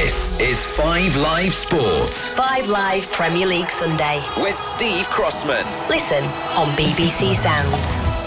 This is 5 Live Sport. 5 Live Premier League Sunday. With Steve Crossman. Listen on BBC Sounds.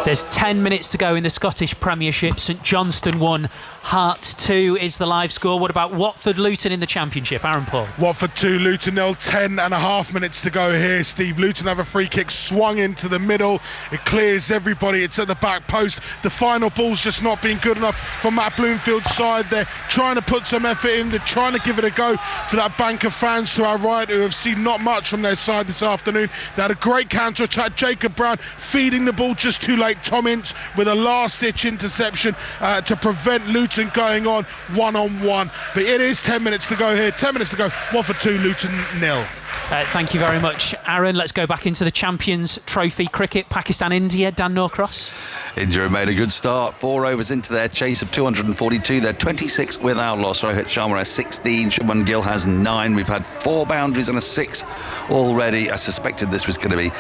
There's 10 minutes to go in the Scottish Premiership. St Johnstone 1, Hearts 2 is the live score. What about Watford Luton in the Championship? Aaron Paul. Watford 2, Luton 0, 10 and a half minutes to go here, Steve. Luton have a free kick swung into the middle. It clears everybody. It's at the back post. The final ball's just not been good enough for Matt Bloomfield's side. They're trying to put some effort in. They're trying to give it a go for that bank of fans to our right who have seen not much from their side this afternoon. They had a great counter-attack. Jacob Brown feeding the ball just too late. Tom Ince with a last-ditch interception to prevent Luton going on one-on-one. But it is 10 minutes to go here. 10 minutes to go. Watford 2, Luton 0. Thank you very much, Aaron. Let's go back into the Champions Trophy cricket. Pakistan-India, Dan Norcross. India made a good start. 4 overs into their chase of 242. They're 26 without loss. Rohit Sharma has 16. Shubman Gill has 9. We've had 4 boundaries and a 6 already. I suspected this was going to be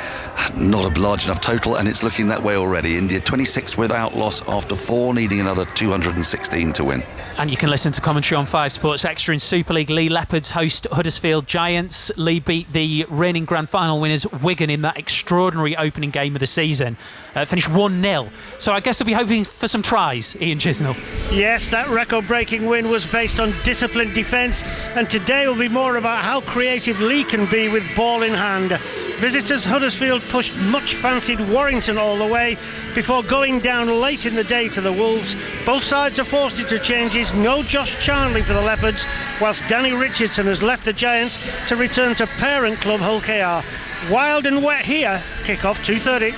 not a large enough total, and it's looking that way already. India 26 without loss after 4, needing another 216 to win. And you can listen to commentary on 5 Sports Extra in Super League. Lee Leopards host Huddersfield Giants. Lee beat the reigning Grand Final winners Wigan in that extraordinary opening game of the season. Finished 1-0. So I guess they'll be hoping for some tries, Ian Chisnell. Yes, that record-breaking win was based on disciplined defence, and today will be more about how creative Lee can be with ball in hand. Visitors Huddersfield pushed much-fancied Warrington all the way before going down late in the day to the Wolves. Both sides are forced into changes. No Josh Charnley for the Leopards, whilst Danny Richardson has left the Giants to return to parent club Hull KR. Wild and wet here. Kick-off 2:30.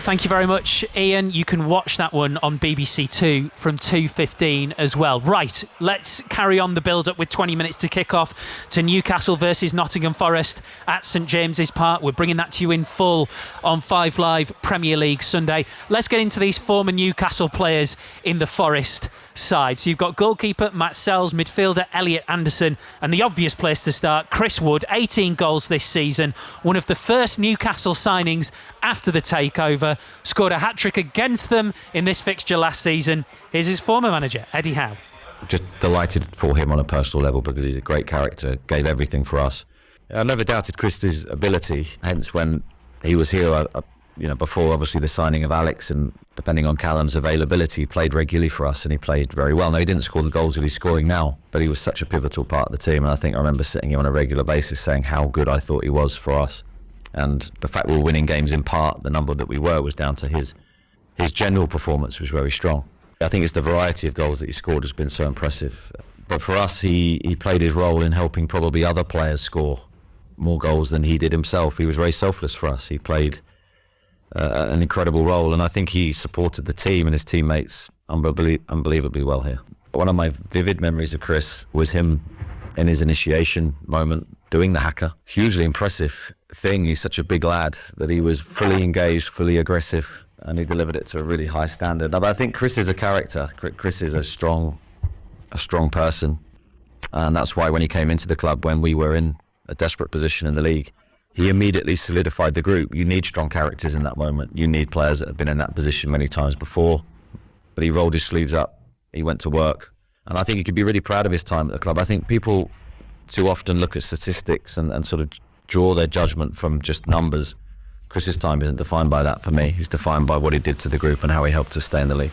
Thank you very much, Ian. You can watch that one on BBC 2 from 2:15 as well. Right, let's carry on the build-up with 20 minutes to kick off to Newcastle versus Nottingham Forest at St James's Park. We're bringing that to you in full on 5 Live Premier League Sunday. Let's get into these former Newcastle players in the Forest side. So you've got goalkeeper Matt Sells, midfielder Elliot Anderson, and the obvious place to start, Chris Wood. 18 goals this season, one of the first Newcastle signings after the takeover, scored a hat-trick against them in this fixture last season. Here's his former manager, Eddie Howe. Just delighted for him on a personal level because he's a great character, gave everything for us. I never doubted Chris's ability, hence when he was here, before obviously the signing of Alex, and depending on Callum's availability, he played regularly for us and he played very well. Now, he didn't score the goals that he's scoring now, but he was such a pivotal part of the team, and I remember sitting here on a regular basis saying how good I thought he was for us. And the fact we were winning games in part, the number that we were, was down to his general performance was very strong. I think it's the variety of goals that he scored has been so impressive. But for us, he played his role in helping probably other players score more goals than he did himself. He was very selfless for us. He played an incredible role, and I think he supported the team and his teammates unbelievably well here. One of my vivid memories of Chris was him in his initiation moment doing the haka. Hugely impressive thing. He's such a big lad that he was fully engaged, fully aggressive, and he delivered it to a really high standard. But I think Chris is a character. Chris is a strong person, and that's why when he came into the club, when we were in a desperate position in the league, he immediately solidified the group. You need strong characters in that moment. You need players that have been in that position many times before. But he rolled his sleeves up. He went to work. And I think he could be really proud of his time at the club. I think people too often look at statistics and sort of draw their judgment from just numbers. Chris's time isn't defined by that for me. He's defined by what he did to the group and how he helped us stay in the league.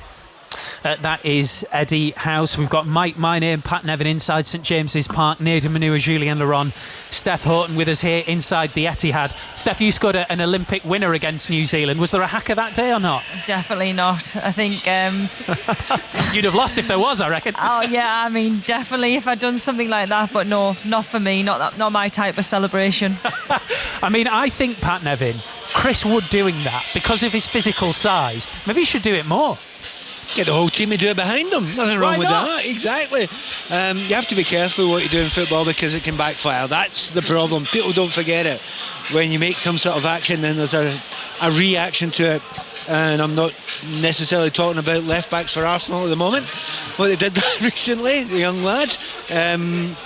That is Eddie Howe. We've got Mike Miney and Pat Nevin inside St James's Park, Nadia Manua, Julien Laurent, Steph Houghton with us here inside the Etihad. Steph, you scored an Olympic winner against New Zealand. Was there a haka that day or not? Definitely not. I think you'd have lost if there was, I reckon. Oh yeah, I mean definitely if I'd done something like that, but no, not for me, not my type of celebration. I mean, I think Pat Nevin, Chris Wood doing that because of his physical size, maybe he should do it more. Get the whole team to do it behind them. Nothing wrong with that. Exactly. You have to be careful what you do in football because it can backfire. That's the problem. People don't forget it. When you make some sort of action, then there's a reaction to it. And I'm not necessarily talking about left backs for Arsenal at the moment. What they did recently, the young lad.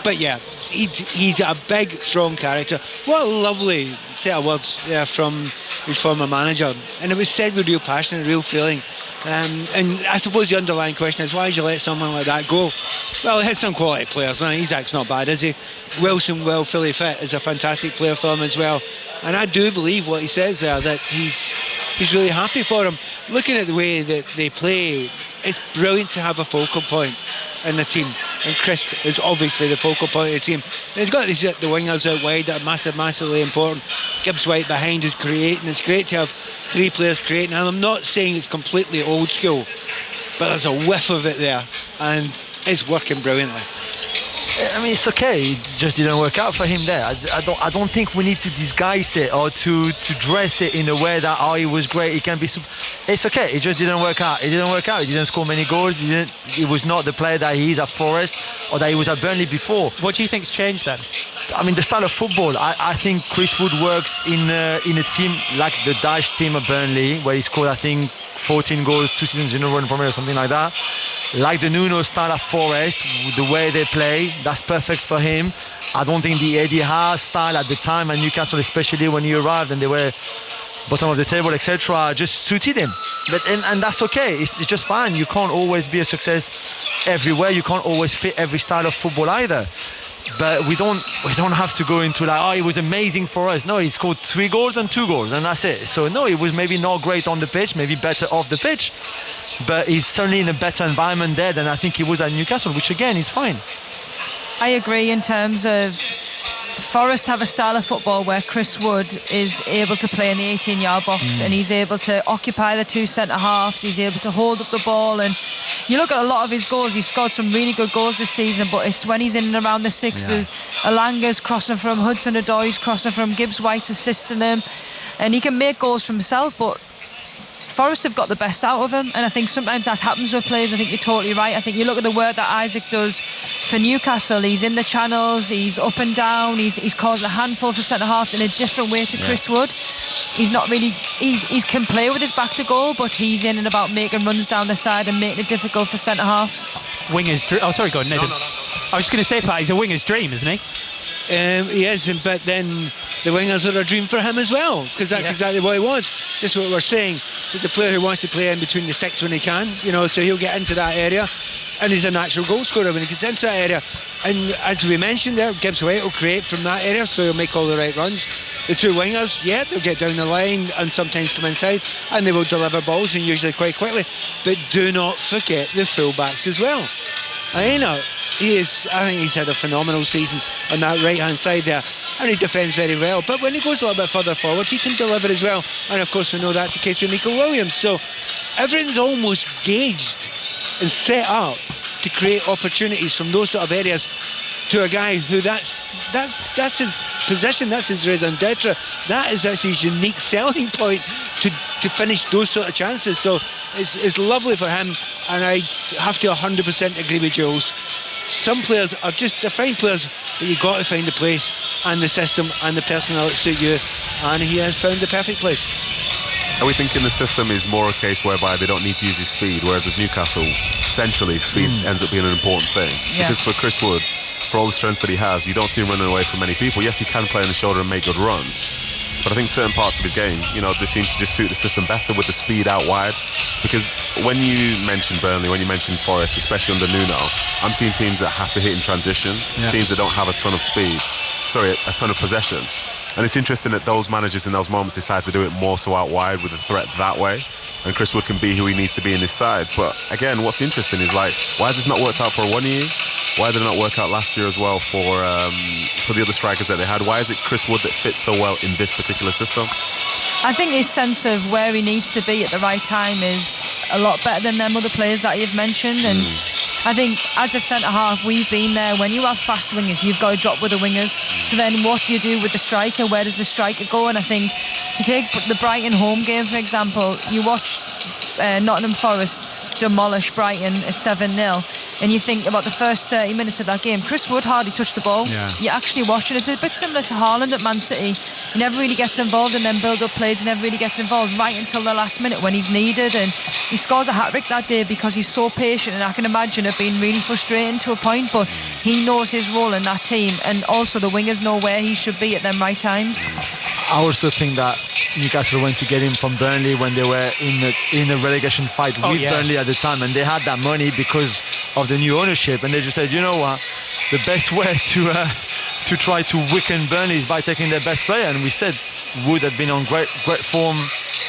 But yeah, he's a big, strong character. What a lovely set of words from his former manager. And it was said with real passion and real feeling. And I suppose the underlying question is, why did you let someone like that go? Well, he had some quality players. Now, Isaac's not bad, is he? Wilson, well, fully fit, is a fantastic player for him as well. And I do believe what he says there, that he's really happy for him. Looking at the way that they play, it's brilliant to have a focal point in the team. And Chris is obviously the focal point of the team. And he's got the wingers out wide that are massively important. Gibbs White behind is creating. It's great to have three players creating. And I'm not saying it's completely old school, but there's a whiff of it there. And it's working brilliantly. I mean, it's okay. It just didn't work out for him there. I don't think we need to disguise it or to dress it in a way that he was great. He can be. It's okay. It just didn't work out. It didn't work out. He didn't score many goals. He was not the player that he is at Forest or that he was at Burnley before. What do you think's changed then? I mean, the style of football. I think Chris Wood works in a team like the Daesh team at Burnley, where he scored, I think, 14 goals 2 seasons in a row in Premier or something like that. Like the Nuno style at Forest, the way they play, that's perfect for him. I don't think the Eddie Howe style at the time at Newcastle, especially when he arrived and they were bottom of the table, etc., just suited him. And that's okay. It's just fine. You can't always be a success everywhere. You can't always fit every style of football either. But we don't have to go into like, it was amazing for us. No, he scored 3 goals and 2 goals, and that's it. So no, it was maybe not great on the pitch, maybe better off the pitch. But he's certainly in a better environment there than I think he was at Newcastle, which again is fine. I agree in terms of Forest have a style of football where Chris Wood is able to play in the 18-yard box and he's able to occupy the 2 centre-halves, he's able to hold up the ball, and you look at a lot of his goals, he's scored some really good goals this season, but it's when he's in and around the 6, there's Alanga's crossing from Hudson-Odoi's crossing from Gibbs White's assisting him, and he can make goals for himself, but Forest have got the best out of him, and I think sometimes that happens with players. I think you're totally right. I think you look at the work that Isaac does for Newcastle. He's in the channels, he's up and down, he's caused a handful for centre-halves in a different way to Chris Wood. He's not really, he can play with his back to goal, but he's in and about making runs down the side and making it difficult for centre-halves. Sorry, go on, Nathan. No. I was just going to say, Pat, he's a winger's dream, isn't he? He is, but then the wingers are a dream for him as well, because that's exactly what he wants. This is what we're saying, that the player who wants to play in between the sticks when he can, so he'll get into that area, and he's a natural goal scorer when he gets into that area. And as we mentioned there, Gibbs White will create from that area, so he'll make all the right runs. The 2 wingers, they'll get down the line and sometimes come inside, and they will deliver balls, and usually quite quickly. But do not forget the full-backs as well. I think he's had a phenomenal season on that right-hand side there, and he defends very well. But when he goes a little bit further forward, he can deliver as well. And of course, we know that's the case with Nico Williams. So everything's almost gauged and set up to create opportunities from those sort of areas to a guy who that's his position, that's his raison d'etre. That's his unique selling point to finish those sort of chances. So it's lovely for him, and I have to 100% agree with Jules. Some players are they're fine players, but you've got to find the place and the system and the personnel that suit you, and he has found the perfect place. Are we thinking the system is more a case whereby they don't need to use his speed, whereas with Newcastle, essentially speed ends up being an important thing? Because for Chris Wood, for all the strengths that he has, you don't see him running away from many people. Yes, he can play on the shoulder and make good runs, but I think certain parts of his game, they seem to just suit the system better with the speed out wide. Because when you mention Burnley, when you mention Forest, especially under Nuno, I'm seeing teams that have to hit in transition, teams that don't have a ton of possession. And it's interesting that those managers in those moments decide to do it more so out wide with the threat that way. And Chris Wood can be who he needs to be in this side. But again, what's interesting is why has this not worked out for Awoniyi? Why did it not work out last year as well for the other strikers that they had? Why is it Chris Wood that fits so well in this particular system? I think his sense of where he needs to be at the right time is a lot better than them other players that you've mentioned. And I think as a centre-half, we've been there. When you have fast wingers, you've got to drop with the wingers. So then what do you do with the striker? Where does the striker go? And I think to take the Brighton home game, for example, you watch Nottingham Forest demolish Brighton at 7-0, and you think about the first 30 minutes of that game, Chris Wood hardly touched the ball. You actually watch it, it's a bit similar to Haaland at Man City. He never really gets involved and then build up plays, he never really gets involved right until the last minute when he's needed, and he scores a hat-trick that day because he's so patient, and I can imagine it being really frustrating to a point, but he knows his role in that team, and also the wingers know where he should be at them right times. I also think that Newcastle went to get him from Burnley when they were in a relegation fight with Burnley at the time, and they had that money because of the new ownership, and they just said, you know what, the best way to try to weaken Burnley is by taking their best player, and we said Wood had been on great form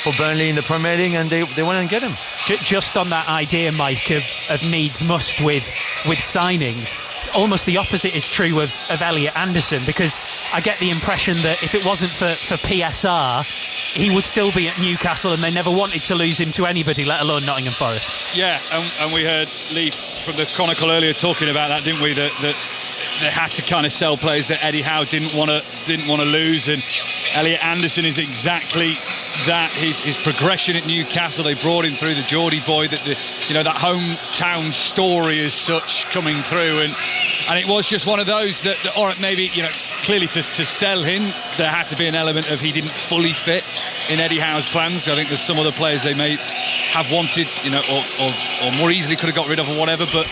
for Burnley in the Premier League, and they went and get him. Just on that idea, Mike, of needs must with signings, almost the opposite is true of Elliot Anderson, because I get the impression that if it wasn't for PSR, he would still be at Newcastle, and they never wanted to lose him to anybody, let alone Nottingham Forest. Yeah, and we heard Lee from the Chronicle earlier talking about that, didn't we? That they had to kind of sell players that Eddie Howe didn't want to lose, and Elliot Anderson is exactly that. His progression at Newcastle, they brought him through the Geordie boy, that that hometown story as such coming through, and it was just one of those that or maybe clearly to sell him there had to be an element of he didn't fully fit in Eddie Howe's plans. I think there's some other players they may have wanted, or more easily could have got rid of or whatever, but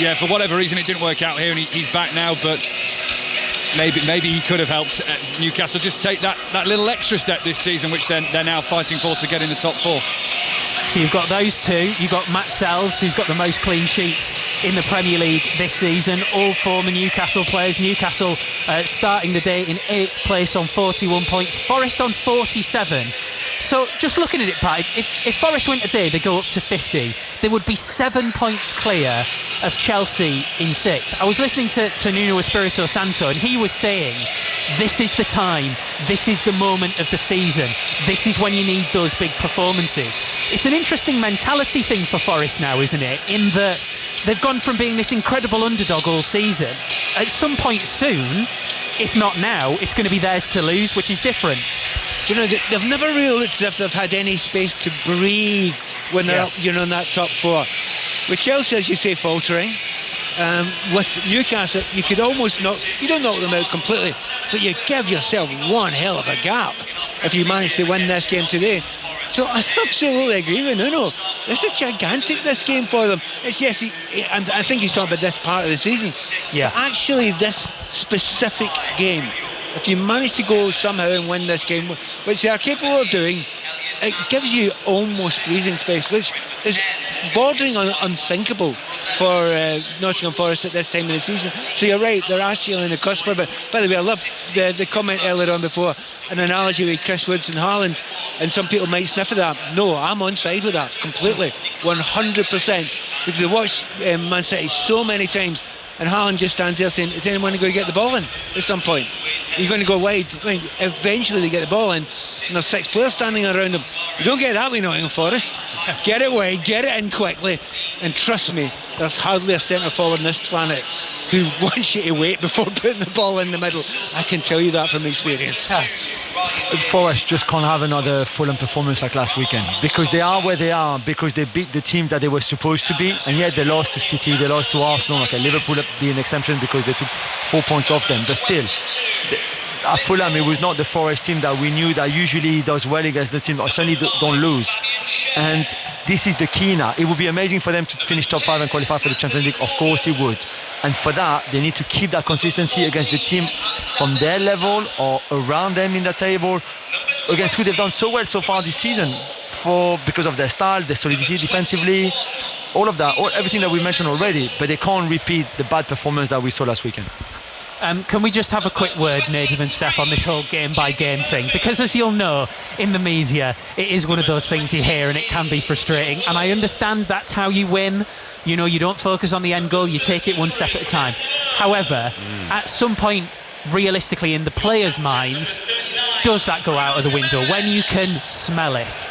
yeah, for whatever reason it didn't work out here, and he's back now, but maybe he could have helped Newcastle just take that little extra step this season, which they're now fighting for to get in the top four. So you've got those two. You've got Matt Sells, who's got the most clean sheets in the Premier League this season, all former Newcastle players. Newcastle starting the day in 8th place on 41 points, Forest on 47. So just looking at it, Pat, if Forest win today, they go up to 50. They would be 7 points clear of Chelsea in 6th. I was listening to Nuno Espirito Santo, and he was saying, this is the time, this is the moment of the season, this is when you need those big performances. It's an interesting mentality thing for Forest now, isn't it? In that they've gone from being this incredible underdog all season. At some point soon, if not now, it's going to be theirs to lose, which is different. They've never really looked as if they've had any space to breathe when they're up, in that top four. With Chelsea, as you say, faltering. With Newcastle, you could almost you don't knock them out completely, but you give yourself one hell of a gap if you manage to win this game today. So I absolutely agree with Nuno. This is gigantic, this game for them. It's and I think he's talking about this part of the season. Yeah. But actually, this specific game, if you manage to go somehow and win this game, which they are capable of doing, it gives you almost breathing space, which is bordering on unthinkable for Nottingham Forest at this time of the season. So you're right, they're actually on the cusp of it. By the way, I love the comment earlier on before, an analogy with Chris Woods and Haaland, and some people might sniff at that. No, I'm on side with that completely, 100%, because I watched Man City so many times, and Haaland just stands there saying, is anyone going to get the ball in at some point? You're going to go wide. Eventually they get the ball in, and there's 6 players standing around them. You don't get that with Nottingham Forest. Get it wide, get it in quickly, and trust me, there's hardly a centre forward on this planet who wants you to wait before putting the ball in the middle. I can tell you that from experience. Forest just can't have another Fulham performance like last weekend, because they are where they are, because they beat the team that they were supposed to beat, and yet they lost to City, they lost to Arsenal. Okay, Liverpool be an exception because they took 4 points off them, but still, at Fulham it was not the Forest team that we knew that usually does well against the team or certainly don't lose. And this is the key now. It would be amazing for them to finish top 5 and qualify for the Champions League. Of course it would. And for that, they need to keep that consistency against the team from their level or around them in the table, against who they've done so well so far this season, because of their style, their solidity defensively, all of that, everything that we mentioned already. But they can't repeat the bad performance that we saw last weekend. Can we just have a quick word, Nadim and Steph, on this whole game-by-game thing? Because as you'll know, in the media, it is one of those things you hear and it can be frustrating. And I understand that's how you win. You don't focus on the end goal, you take it one step at a time. However, at some point, realistically, in the players' minds, does that go out of the window when you can smell it?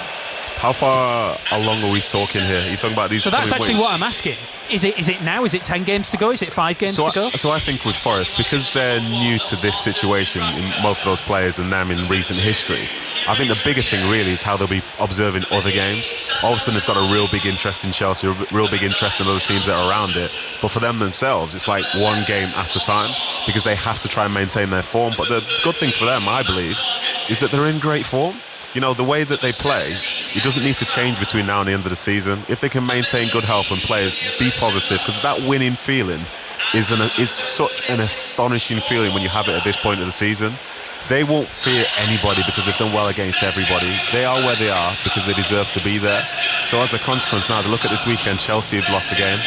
How far along are we talking here? Are you talking about these? So that's actually weeks? what I'm asking. Is it now? Is it 10 games to go? Is it 5 games to go? So I think with Forest, because they're new to this situation, in most of those players and them in recent history, I think the bigger thing really is how they'll be observing other games. All of a sudden they've got a real big interest in Chelsea, a real big interest in other teams that are around it. But for them themselves, it's like one game at a time, because they have to try and maintain their form. But the good thing for them, I believe, is that they're in great form. The way that they play, it doesn't need to change between now and the end of the season. If they can maintain good health and players be positive, because that winning feeling is such an astonishing feeling when you have it at this point of the season. they won't fear anybody because they've done well against everybody. They are where they are because they deserve to be there. So as a consequence now, they look at this weekend, Chelsea have lost the game.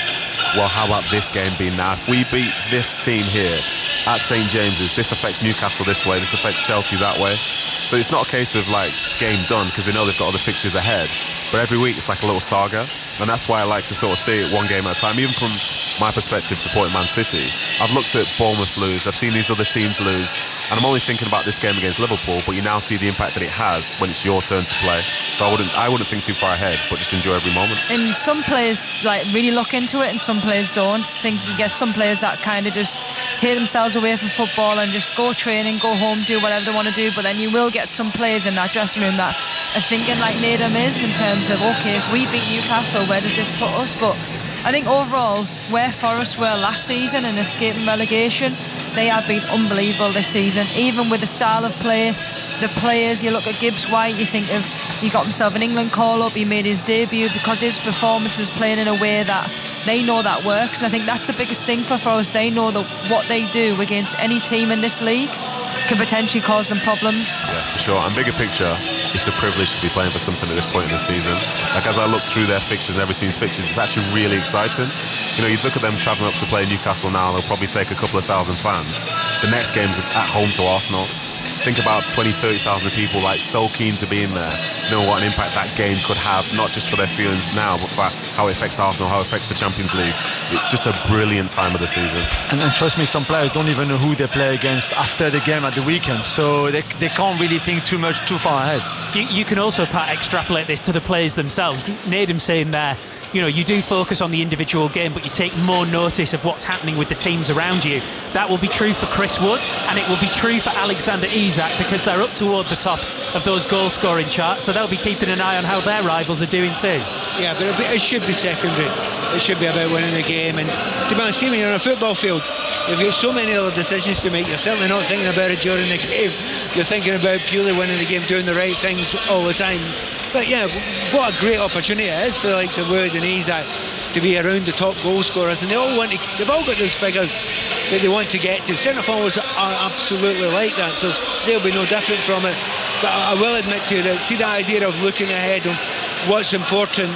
Well, how about this game being now? If we beat this team here at St James's, this affects Newcastle this way, this affects Chelsea that way. So it's not a case of like game done because they know they've got other fixtures ahead. But every week it's like a little saga, and that's why I like to sort of see it one game at a time. Even from my perspective, supporting Man City, I've looked at Bournemouth lose, I've seen these other teams lose, and I'm only thinking about this game against Liverpool, but you now see the impact that it has when it's your turn to play. So I wouldn't think too far ahead, but just enjoy every moment. And some players like really look into it and some players don't. I think you get some players that kind of just take themselves away from football and just go training, go home, do whatever they want to do. But then you will get some players in that dressing room that are thinking like Nottingham is, in terms of, okay, if we beat Newcastle, where does this put us? But I think overall, where Forest were last season in escaping relegation, they have been unbelievable this season. Even with the style of play, the players, you look at Gibbs White, you think of, he got himself an England call-up, he made his debut because his performance is playing in a way that they know that works. And I think that's the biggest thing for Forest. They know that what they do against any team in this league can potentially cause them problems. Yeah, for sure. And bigger picture, it's a privilege to be playing for something at this point in the season. Like, as I look through their fixtures and every team's fixtures, it's actually really exciting. You know, you look at them travelling up to play Newcastle now, they'll probably take a couple of thousand fans. The next game's at home to Arsenal. Think about 20, 30,000 people, like, so keen to be in there, knowing what an impact that game could have, not just for their feelings now, but for how it affects Arsenal, how it affects the Champions League. It's just a brilliant time of the season. And trust me, some players don't even know who they play against after the game at the weekend, so they can't really think too far ahead. You can also, Pat, extrapolate this to the players themselves. Nedum saying there, you know, you do focus on the individual game, but you take more notice of what's happening with the teams around you. That will be true for Chris Wood, and it will be true for Alexander Isak, because they're up toward the top of those goal-scoring charts, so they'll be keeping an eye on how their rivals are doing too. Yeah, but it should be secondary. It should be about winning the game. And to be honest, when you're on a football field, you've got so many other decisions to make. You're certainly not thinking about it during the game. You're thinking about purely winning the game, doing the right things all the time. But yeah, what a great opportunity it is for the likes of Wood and Isak to be around the top goal scorers, and they've all got those figures that they want to get to. Centre forwards are absolutely like that, so they'll be no different from it. But I will admit to you that, see, the idea of looking ahead on what's important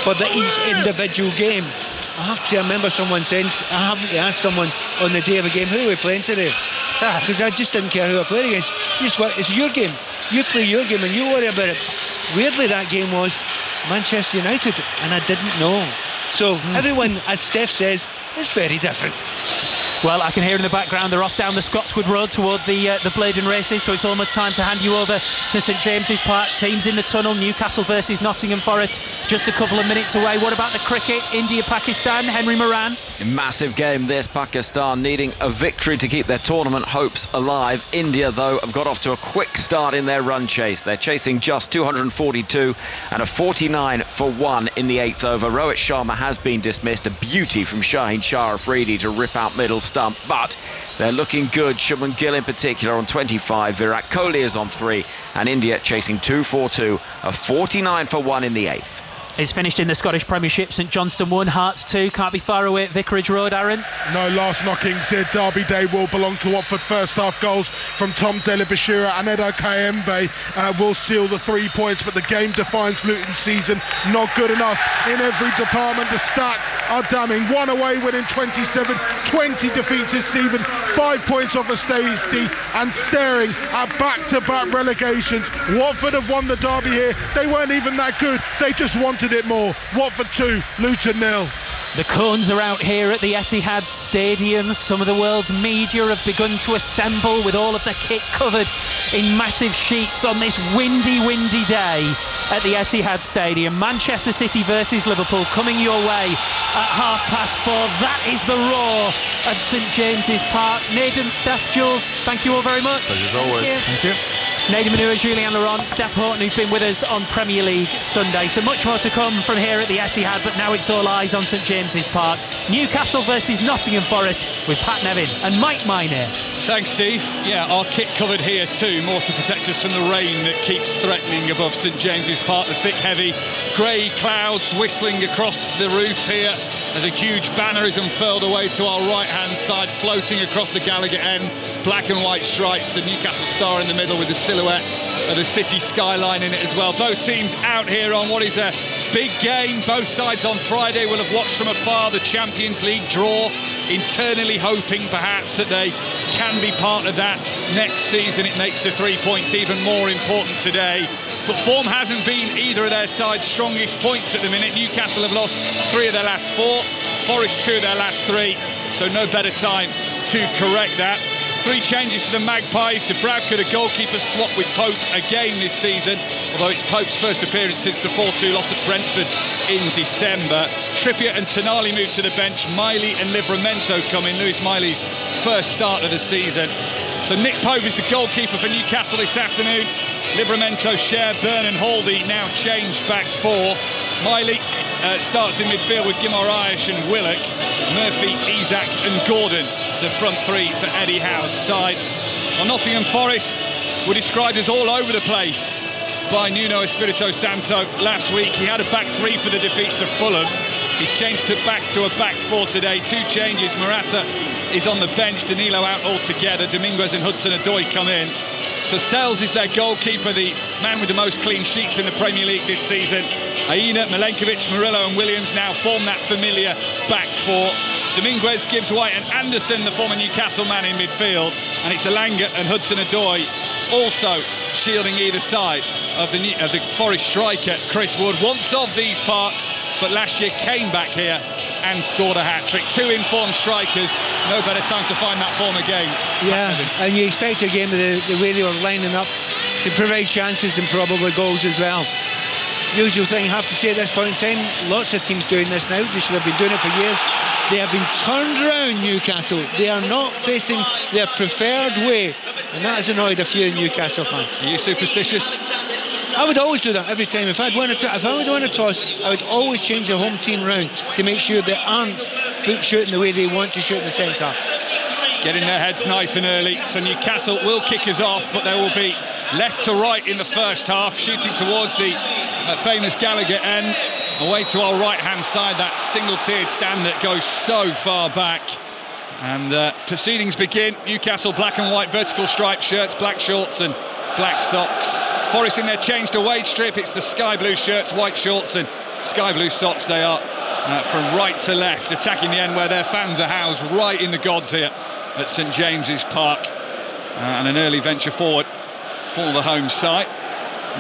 for each individual game. I have to remember someone saying, I haven't asked someone on the day of a game, who are we playing today? Because I just didn't care who I played against. It's your game. You play your game and you worry about it. Weirdly, that game was Manchester United, and I didn't know. So everyone, as Steph says, is very different. Well, I can hear in the background they're off down the Scotswood Road toward the Bladen races, so it's almost time to hand you over to St James's Park. Teams in the tunnel, Newcastle versus Nottingham Forest, just a couple of minutes away. What about the cricket? India-Pakistan, Henry Moran. Massive game this, Pakistan needing a victory to keep their tournament hopes alive. India, though, have got off to a quick start in their run chase. They're chasing just 242 and a 49 for 1 in the 8th over. Rohit Sharma has been dismissed. A beauty from Shaheen Shah Afridi to rip out middle stump, but they're looking good. Shubman Gill in particular on 25, Virat Kohli is on 3, and India chasing 242, a 49 for 1 in the 8th. It's finished in the Scottish Premiership. St Johnstone 1, Hearts 2. Can't be far away at Vicarage Road, Aaron. No, last knockings here. Derby Day will belong to Watford. First half goals from Tom Delabashira and Edo Kayembe will seal the 3 points, but the game defines Luton's season. Not good enough in every department. The stats are damning. 1 away win in 27, 20 defeats this season, 5 points off of safety, and staring at back-to-back relegations. Watford have won the derby here. They weren't even that good. They just wanted it more. Watford 2, Luton 0. The cones are out here at the Etihad Stadium. Some of the world's media have begun to assemble with all of the kit covered in massive sheets on this windy day at the Etihad Stadium. Manchester City versus Liverpool coming your way at 4:30. That is the roar of St James's Park. Nathan, Steph, Jules, thank you all very much. Pleasure as always. Thank you. Nathan Manua, Julian Laurent, Steph Horton, who've been with us on Premier League Sunday. So much more to come from here at the Etihad, but now it's all eyes on St James's Park. Newcastle versus Nottingham Forest with Pat Nevin and Mike Minor. Thanks, Steve. Yeah, our kit covered here too, more to protect us from the rain that keeps threatening above St James's Park. The thick, heavy grey clouds whistling across the roof here as a huge banner is unfurled away to our right-hand side, floating across the Gallagher end. Black and white stripes, the Newcastle Star in the middle with the silhouette of the city skyline in it as well. Both teams out here on what is a big game. Both sides on Friday will have watched from afar the Champions League draw, internally hoping perhaps that they can be part of that next season. It makes the 3 points even more important today. But form hasn't been either of their side's strongest points at the minute. Newcastle have lost 3 of their last 4, Forest 2 of their last 3, so no better time to correct that. 3 changes to the Magpies. Dubravka, the goalkeeper, swapped with Pope again this season, although it's Pope's first appearance since the 4-2 loss at Brentford in December. Trippier and Tonali move to the bench. Miley and Livramento come in. Lewis Miley's first start of the season. So Nick Pope is the goalkeeper for Newcastle this afternoon. Livramento, Cher, Byrne and Haldy now changed back 4. Miley starts in midfield with Guimaraes and Willock. Murphy, Isak and Gordon, the front 3 for Eddie Howe's side. Well, Nottingham Forest were described as all over the place by Nuno Espirito Santo last week. He had a back 3 for the defeat to Fulham. He's changed back to a back 4 today. 2 changes. Morata is on the bench. Danilo out altogether. Dominguez and Hudson-Odoi come in. So Sells is their goalkeeper, the man with the most clean sheets in the Premier League this season. Aina, Milenkovic, Murillo and Williams now form that familiar back 4. Dominguez, Gibbs, White and Anderson, the former Newcastle man in midfield. And it's Elanga and Hudson-Odoi also shielding either side of the Forest striker, Chris Wood. Once of these parts, but last year came back here and scored a hat-trick. 2 informed strikers, no better time to find that form again. Yeah, and you expect a game of the way they were lining up to provide chances and probably goals as well. Usual thing, I have to say at this point in time, lots of teams doing this now. They should have been doing it for years. They have been turned around, Newcastle. They are not facing their preferred way, and that has annoyed a few Newcastle fans. Are you superstitious? I would always do that every time. If I would win a toss, I would always change the home team round to make sure they aren't shooting the way they want to shoot in the centre. Getting their heads nice and early, so Newcastle will kick us off, but there will be left to right in the first half, shooting towards the famous Gallagher end, away to our right-hand side, that single-tiered stand that goes so far back. And proceedings begin. Newcastle black and white vertical striped shirts, black shorts and black socks. Forest in their changed away strip. It's the sky blue shirts, white shorts and sky blue socks. They are from right to left, attacking the end where their fans are housed, right in the gods here at St James's Park. And an early venture forward for the home side,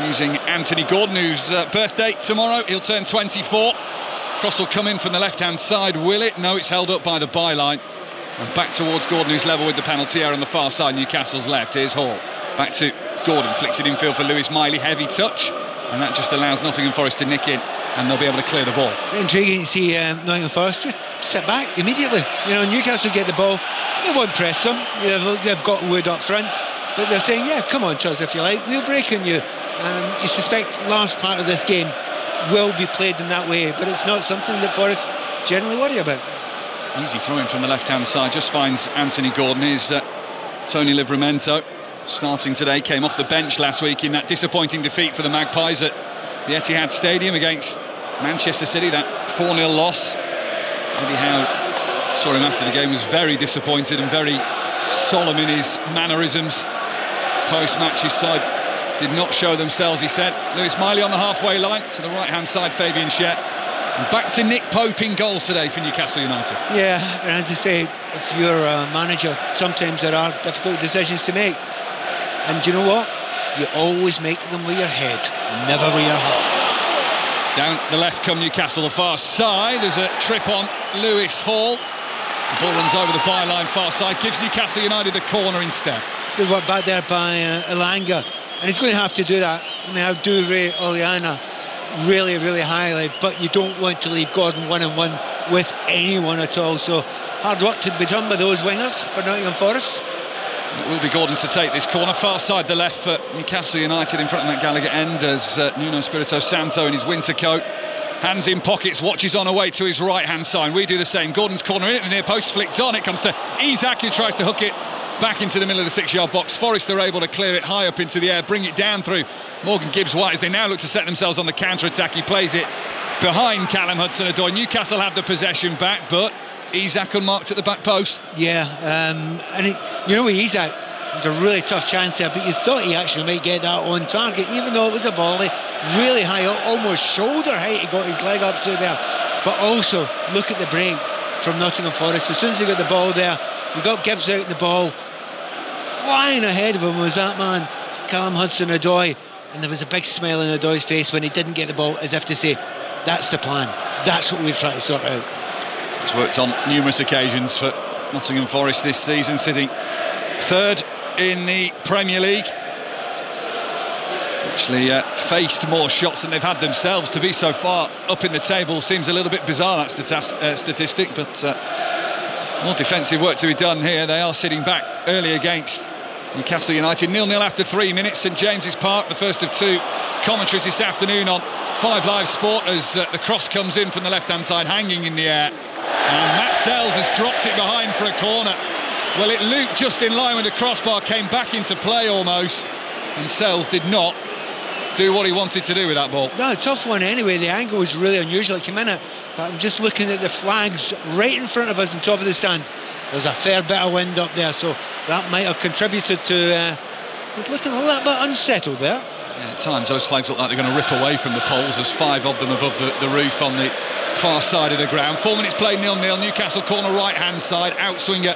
using Anthony Gordon, whose birthday tomorrow. He'll turn 24. Cross will come in from the left-hand side. Will it? No, it's held up by the byline. And back towards Gordon, who's level with the penalty area on the far side, Newcastle's left. Here's Hall. Back to Gordon, flicks it infield for Lewis Miley. Heavy touch, and that just allows Nottingham Forest to nick in, and they'll be able to clear the ball. Intriguing to see Nottingham Forest just sit back immediately. You know, Newcastle get the ball. They won't press them. They've got Wood up front, but they're saying, yeah, come on, Chuz, if you like. We'll break on you. You suspect large part of this game will be played in that way, but it's not something that Forest generally worry about. Easy throw in from the left-hand side, just finds Anthony Gordon. Is Tony Livramento starting today, came off the bench last week in that disappointing defeat for the Magpies at the Etihad Stadium against Manchester City, that 4-0 loss. Eddie Howe saw him after the game, was very disappointed and very solemn in his mannerisms. Post-match, his side did not show themselves, he said. Lewis Miley on the halfway line, to the right-hand side, Fabian Schär. And back to Nick Pope in goal today for Newcastle United. Yeah, and as I say, if you're a manager, sometimes there are difficult decisions to make. And you know what? You always make them with your head, never with your heart. Down the left come Newcastle, the far side. There's a trip on Lewis Hall. The ball runs over the byline far side, gives Newcastle United the corner instead. Good work back there by Elanga. And he's going to have to do that. I mean, I do rate Oleana really, really highly, but you don't want to leave Gordon one-on-one with anyone at all. So hard work to be done by those wingers for Nottingham Forest. It will be Gordon to take this corner, far side the left for Newcastle United in front of that Gallagher end, as Nuno Espirito Santo in his winter coat, hands in pockets, watches on away to his right hand side. We do the same. Gordon's corner in at the near post, flicked on. It comes to Isak, who tries to hook it back into the middle of the 6-yard box. Forest are able to clear it high up into the air, bring it down through Morgan Gibbs-White as they now look to set themselves on the counter-attack. He plays it behind Callum Hudson-Odoi. Newcastle have the possession back, but Isak unmarked at the back post. Yeah, Isak, it was a really tough chance there, but you thought he actually might get that on target, even though it was a volley, really high, almost shoulder height. He got his leg up to there. But also, look at the break from Nottingham Forest. As soon as he got the ball there, we got Gibbs out in the ball. Flying ahead of him was that man, Callum Hudson-Odoi, and there was a big smile on Odoi's face when he didn't get the ball, as if to say, that's the plan, that's what we're trying to sort out. It's worked on numerous occasions for Nottingham Forest this season, sitting third in the Premier League. Actually faced more shots than they've had themselves. To be so far up in the table seems a little bit bizarre, that statistic, but more defensive work to be done here. They are sitting back early against Newcastle United. 0-0 after 3 minutes. St James's Park, the first of two commentaries this afternoon on 5 Live Sport, as the cross comes in from the left-hand side, hanging in the air. And Matt Sells has dropped it behind for a corner. Well, it looped just in line with the crossbar, came back into play almost, and Sells did not do what he wanted to do with that ball. No, tough one anyway. The angle was really unusual. It came in it, but I'm just looking at the flags right in front of us on top of the stand. There's a fair bit of wind up there, so that might have contributed to he's looking a little bit unsettled there. Yeah, at times those flags look like they're going to rip away from the poles. There's 5 of them above the roof on the far side of the ground. 4 minutes played, 0-0. Newcastle corner right hand side, outswinger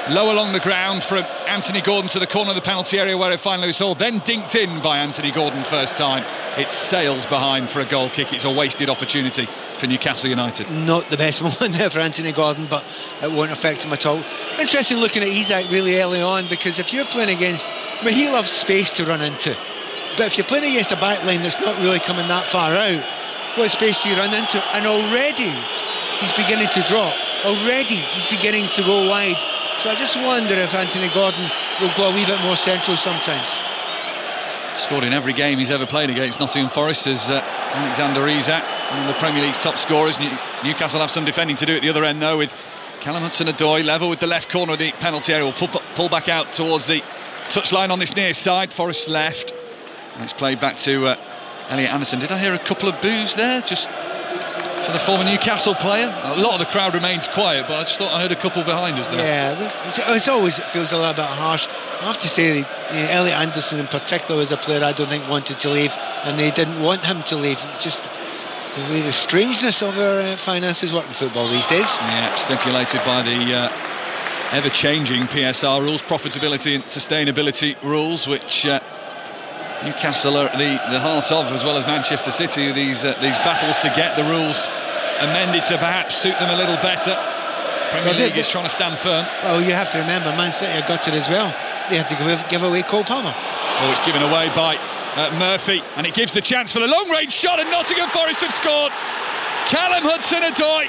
low along the ground from Anthony Gordon to the corner of the penalty area where it finally was hauled, then dinked in by Anthony Gordon first time. It sails behind for a goal kick. It's a wasted opportunity for Newcastle United. Not the best moment there for Anthony Gordon, but it won't affect him at all. Interesting looking at Isak really early on, because if you're playing against, he loves space to run into, but if you're playing against a back line that's not really coming that far out, what space do you run into? And already he's beginning to drop, already he's beginning to go wide. So I just wonder if Anthony Gordon will go a wee bit more central sometimes. Scored in every game he's ever played against Nottingham Forest as Alexander Isak, one of the Premier League's top scorers. Newcastle have some defending to do at the other end though, with Callum Hudson-Odoi level with the left corner of the penalty area. Will pull back out towards the touchline on this near side. Forest left, and it's played back to Elliot Anderson. Did I hear a couple of boos there? Just for the former Newcastle player. A lot of the crowd remains quiet, but I just thought I heard a couple behind us there. Yeah, it feels a little bit harsh. I have to say that Elliot Anderson in particular was a player I don't think wanted to leave, and they didn't want him to leave. It's just the way the strangeness of our finances work in football these days. Yeah, stipulated by the ever-changing PSR rules, profitability and sustainability rules, which Newcastle are at the heart of, as well as Manchester City, these battles to get the rules amended to perhaps suit them a little better. Premier League is trying to stand firm. Well, you have to remember, Man City have got it as well. They had to give away Cole Palmer. Oh, it's given away by Murphy, and it gives the chance for the long-range shot, and Nottingham Forest have scored. Callum Hudson-Odoi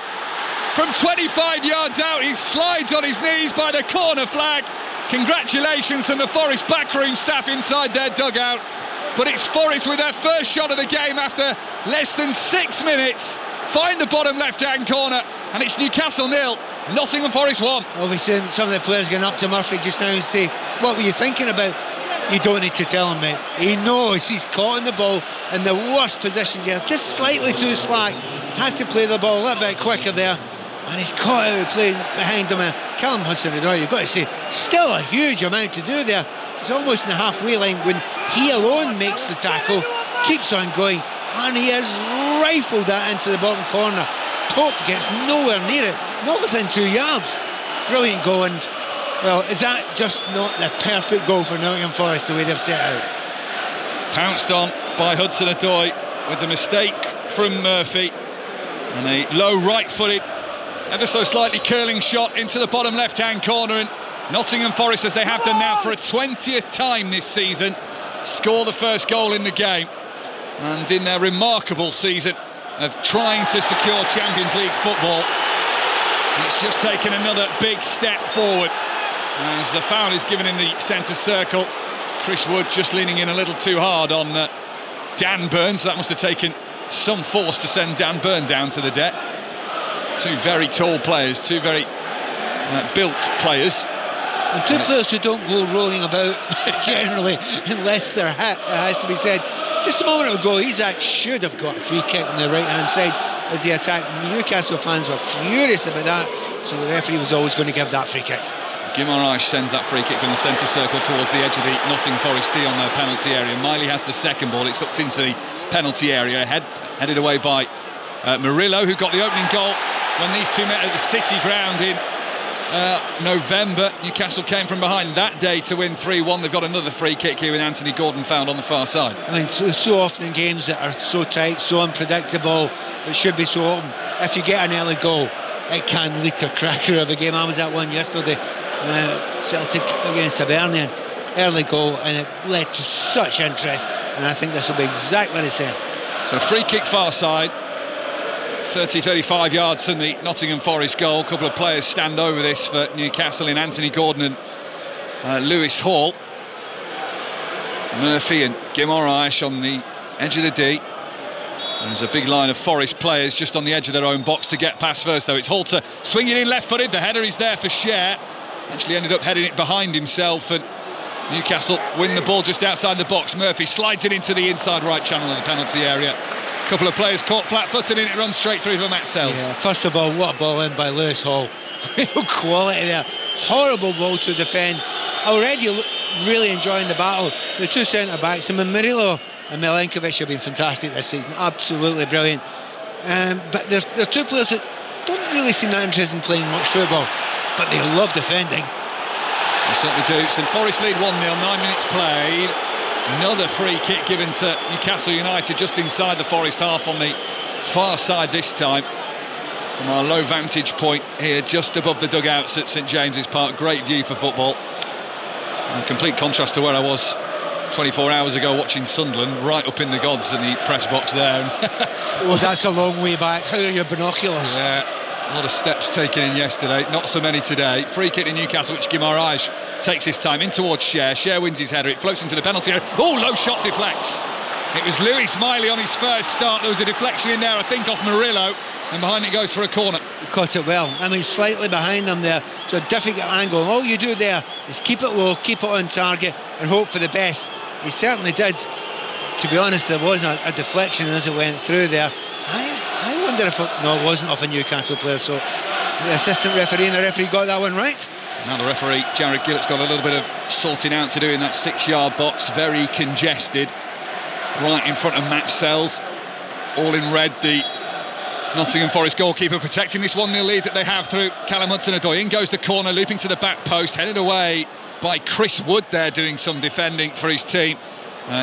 from 25 yards out, he slides on his knees by the corner flag. Congratulations from the Forest backroom staff inside their dugout. But it's Forest with their first shot of the game after less than 6 minutes. Find the bottom left-hand corner, and it's Newcastle 0, Nottingham Forest 1. Obviously, some of the players going up to Murphy just now and say, what were you thinking about? You don't need to tell him, mate. He knows he's caught in the ball in the worst positions here, just slightly too slack. Has to play the ball a little bit quicker there, and he's caught out of play behind him. Callum Hudson-Odoi, you've got to say, still a huge amount to do there. He's almost in the halfway line when he alone makes the tackle, keeps on going, and he has rifled that into the bottom corner. Pope gets nowhere near it, not within 2 yards. Brilliant goal, and well, is that just not the perfect goal for Nottingham Forest the way they've set out? Pounced on by Hudson-Odoi with the mistake from Murphy, and a low right-footed, ever so slightly curling shot into the bottom left-hand corner, and Nottingham Forest, as they have done now for a 20th time this season, score the first goal in the game. And in their remarkable season of trying to secure Champions League football, it's just taken another big step forward as the foul is given in the centre circle. Chris Wood just leaning in a little too hard on Dan Burn, so that must have taken some force to send Dan Burn down to the deck. Two very tall players, two very built players. And two players who don't go rolling about generally unless they're hit, it has to be said. Just a moment ago, Isak should have got a free kick on the right hand side as he attacked. Newcastle fans were furious about that, so the referee was always going to give that free kick. Guimaraes sends that free kick from the centre circle towards the edge of the Nottingham Forest D on their penalty area. Miley has the second ball. It's hooked into the penalty area, headed away by Murillo, who got the opening goal when these two met at the City ground in November. Newcastle came from behind that day to win 3-1. They've got another free kick here with Anthony Gordon found on the far side. I mean, so often in games that are so tight, so unpredictable, it should be so open. If you get an early goal, it can lead to a cracker of a game. I was at one yesterday, Celtic against Hibernian, early goal, and it led to such interest, and I think this will be exactly the same. So free kick far side, 30-35 yards from the Nottingham Forest goal. A couple of players stand over this for Newcastle in Anthony Gordon and Lewis Hall. Murphy and Guimaraes on the edge of the D. There's a big line of Forest players just on the edge of their own box to get past first, though. It's Halter swinging in left-footed. The header is there for Cher. Actually ended up heading it behind himself, and Newcastle win the ball just outside the box. Murphy slides it into the inside right channel of the penalty area. A couple of players caught flat-footed and it runs straight through for Matt Sells. Yeah, first of all, what a ball in by Lewis Hall. Real quality there. Horrible ball to defend. Already really enjoying the battle. The two centre-backs, Murillo and Milenkovic, have been fantastic this season. Absolutely brilliant. But they're two players that don't really seem that interested in playing much football, but they love defending. They certainly do. St Forest lead 1-0, 9 minutes played. Another free kick given to Newcastle United just inside the Forest half on the far side this time. From our low vantage point here, just above the dugouts at St James's Park. Great view for football. And complete contrast to where I was 24 hours ago watching Sunderland, right up in the gods in the press box there. Oh, that's a long way back. How are your binoculars? Yeah. A lot of steps taken in yesterday, not so many today. Free kick in Newcastle, which Guimaraes takes his time in towards Cher. Cher wins his header, it floats into the penalty area. Oh, low shot deflects. It was Lewis Miley on his first start. There was a deflection in there, I think, off Murillo, and behind it goes for a corner. He caught it well. I mean, slightly behind them there. It's a difficult angle. All you do there is keep it low, keep it on target, and hope for the best. He certainly did. To be honest, there was a deflection as it went through there. I wonder if it wasn't off a Newcastle player, so the assistant referee and the referee got that one right. Now the referee, Jared Gillett's got a little bit of sorting out to do in that 6-yard box, very congested, right in front of Matt Sells, all in red, the Nottingham Forest goalkeeper protecting this 1-0 lead that they have through Callum Hudson-Odoi. In goes the corner, looping to the back post, headed away by Chris Wood there, doing some defending for his team.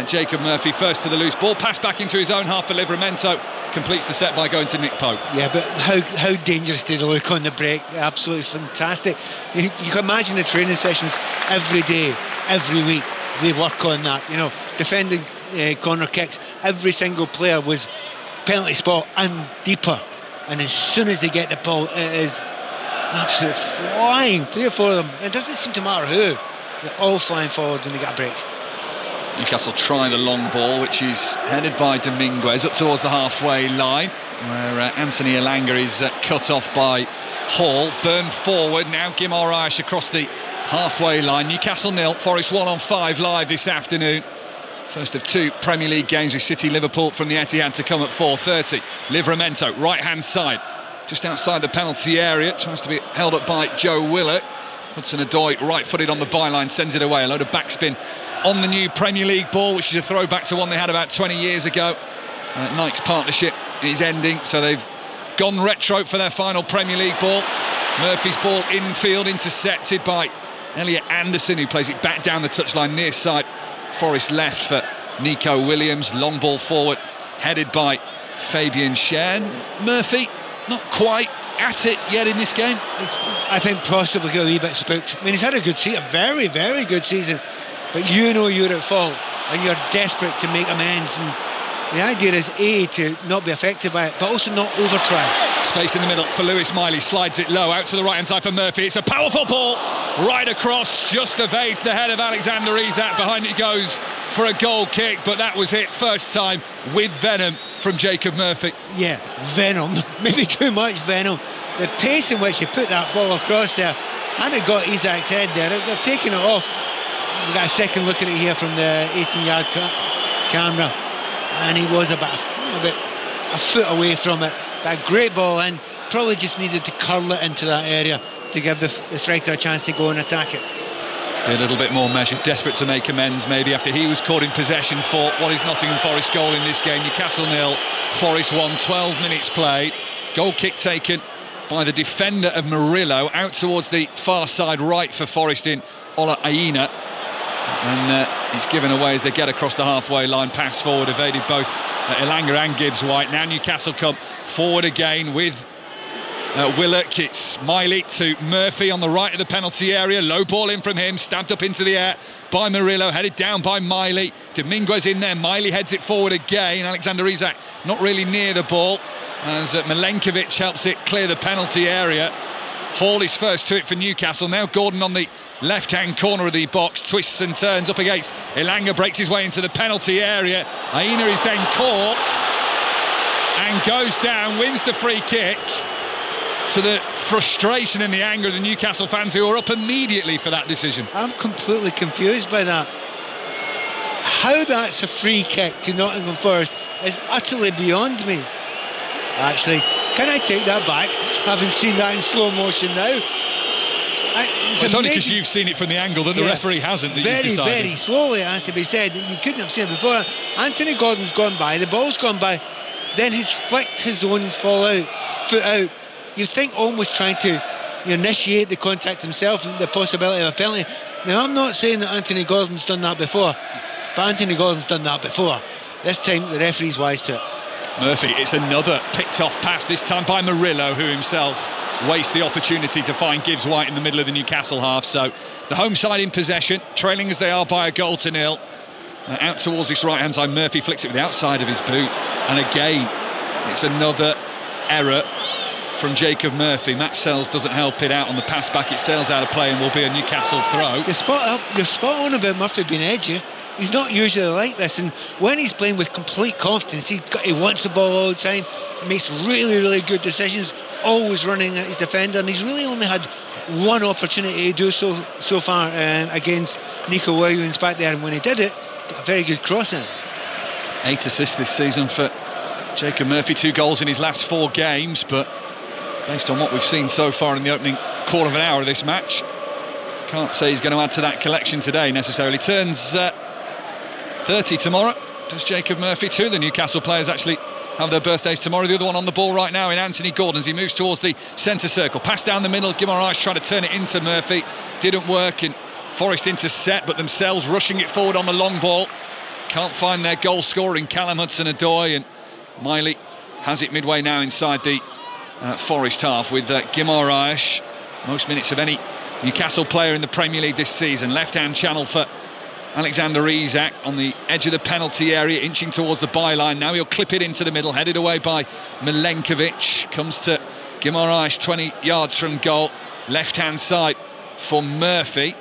Jacob Murphy first to the loose ball, pass back into his own half for Livramento, completes the set by going to Nick Pope. Yeah, but how dangerous did they look on the break? Absolutely fantastic. You can imagine the training sessions every day, every week. They work on that, defending corner kicks. Every single player was penalty spot and deeper, and as soon as they get the ball, it is absolutely flying. 3 or 4 of them, it doesn't seem to matter who, they're all flying forward when they get a break. Newcastle try the long ball, which is headed by Dominguez up towards the halfway line, where Anthony Elanga is cut off by Hall. Burned forward, now Guimaraes across the halfway line. Newcastle 0, Forest 1 on 5 live this afternoon. First of 2 Premier League games with City Liverpool from the Etihad to come at 4:30. Livramento, right hand side, just outside the penalty area, tries to be held up by Joe Willett. Hudson-Odoi, right-footed on the byline, sends it away. A load of backspin on the new Premier League ball, which is a throwback to one they had about 20 years ago. Nike's partnership is ending, so they've gone retro for their final Premier League ball. Murphy's ball infield, intercepted by Elliot Anderson, who plays it back down the touchline near side. Forest left for Nico Williams. Long ball forward, headed by Fabian Cher. Murphy, not quite at it yet in this game. I think possibly a wee bit spooked. I mean, he's had a good season, a very, very good season, but you're at fault and you're desperate to make amends, and the idea is to not be affected by it, but also not overtry. Space in the middle for Lewis Miley, slides it low out to the right hand side for Murphy. It's a powerful ball right across, just evades the head of Alexander Isak. Behind it goes for a goal kick, but that was it first time with venom from Jacob Murphy. Yeah, venom, maybe too much venom. The pace in which he put that ball across there, hadn't got Isaac's head there. They've taken it off. We've got a second look at it here from the 18-yard camera, and he was about a foot away from it. But a great ball in. Probably just needed to curl it into that area to give the striker a chance to go and attack it. Be a little bit more measured, desperate to make amends maybe after he was caught in possession for what is Nottingham Forest's goal in this game. Newcastle 0, Forest 1, 12 minutes played. Goal kick taken by the defender of Murillo out towards the far side right for Forest in Ola Aina. And it's given away as they get across the halfway line. Pass forward, evaded both Elanga and Gibbs White. Now Newcastle come forward again with Willock. It's Miley to Murphy on the right of the penalty area. Low ball in from him, stabbed up into the air by Murillo, headed down by Miley. Dominguez in there, Miley heads it forward again. Alexander Isak not really near the ball as Milenkovic helps it clear the penalty area. Hall is first to it for Newcastle. Now Gordon on the left-hand corner of the box, twists and turns up against Elanga, breaks his way into the penalty area. Aina is then caught and goes down, wins the free kick, to the frustration and the anger of the Newcastle fans who are up immediately for that decision. I'm completely confused by that. How that's a free kick to Nottingham Forest is utterly beyond me. Actually, can I take that back? Having seen that in slow motion now. It's only because you've seen it from the angle that the referee hasn't, that you've decided. Very slowly, it has to be said. You couldn't have seen it before. Anthony Gordon's gone by, the ball's gone by, then he's flicked his own foot out. You think almost trying to initiate the contact himself and the possibility of a penalty. Now, I'm not saying that Anthony Gordon's done that before, but Anthony Gordon's done that before. This time, the referee's wise to it. Murphy, it's another picked off pass, this time by Murillo, who himself wastes the opportunity to find Gibbs White in the middle of the Newcastle half. So the home side in possession, trailing as they are by a goal to nil. Out towards this right hand side, Murphy flicks it with the outside of his boot, and again it's another error from Jacob Murphy. Matt Sells doesn't help it out on the pass back. It sails out of play and will be a Newcastle throw. You're spot on about Murphy being edgy. He's not usually like this, and when he's playing with complete confidence, he wants the ball all the time, makes really good decisions, always running at his defender, and he's really only had one opportunity to do so far against Nico Williams back there, and when he did it, got a very good cross in. 8 assists this season for Jacob Murphy, 2 goals in his last 4 games, but based on what we've seen so far in the opening quarter of an hour of this match, can't say he's going to add to that collection today necessarily. Turns 30 tomorrow, does Jacob Murphy. 2 of the Newcastle players actually have their birthdays tomorrow. The other one on the ball right now in Anthony Gordon as he moves towards the centre circle. Pass down the middle, Guimaraes trying to turn it into Murphy, didn't work, and Forest intercept, but themselves rushing it forward on the long ball. Can't find their goal scorer in Callum Hudson-Odoi, and Miley has it midway now inside the Forest half with Guimaraes. Most minutes of any Newcastle player in the Premier League this season. Left-hand channel for Alexander Isak on the edge of the penalty area, inching towards the byline. Now he'll clip it into the middle, headed away by Milenkovic. Comes to Guimaraes, 20 yards from goal. Left-hand side for Murphy,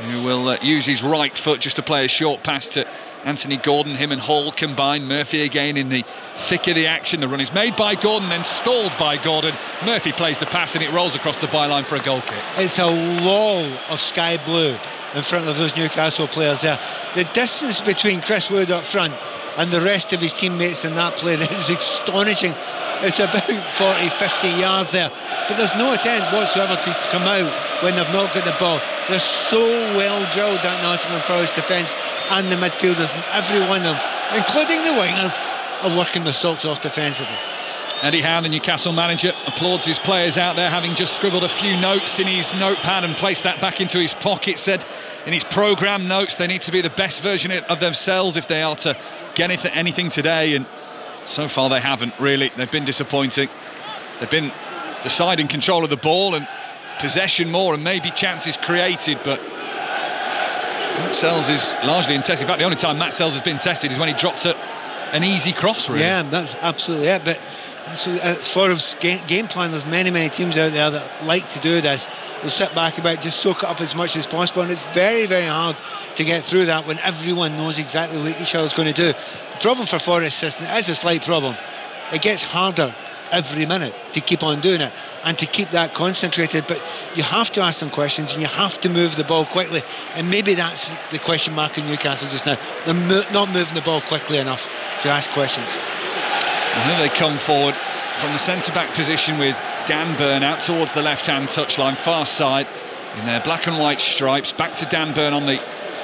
who will use his right foot just to play a short pass to Anthony Gordon. Him and Hall combined. Murphy again in the thick of the action. The run is made by Gordon, then stalled by Gordon. Murphy plays the pass and it rolls across the byline for a goal kick. It's a wall of sky blue in front of those Newcastle players there. The distance between Chris Wood up front and the rest of his teammates in that play is astonishing. It's about 40-50 yards there, but there's no attempt whatsoever to come out when they've not got the ball. They're so well drilled, that Nottingham Forest defence and the midfielders, and every one of them, including the wingers, are working the socks off defensively. Eddie Howe, the Newcastle manager, applauds his players out there, having just scribbled a few notes in his notepad and placed that back into his pocket. Said in his programme notes they need to be the best version of themselves if they are to get anything today, and so far they haven't really. They've been disappointing. They've been the side in control of the ball and possession more and maybe chances created, but Matt Sells is largely untested. In fact, the only time Matt Sells has been tested is when he dropped an easy cross, really. Yeah, that's absolutely it. But as far as game plan, there's many teams out there that like to do this. They'll sit back about, just soak it up as much as possible, and it's very hard to get through that when everyone knows exactly what each other's going to do. The problem for Forest is a slight problem. It gets harder every minute to keep on doing it and to keep that concentrated. But you have to ask them questions and you have to move the ball quickly, and maybe that's the question mark in Newcastle just now. They're not moving the ball quickly enough to ask questions. And then they come forward from the centre-back position with Dan Burn out towards the left-hand touchline, far side, in their black and white stripes. Back to Dan Burn on the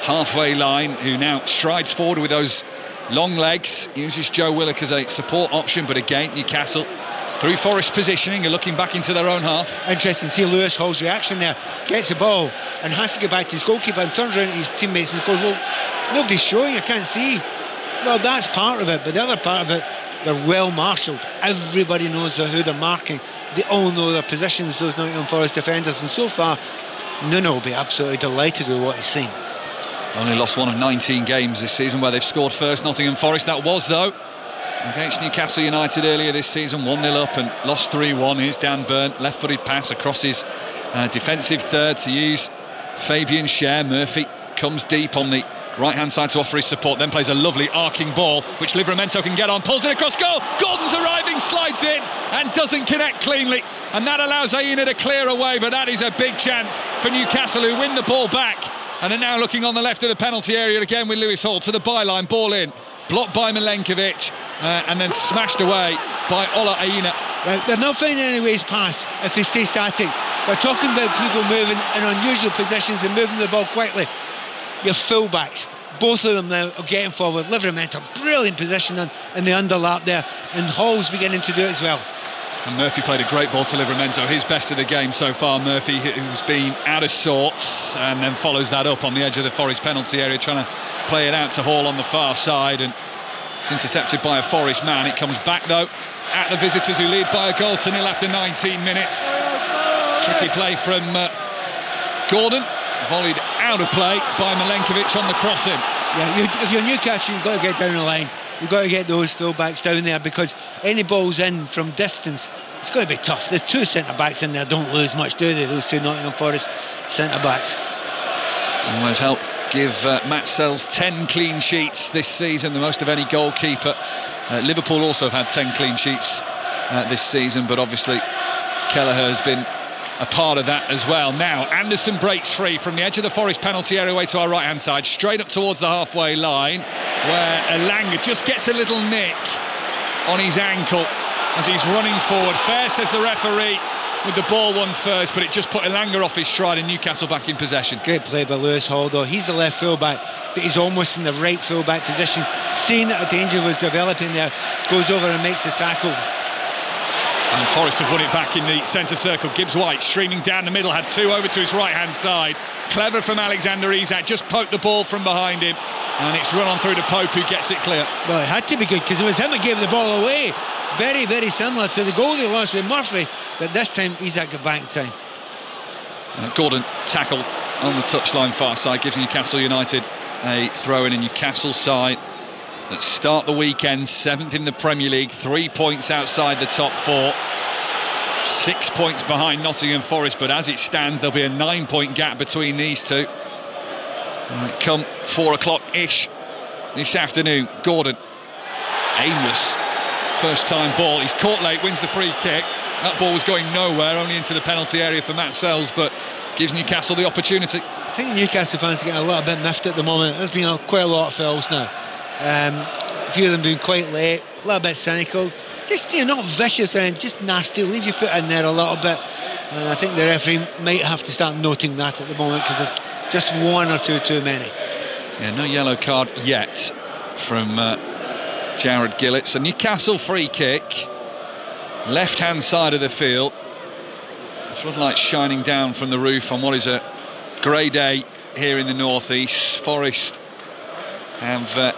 halfway line, who now strides forward with those long legs, uses Joe Willock as a support option, but again, Newcastle through Forest positioning are looking back into their own half. Interesting to see Lewis Hall's reaction there. Gets the ball and has to get back to his goalkeeper and turns around to his teammates and goes, well, nobody's showing, I can't see. Well, that's part of it, but the other part of it, they're well marshalled. Everybody knows who they're marking. They all know their positions, those Nottingham Forest defenders, and so far Nuno will be absolutely delighted with what he's seen. Only lost one of 19 games this season where they've scored first. Nottingham Forest, that was though against Newcastle United earlier this season, 1-0 up and lost 3-1. Here's Dan Burn, left-footed pass across his defensive third to use Fabian Schär. Murphy comes deep on the right-hand side to offer his support, then plays a lovely arcing ball which Livramento can get on, pulls it across goal. Gordon's arriving, slides in and doesn't connect cleanly, and that allows Aina to clear away, but that is a big chance for Newcastle, who win the ball back and are now looking on the left of the penalty area again with Lewis Hall to the byline, ball in, blocked by Milenkovic and then smashed away by Ola Aina. Right, they're not finding any ways past if they stay static. We're talking about people moving in unusual positions and moving the ball quickly. Your fullbacks, both of them now are getting forward. Livramento, brilliant positioning in the underlap there, and Hall's beginning to do it as well. And Murphy played a great ball to Livramento, his best of the game so far. Murphy, who's been out of sorts, and then follows that up on the edge of the Forest penalty area, trying to play it out to Hall on the far side, and it's intercepted by a Forest man. It comes back though at the visitors, who lead by a goal to 0 after 19 minutes. Tricky play from Gordon, volleyed out of play by Milenkovic on the crossing. Yeah, if you're Newcastle, you've got to get down the line. You've got to get those full-backs down there, because any balls in from distance, it's going to be tough. The two centre-backs in there don't lose much, do they? Those two Nottingham Forest centre-backs. Always helped give Matt Sells 10 clean sheets this season, the most of any goalkeeper. Liverpool also have had 10 clean sheets this season, but obviously Kelleher has been a part of that as well. Now Anderson breaks free from the edge of the Forest penalty area away to our right hand side, straight up towards the halfway line, where Elanga just gets a little nick on his ankle as he's running forward. Fair, says the referee, with the ball won first, but it just put Elanga off his stride and Newcastle back in possession. Great play by Lewis Hall though. He's the left full-back, but he's almost in the right full-back position. Seeing that a danger was developing there, goes over and makes the tackle. And Forest have won it back in the centre circle. Gibbs White streaming down the middle, had two over to his right hand side. Clever from Alexander Isak, just poked the ball from behind him, and it's run on through to Pope, who gets it clear. Well, it had to be good, because it was him that gave the ball away. Very, very similar to the goal they lost with Murphy, but this time Isak got back in time. Gordon tackle on the touchline far side, gives Newcastle United a throw in. A Newcastle side that start the weekend 7th in the Premier League, 3 points outside the top four, 6 points behind Nottingham Forest, but as it stands there'll be a 9-point gap between these two. Come 4 o'clock-ish this afternoon, Gordon, aimless first time ball, he's caught late, wins the free kick. That ball was going nowhere, only into the penalty area for Matt Sells, but gives Newcastle the opportunity. I think the Newcastle fans are getting a little bit miffed at the moment. There's been quite a lot of fouls now. A few of them being quite late, a little bit cynical, just not vicious and just nasty. Leave your foot in there a little bit, and I think the referee might have to start noting that at the moment, because there's just one or two too many. Yeah, no yellow card yet from Jared Gillett. So Newcastle free kick, left hand side of the field. Floodlights shining down from the roof on what is a grey day here in the northeast. Forest have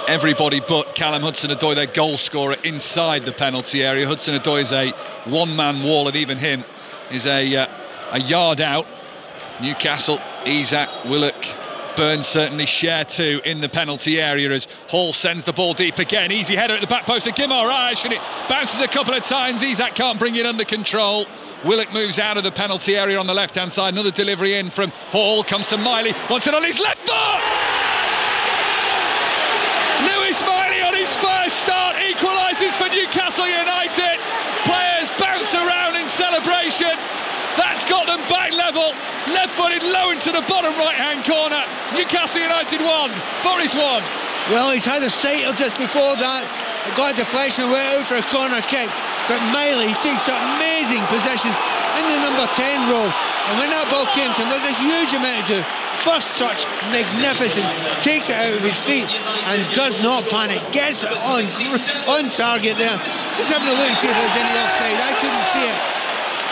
everybody but Callum Hudson-Odoi, their goal scorer, inside the penalty area. Hudson-Odoi is a one-man wall, and even him is a yard out. Newcastle, Isak, Willock, Burns certainly share two in the penalty area as Hall sends the ball deep again. Easy header at the back post of Guimaraes, and it bounces a couple of times. Isak can't bring it under control. Willock moves out of the penalty area on the left-hand side. Another delivery in from Hall, comes to Miley, wants it on his left foot! Lewis Miley on his first start equalises for Newcastle United. celebration. That's got them back level. Left-footed low into the bottom right-hand corner. Newcastle United 1, Forest 1. Well, he's had a sighter just before that. He got a deflection and went out for a corner kick. But Miley takes amazing positions in the number 10 role. And when that ball came to him, there's a huge amount to do. First touch, magnificent. Takes it out of his feet and does not panic. Gets it on target there. Just having a look to see if there's any offside. I couldn't see it.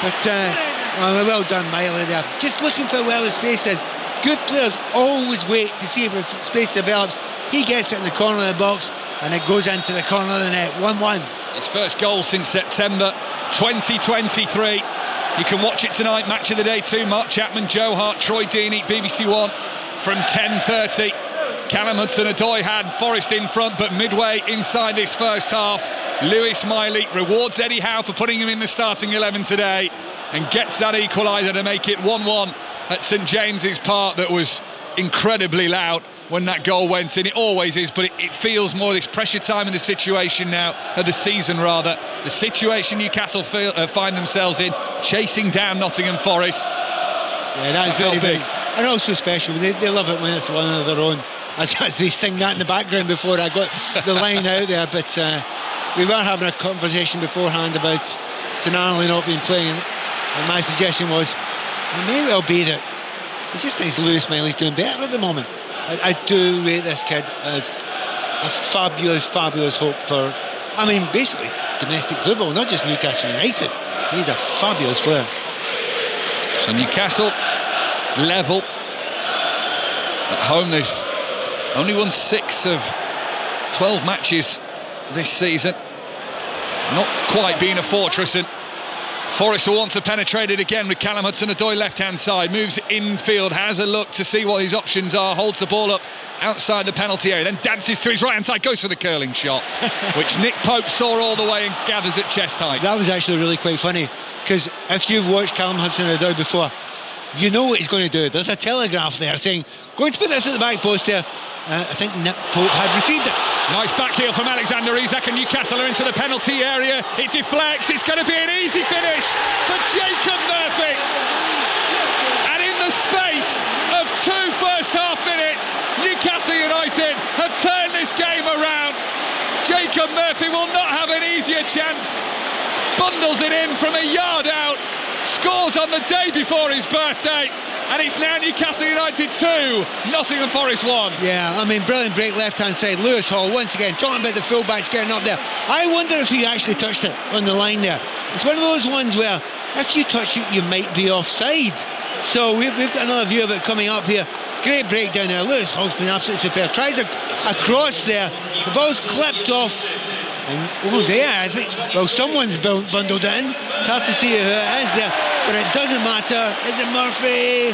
But well done, Miley there. Just looking for where the space is. Good players always wait to see if space develops. He gets it in the corner of the box and it goes into the corner of the net. 1-1. His first goal since September 2023. You can watch it tonight, Match of the Day 2. Mark Chapman, Joe Hart, Troy Deeney, BBC One from 10:30. Callum Hudson-Odoi had Forest in front, but midway inside this first half, Lewis Miley rewards Eddie Howe for putting him in the starting 11 today and gets that equaliser to make it 1-1 at St James's Park. That was incredibly loud when that goal went in. It always is, but it feels more this pressure time in the situation now, of the season rather. The situation Newcastle find themselves in, chasing down Nottingham Forest. Yeah, that's very big. And also special. They love it when it's one of their own. As they sing that in the background before I got the line out there. But we were having a conversation beforehand about Tonali not being playing. And my suggestion was, it may well be that it's just nice Lewis Miley's doing better at the moment. I do rate this kid as a fabulous, fabulous hope for, basically domestic football, not just Newcastle United. He's a fabulous player. So Newcastle level at home. They've only won 6 of 12 matches this season. Not quite being a fortress, and Forest will want to penetrate it again with Callum Hudson-Odoi left-hand side, moves infield, has a look to see what his options are, holds the ball up outside the penalty area, then dances to his right-hand side, goes for the curling shot, which Nick Pope saw all the way and gathers at chest height. That was actually really quite funny, because if you've watched Callum Hudson-Odoi before, you know what he's going to do. There's a telegraph there saying, going to put this at the back post there. I think Nick Pope had received it. Nice back heel from Alexander Isak, and Newcastle are into the penalty area. It deflects. It's going to be an easy finish for Jacob Murphy. And in the space of 2 first half minutes, Newcastle United have turned this game around. Jacob Murphy will not have an easier chance. Bundles it in from a yard out. Scores on the day before his birthday. And it's now Newcastle United 2, Nottingham Forest 1. Yeah, brilliant break left-hand side. Lewis Hall, once again, talking about the fullbacks getting up there. I wonder if he actually touched it on the line there. It's one of those ones where if you touch it, you might be offside. So we've got another view of it coming up here. Great breakdown there. Lewis Hall's been absolutely superb. Tries a cross there. The ball's clipped off. And I think, someone's bundled it in. It's hard to see who it is there, but it doesn't matter. Is it Murphy?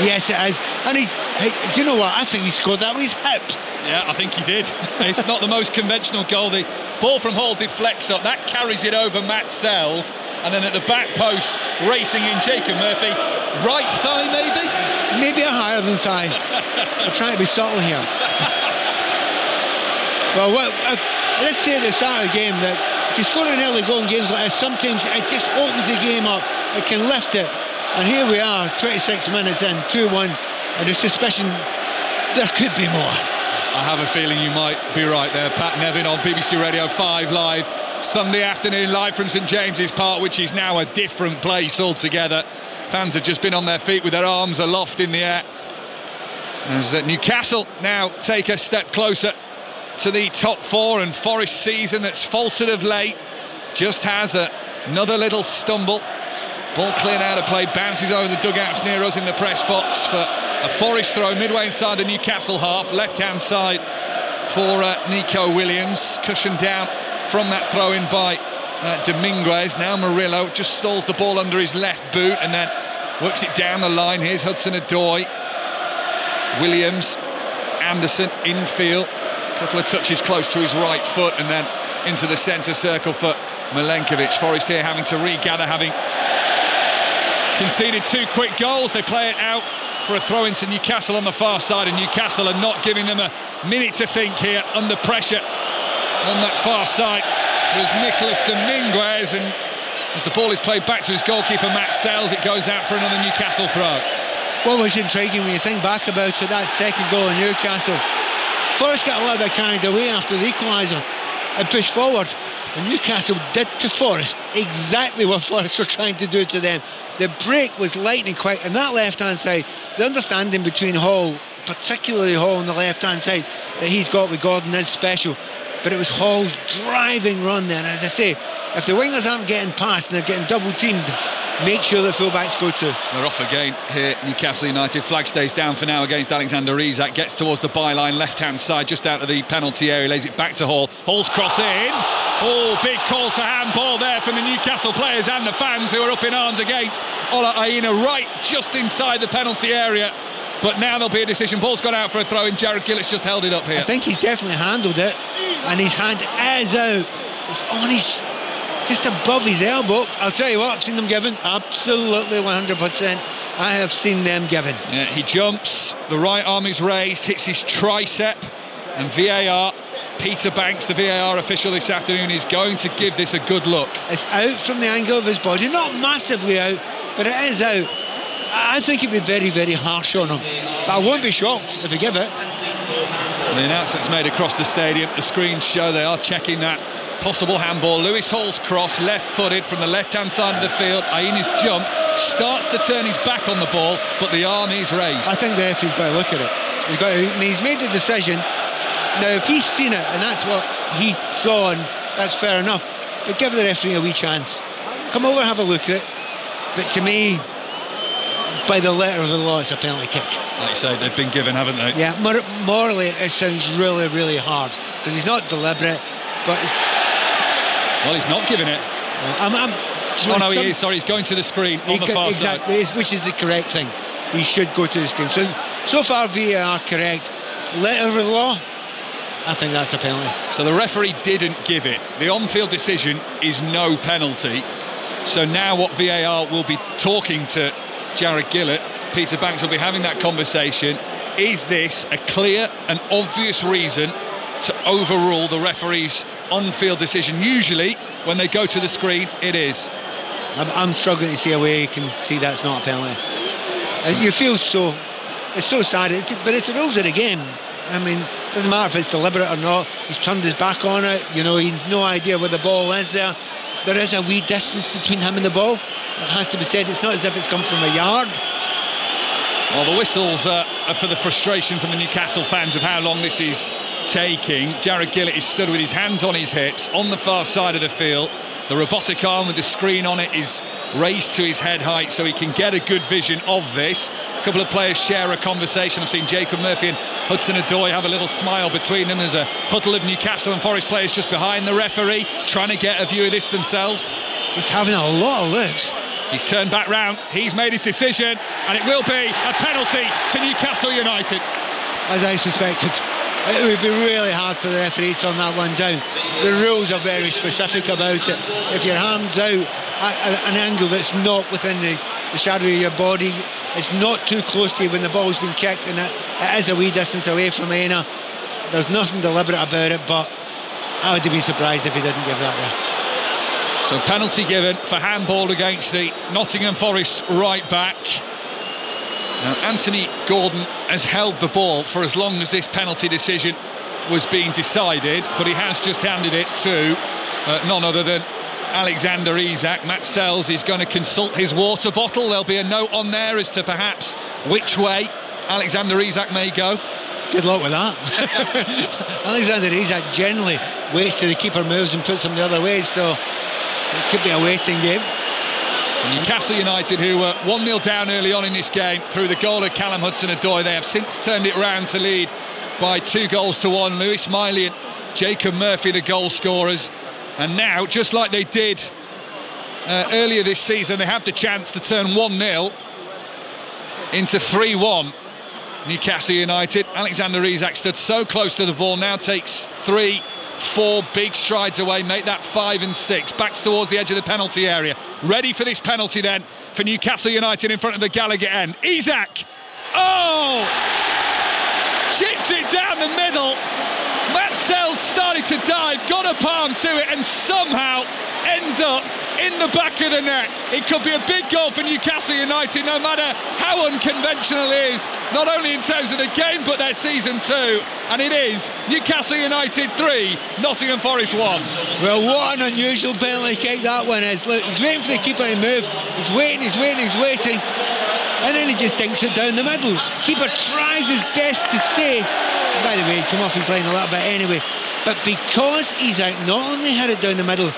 Yes, it is. And do you know what? I think he scored that with his hip. Yeah, I think he did. It's not the most conventional goal. The ball from Hall deflects up. That carries it over Matt Sells. And then at the back post, racing in Jacob Murphy. Right thigh, maybe? Maybe a higher than thigh. I'm trying to be subtle here. Well, let's say at the start of the game that if you score an early goal in games like this, sometimes it just opens the game up. It can lift it. And here we are, 26 minutes in, 2-1, and the suspicion there could be more. I have a feeling you might be right there. Pat Nevin on BBC Radio 5 Live, Sunday afternoon, live from St James's Park, which is now a different place altogether. Fans have just been on their feet with their arms aloft in the air. As Newcastle now take a step closer to the top 4, and Forest season that's faltered of late just has another little stumble. Ball cleared out of play, bounces over the dugouts near us in the press box for a Forest throw midway inside the Newcastle half, left hand side for Nico Williams, cushioned down from that throw in by Dominguez. Now Murillo just stalls the ball under his left boot and then works it down the line. Here's Hudson-Odoi, Williams, Anderson infield, a couple of touches close to his right foot and then into the centre circle for Milenkovic. Forest here having to regather, having conceded 2 quick goals. They play it out for a throw into Newcastle on the far side, and Newcastle are not giving them a minute to think here under pressure. On that far side was Nicolas Dominguez, and As the ball is played back to his goalkeeper, Matt Sells, it goes out for another Newcastle throw. What was intriguing when you think back about it, that second goal in Newcastle, Forest got a little bit carried away after the equaliser and pushed forward. And Newcastle did to Forest exactly what Forest were trying to do to them. The break was lightning quick, and that left-hand side, the understanding between Hall, particularly Hall on the left-hand side, that he's got with Gordon is special. But it was Hall's driving run then. As I say, if the wingers aren't getting past and they're getting double-teamed, make sure the full-backs go too. They're off again here, Newcastle United. Flag stays down for now against Alexander Isak. Gets towards the byline, left-hand side, just out of the penalty area. Lays it back to Hall. Hall's cross in. Oh, big call for handball there from the Newcastle players and the fans who are up in arms against Ola Aina, right just inside the penalty area. But now there'll be a decision. Ball's gone out for a throw in. Jared Gillett's just held it up here. I think he's definitely handled it, and his hand is out. It's on his, just above his elbow. I'll tell you what, I've seen them given. Absolutely 100%. I have seen them given. Yeah, he jumps, the right arm is raised, hits his tricep, and VAR, Peter Banks, the VAR official this afternoon, is going to give this a good look. It's out from the angle of his body, not massively out, but it is out. I think it'd be very, very harsh on him. But I won't be shocked if they give it. The announcement's made across the stadium. The screens show they are checking that possible handball. Lewis Hall's cross, left-footed from the left-hand side of the field. Aina's jump, starts to turn his back on the ball, but the arm is raised. I think the referee's got to look at it. He's made the decision. Now, if he's seen it, and that's what he saw, and that's fair enough, but give the referee a wee chance. Come over, have a look at it. But to me, by the letter of the law, it's a penalty kick. Like you say, they've been given, haven't they? Yeah, morally, it sounds really, really hard, because he's not deliberate, but it's... Well, he's not giving it. He is. Sorry, he's going to the screen on the far side. Exactly, which is the correct thing. He should go to the screen. So far, VAR correct. Letter of the law, I think that's a penalty. So the referee didn't give it. The on-field decision is no penalty. So now what VAR will be talking to Jared Gillett, Peter Banks will be having that conversation. Is this a clear and obvious reason to overrule the referee's on-field decision? Usually, when they go to the screen, it is. I'm struggling to see a way you can see that's not a penalty. You feel so... It's so sad, but it's the rules of the game. I mean, it doesn't matter if it's deliberate or not. He's turned his back on it. You know, he's no idea where the ball is there. There is a wee distance between him and the ball. It has to be said. It's not as if it's come from a yard. Well, the whistles are for the frustration from the Newcastle fans of how long this is taking. Jared Gillett is stood with his hands on his hips on the far side of the field. The robotic arm with the screen on it is raised to his head height so he can get a good vision of this. A couple of players share a conversation. I've seen Jacob Murphy and Hudson-Odoi have a little smile between them. There's a huddle of Newcastle and Forest players just behind the referee, trying to get a view of this themselves. He's having a lot of looks. He's turned back round, he's made his decision, and it will be a penalty to Newcastle United. As I suspected, it would be really hard for the referee to turn that one down. The rules are very specific about it. If your hand's out at an angle that's not within the shadow of your body, it's not too close to you when the ball's been kicked, and it is a wee distance away from Aina. There's nothing deliberate about it, but I would be surprised if he didn't give that there. So penalty given for handball against the Nottingham Forest right back. Now Anthony Gordon has held the ball for as long as this penalty decision was being decided, but he has just handed it to none other than Alexander Isak. Matt Sells is going to consult his water bottle. There'll be a note on there as to perhaps which way Alexander Isak may go. Good luck with that. Alexander Isak generally waits till the keeper moves and puts him the other way, so it could be a waiting game. Newcastle United, who were 1-0 down early on in this game through the goal of Callum Hudson-Odoi, they have since turned it round to lead by 2-1. Lewis Miley and Jacob Murphy the goal scorers, and now, just like they did earlier this season, they have the chance to turn 1-0 into 3-1. Newcastle United. Alexander Isak stood so close to the ball, now takes 3-4 big strides away, make that 5 and 6, backs towards the edge of the penalty area, ready for this penalty then for Newcastle United in front of the Gallagher end. Isak, chips it down the middle, Matt Sells started to dive, got a palm to it, and somehow ends up in the back of the net. It could be a big goal for Newcastle United, no matter how unconventional it is, not only in terms of the game but their season too. And it is Newcastle United 3, Nottingham Forest 1. Well, what an unusual penalty kick that one is. Look, he's waiting for the keeper to move. He's waiting, and then he just dinks it down the middle. Keeper tries his best to stay. By the way, he came off his line a little bit anyway. But because Isak not only had it down the middle,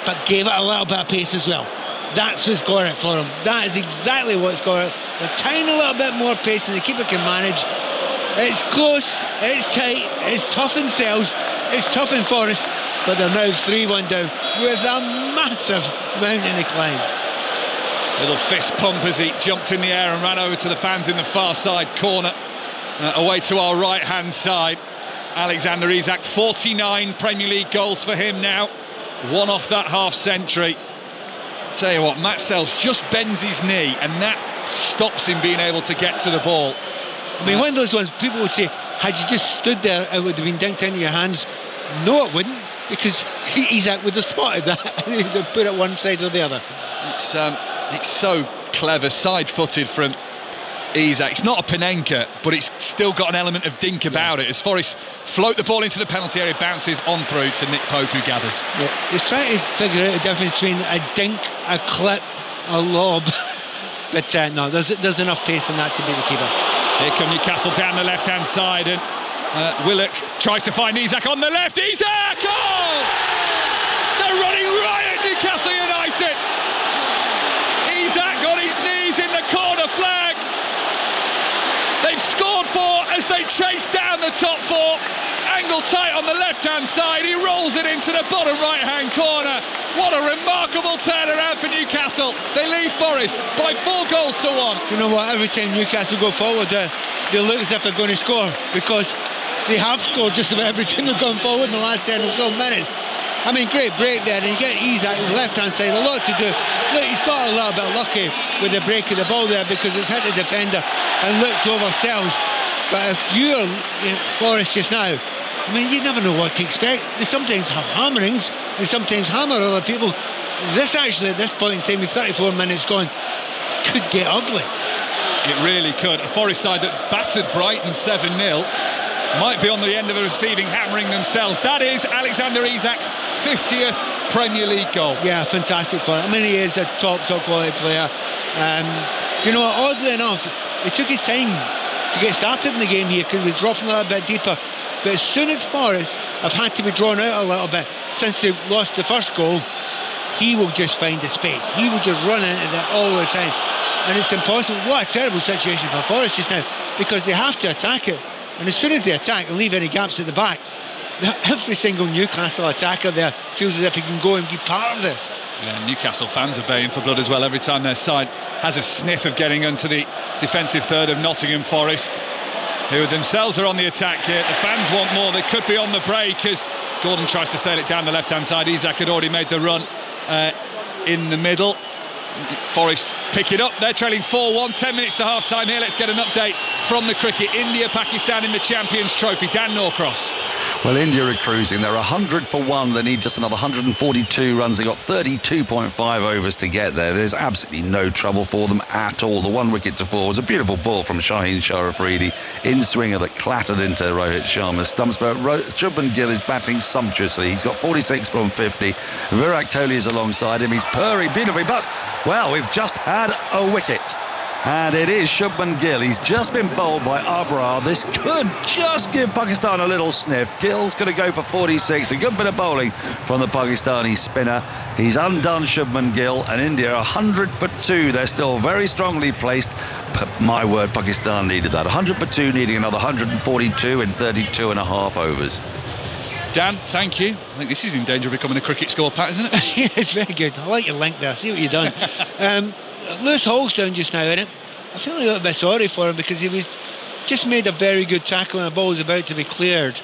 but gave it a little bit of pace as well. That's what's got it for him. That is exactly what's got it. A tiny little bit more pace than the keeper can manage. It's close, it's tight, it's tough in Sells, it's tough in Forest, but they're now 3-1 down with a massive mountain to climb. Little fist pump as he jumped in the air and ran over to the fans in the far side corner. Away to our right hand side. Alexander Isak, 49 Premier League goals for him now. One off that half century. Tell you what, Matt Sells just bends his knee and that stops him being able to get to the ball. I mean, one of those ones people would say, had you just stood there, it would have been dinked into your hands. No, it wouldn't, because Isak would have spotted that and he'd have put it one side or the other. It's so clever, side-footed from Isak. It's not a Panenka, but it's still got an element of dink about it. As Forest float the ball into the penalty area, bounces on through to Nick Pope, who gathers. Yeah, he's trying to figure out the difference between a dink, a clip, a lob. But no, there's enough pace in that to beat the keeper. Here come Newcastle down the left-hand side, and Willock tries to find Isak on the left. Isak! Oh! They're running riot, Newcastle United. Isak on his knees in the corner flag. They've scored 4 as they chase down the top 4. Angle tight on the left-hand side. He rolls it into the bottom right-hand corner. What a remarkable turnaround for Newcastle. They lead Forest by 4 goals to 1. Do you know what? Every time Newcastle go forward, they look as if they're going to score, because they have scored just about every time they've gone forward in the last 10 or so minutes. I mean, great break there, and you get Isak on the left-hand side, a lot to do. Look, he's got a little bit lucky with the break of the ball there, because it's hit the defender and looked over Sells. But if you're Forest just now, I mean, you never know what to expect. They sometimes have hammerings, they sometimes hammer other people. This actually, at this point in time, with 34 minutes gone, could get ugly. It really could. A Forest side that battered Brighton 7-0 might be on the end of a receiving hammering themselves. That is Alexander Isak's 50th Premier League goal. Yeah, fantastic player. I mean, he is a top quality player. Do you know what, oddly enough, it took his time to get started in the game here, because he was dropping a little bit deeper. But as soon as Forest have had to be drawn out a little bit since they lost the first goal, he will just find the space. He will just run into that all the time. And it's impossible. What a terrible situation for Forest just now, because they have to attack it. And as soon as they attack and leave any gaps at the back, every single Newcastle attacker there feels as if he can go and be part of this. Yeah, Newcastle fans are baying for blood as well every time their side has a sniff of getting into the defensive third of Nottingham Forest, who themselves are on the attack here. The fans want more. They could be on the break as Gordon tries to sail it down the left-hand side. Isak had already made the run in the middle. Forest pick it up. They're trailing 4-1, 10 minutes to half-time here. Let's get an update from the cricket. India, Pakistan in the Champions Trophy. Dan Norcross. Well, India are cruising. They're 100 for 1. They need just another 142 runs. They got 32.5 overs to get there. There's absolutely no trouble for them at all. The 1 wicket to 4 was a beautiful ball from Shaheen Shah Afridi in swinger that clattered into Rohit Sharma's stumps. But Shubman Gill is batting sumptuously. He's got 46 from 50. Virat Kohli is alongside him. He's purring beautifully, but well, we've just had a wicket. And it is Shubman Gill. He's just been bowled by Abrar. This could just give Pakistan a little sniff. Gill's going to go for 46. A good bit of bowling from the Pakistani spinner. He's undone Shubman Gill, and India 100 for 2. They're still very strongly placed. But my word, Pakistan needed that. 100 for 2, needing another 142 in 32 and a half overs. Dan, thank you. I think this is in danger of becoming a cricket score, Pat, isn't it? Yeah, it's very good. I like your link there. See what you've done. Lewis Hall's down just now, innit? I feel a little bit sorry for him, because he was just made a very good tackle and the ball was about to be cleared,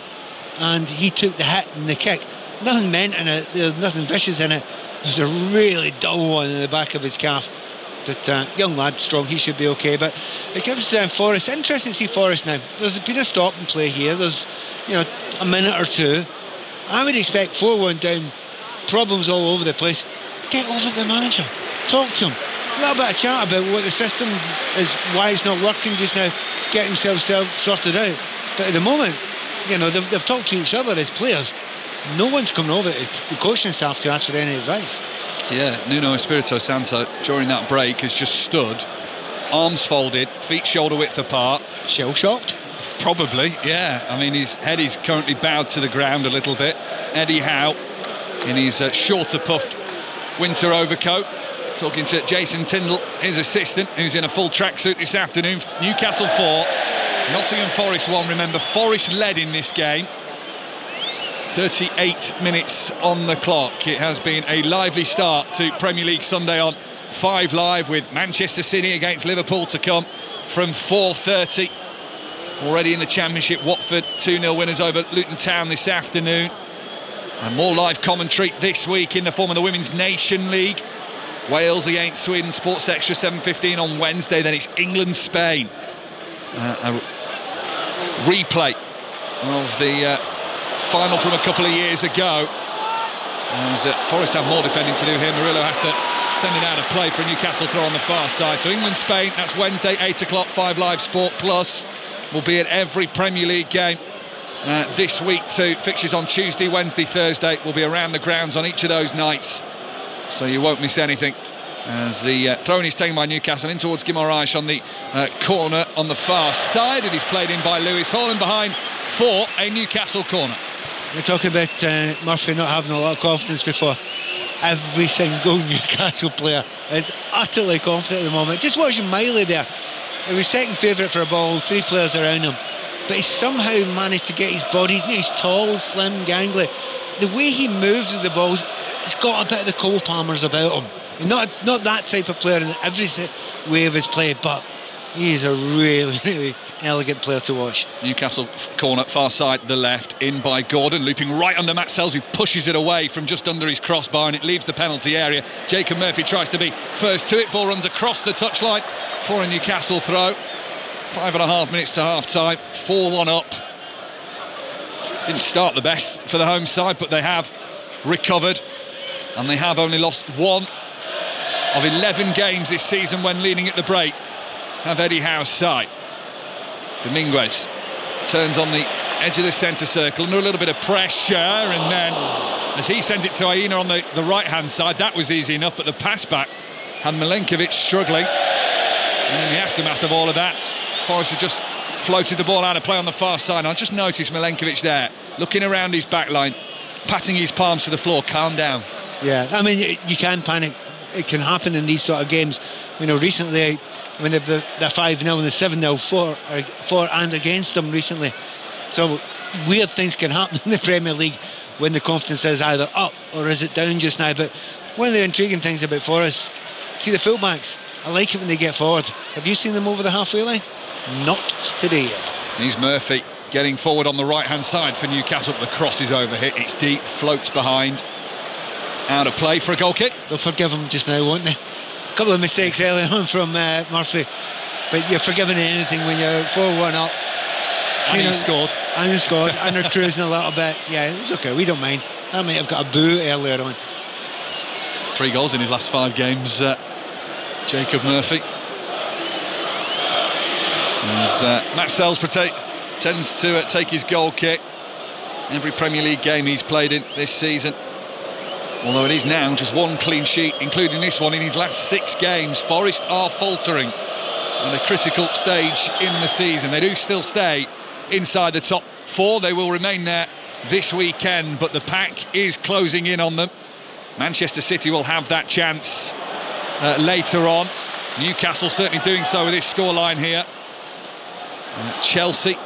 and he took the hit and the kick. Nothing meant in it. There's nothing vicious in it. There's a really dull one in the back of his calf. But young lad, strong, he should be okay. But it gives Forest, interesting to see Forest now. There's been a stop and play here. There's, a minute or two. I would expect 4-1 down, problems all over the place. Get over to the manager, talk to him. A little bit of chat about what the system is, why it's not working just now, get himself sorted out. But at the moment, they've talked to each other as players. No one's coming over to the coaching staff to ask for any advice. Yeah, Nuno Espirito Santo during that break has just stood, arms folded, feet shoulder width apart. Shell shocked? Probably, yeah. I mean, his head is currently bowed to the ground a little bit. Eddie Howe in his shorter puffed winter overcoat, talking to Jason Tindall, his assistant, who's in a full tracksuit this afternoon. Newcastle 4, Nottingham Forest 1. Remember, Forest led in this game. 38 minutes on the clock. It has been a lively start to Premier League Sunday on 5 Live, with Manchester City against Liverpool to come from 4:30. Already in the Championship, Watford 2-0 winners over Luton Town this afternoon. And more live commentary this week in the form of the Women's Nation League. Wales against Sweden, Sports Extra 7:15 on Wednesday. Then it's England-Spain. A replay of the final from a couple of years ago. As Forest have more defending to do here. Murillo has to send it out of play for a Newcastle throw on the far side. So England-Spain, that's Wednesday, 8 o'clock, 5 Live Sport Plus. Will be at every Premier League game this week too. Fixtures on Tuesday, Wednesday, Thursday will be around the grounds on each of those nights, so you won't miss anything. As the throw-in is taken by Newcastle in towards Guimaraes on the corner on the far side. It is played in by Lewis Hall and behind for a Newcastle corner. We're talking about Murphy not having a lot of confidence before. Every single Newcastle player is utterly confident at the moment. Just watching Miley there. He was second favourite for a ball, 3 players around him. But he somehow managed to get his body. He's tall, slim, gangly. The way he moves with the balls, he's got a bit of the Cole Palmers about him. Not that type of player in every way of his play, but he is a really, really elegant player to watch. Newcastle corner, far side, the left, in by Gordon, looping right under Matt Sells, who pushes it away from just under his crossbar, and it leaves the penalty area. Jacob Murphy tries to be first to it. Ball runs across the touchline for a Newcastle throw. 5.5 minutes to half time, 4-1 up. Didn't start the best for the home side, but they have recovered, and they have only lost 1 of 11 games this season when leading at the break. Have Eddie Howe's side. Dominguez turns on the edge of the centre circle under a little bit of pressure, and then as he sends it to Aina on the right hand side, that was easy enough, but the pass back had Milenkovic struggling. And in the aftermath of all of that, Forrest had just floated the ball out of play on the far side. I just noticed Milenkovic there looking around his back line, patting his palms to the floor. Calm down. Yeah, I mean, you can panic. It can happen in these sort of games. Recently when they're 5-0 and the 7-0 for and against them recently. So weird things can happen in the Premier League when the confidence is either up or is it down just now. But one of the intriguing things about Forest, see the fullbacks, I like it when they get forward. Have you seen them over the halfway line? Not today yet. Here's Murphy getting forward on the right hand side for Newcastle. The cross is overhit, it's deep, floats behind, out of play for a goal kick. They'll forgive him just now, won't they? A couple of mistakes early on from Murphy, but you're forgiven anything when you're 4-1 up. And he scored. And he scored, and they're cruising a little bit. Yeah, it's okay, we don't mind. I might have got a boo earlier on. 3 goals in his last 5 games, Jacob Murphy. As Matt Sells tends to take his goal kick every Premier League game he's played in this season. Although it is now just 1 clean sheet, including this one, in his last 6 games. Forest are faltering at a critical stage in the season. They do still stay inside the top 4. They will remain there this weekend, but the pack is closing in on them. Manchester City will have that chance later on. Newcastle certainly doing so with this scoreline here. Chelsea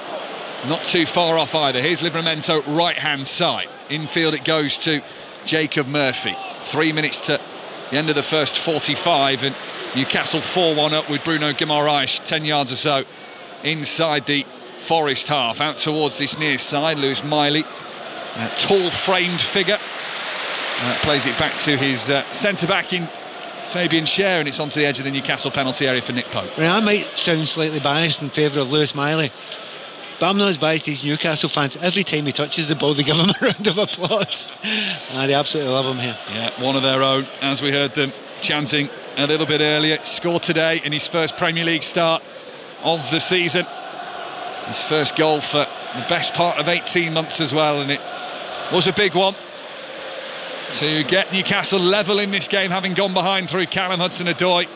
not too far off either. Here's Livramento right hand side. Infield it goes to Jacob Murphy. 3 minutes to the end of the first 45, and Newcastle 4-1 up with Bruno Guimaraes 10 yards or so inside the Forest half. Out towards this near side, Lewis Miley, tall framed figure, plays it back to his centre back in Fabian Schär, and it's onto the edge of the Newcastle penalty area for Nick Pope. Well, I might sound slightly biased in favour of Lewis Miley, but I'm not as biased as Newcastle fans. Every time he touches the ball, they give him a round of applause. They absolutely love him here. Yeah, one of their own, as we heard them chanting a little bit earlier. Scored today in his first Premier League start of the season. His first goal for the best part of 18 months as well, and it was a big one to get Newcastle level in this game, having gone behind through Callum Hudson-Odoi.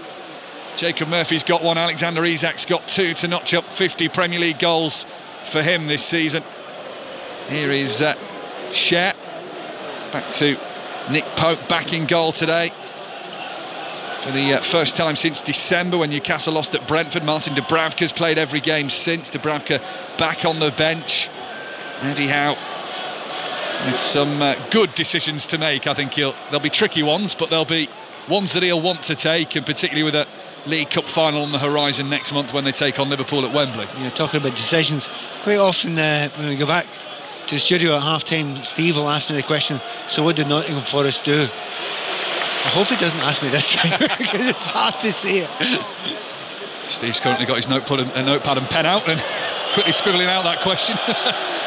Jacob Murphy's got one, Alexander Isak's got two to notch up 50 Premier League goals for him this season. Here is Schär. Back to Nick Pope, back in goal today for the first time since December when Newcastle lost at Brentford. Martin Dubravka's played every game since. Dubravka back on the bench. Eddie Howe with some good decisions to make. I think there'll be tricky ones, but there'll be ones that he'll want to take, and particularly with a League Cup final on the horizon next month when they take on Liverpool at Wembley. Yeah, talking about decisions, quite often when we go back to the studio at half-time, Steve will ask me the question, so what did Nottingham Forest do? I hope he doesn't ask me this time because it's hard to say it. Steve's currently got his notepad and pen out and quickly scribbling out that question,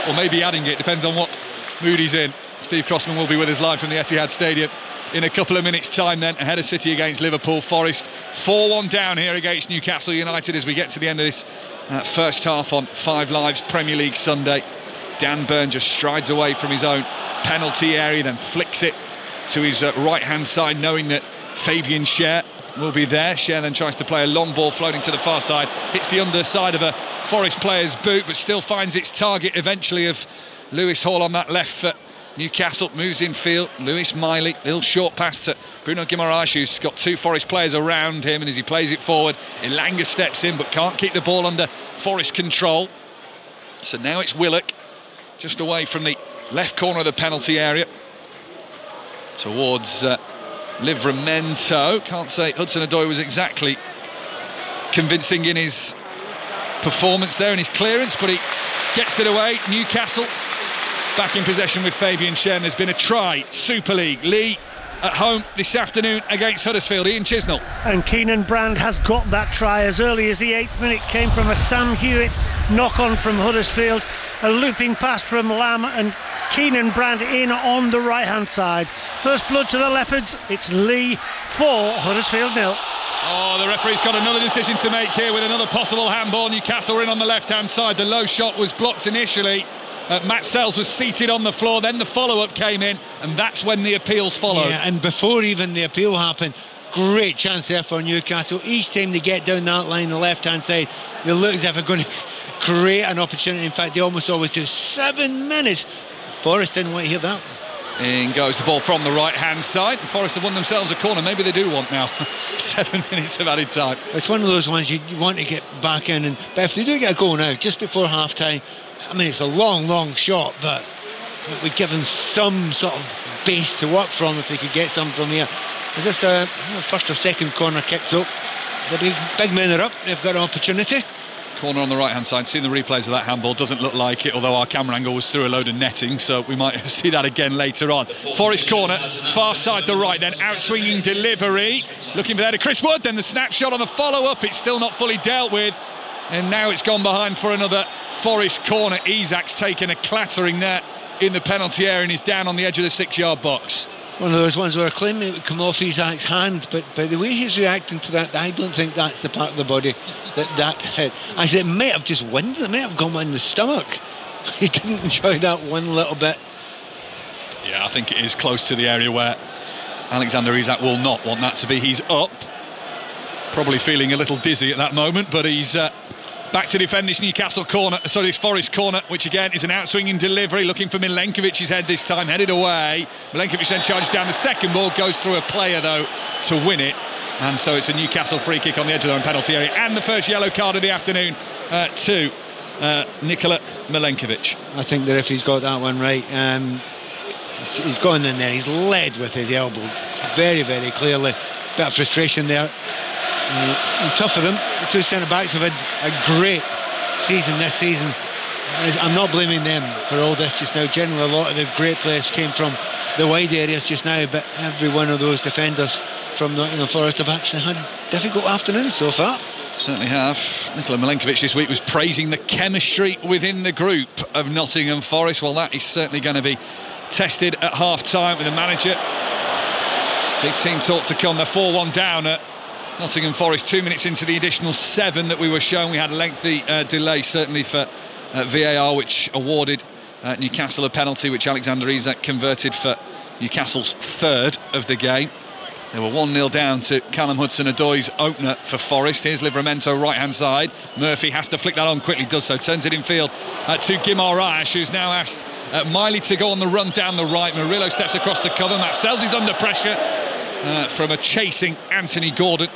or maybe adding it, depends on what mood he's in. Steve Crossman will be with us live from the Etihad Stadium in a couple of minutes' time then, ahead of City against Liverpool. Forest 4-1 down here against Newcastle United as we get to the end of this first half on 5 Live's Premier League Sunday. Dan Burn just strides away from his own penalty area, then flicks it to his right-hand side, knowing that Fabian Schär will be there. Schär then tries to play a long ball floating to the far side, hits the underside of a Forest player's boot, but still finds its target eventually of Lewis Hall on that left foot. Newcastle moves in field. Lewis Miley, little short pass to Bruno Guimaraes, who's got 2 Forest players around him, and as he plays it forward, Elanga steps in but can't keep the ball under Forest control. So now it's Willock, just away from the left corner of the penalty area, towards Livramento. Can't say Hudson-Odoi was exactly convincing in his performance there, in his clearance, but he gets it away. Newcastle back in possession with Fabian Schär. There's been a try, Super League. Lee at home this afternoon against Huddersfield. Ian Chisnell. And Keenan Brand has got that try as early as the 8th minute. Came from a Sam Hewitt knock-on from Huddersfield. A looping pass from Lamb, and Keenan Brand in on the right-hand side. First blood to the Leopards. It's Lee 4, Huddersfield 0. Oh, the referee's got another decision to make here with another possible handball. Newcastle are in on the left-hand side. The low shot was blocked initially. Matt Sells was seated on the floor, then the follow-up came in, and that's when the appeals followed. Yeah, and before even the appeal happened, great chance there for Newcastle. Each time they get down that line, the left-hand side, they look as if they're going to create an opportunity. In fact, they almost always do. 7 minutes. Forest didn't want to hear that. In goes the ball from the right-hand side. Forest have won themselves a corner. Maybe they do want now 7 minutes of added time. It's one of those ones you want to get back in, but if they do get a goal now, just before half-time, I mean, it's a long shot, but it would give them some sort of base to work from if they could get some from here. Is this a first or second corner kicks up? The big men are up. They've got an opportunity. Corner on the right-hand side. Seeing the replays of that handball, doesn't look like it, although our camera angle was through a load of netting, so we might see that again later on. Forest corner, far side the right, then out-swinging delivery. Looking for that to Chris Wood, then the snapshot on the follow-up. It's still not fully dealt with, and now it's gone behind for another Forest corner. Isak's taken a clattering there in the penalty area and is down on the edge of the 6-yard box. One of those ones where I claim it would come off Isak's hand, but the way he's reacting to that, I don't think that's the part of the body that hit. Actually, it might have just winded, it might have gone in the stomach. He didn't enjoy that one little bit. Yeah, I think it is close to the area where Alexander Isak will not want that to be. He's up, probably feeling a little dizzy at that moment, but he's back to defend this Newcastle corner, sorry, this Forest corner, which again is an out-swinging delivery, looking for Milenkovic's head this time, headed away. Milenkovic then charges down the second ball, goes through a player though to win it, and so it's a Newcastle free kick on the edge of their own penalty area, and the first yellow card of the afternoon to Nikola Milenkovic. I think the referee's got that one right. He's gone in there, he's led with his elbow very clearly. Bit of frustration there. Tough for them. The 2 centre-backs have had a great season this season. I'm not blaming them for all this just now. Generally, a lot of the great players came from the wide areas just now, but every one of those defenders from Nottingham Forest have actually had difficult afternoons so far. Certainly have. Nikola Milenkovic this week was praising the chemistry within the group of Nottingham Forest. Well, that is certainly going to be tested at half-time with the manager. Big team talk to come. They're 4-1 down at Nottingham Forest. 2 minutes into the additional 7 that we were shown. We had a lengthy delay, certainly for VAR, which awarded Newcastle a penalty, which Alexander Isak converted for Newcastle's third of the game. They were 1-0 down to Callum Hudson-Odoi's opener for Forest. Here's Livramento right-hand side. Murphy has to flick that on quickly, does so. Turns it in field to Guimaraes, who's now asked Miley to go on the run down the right. Murillo steps across the cover. Matt Sells is under pressure from a chasing Anthony Gordon.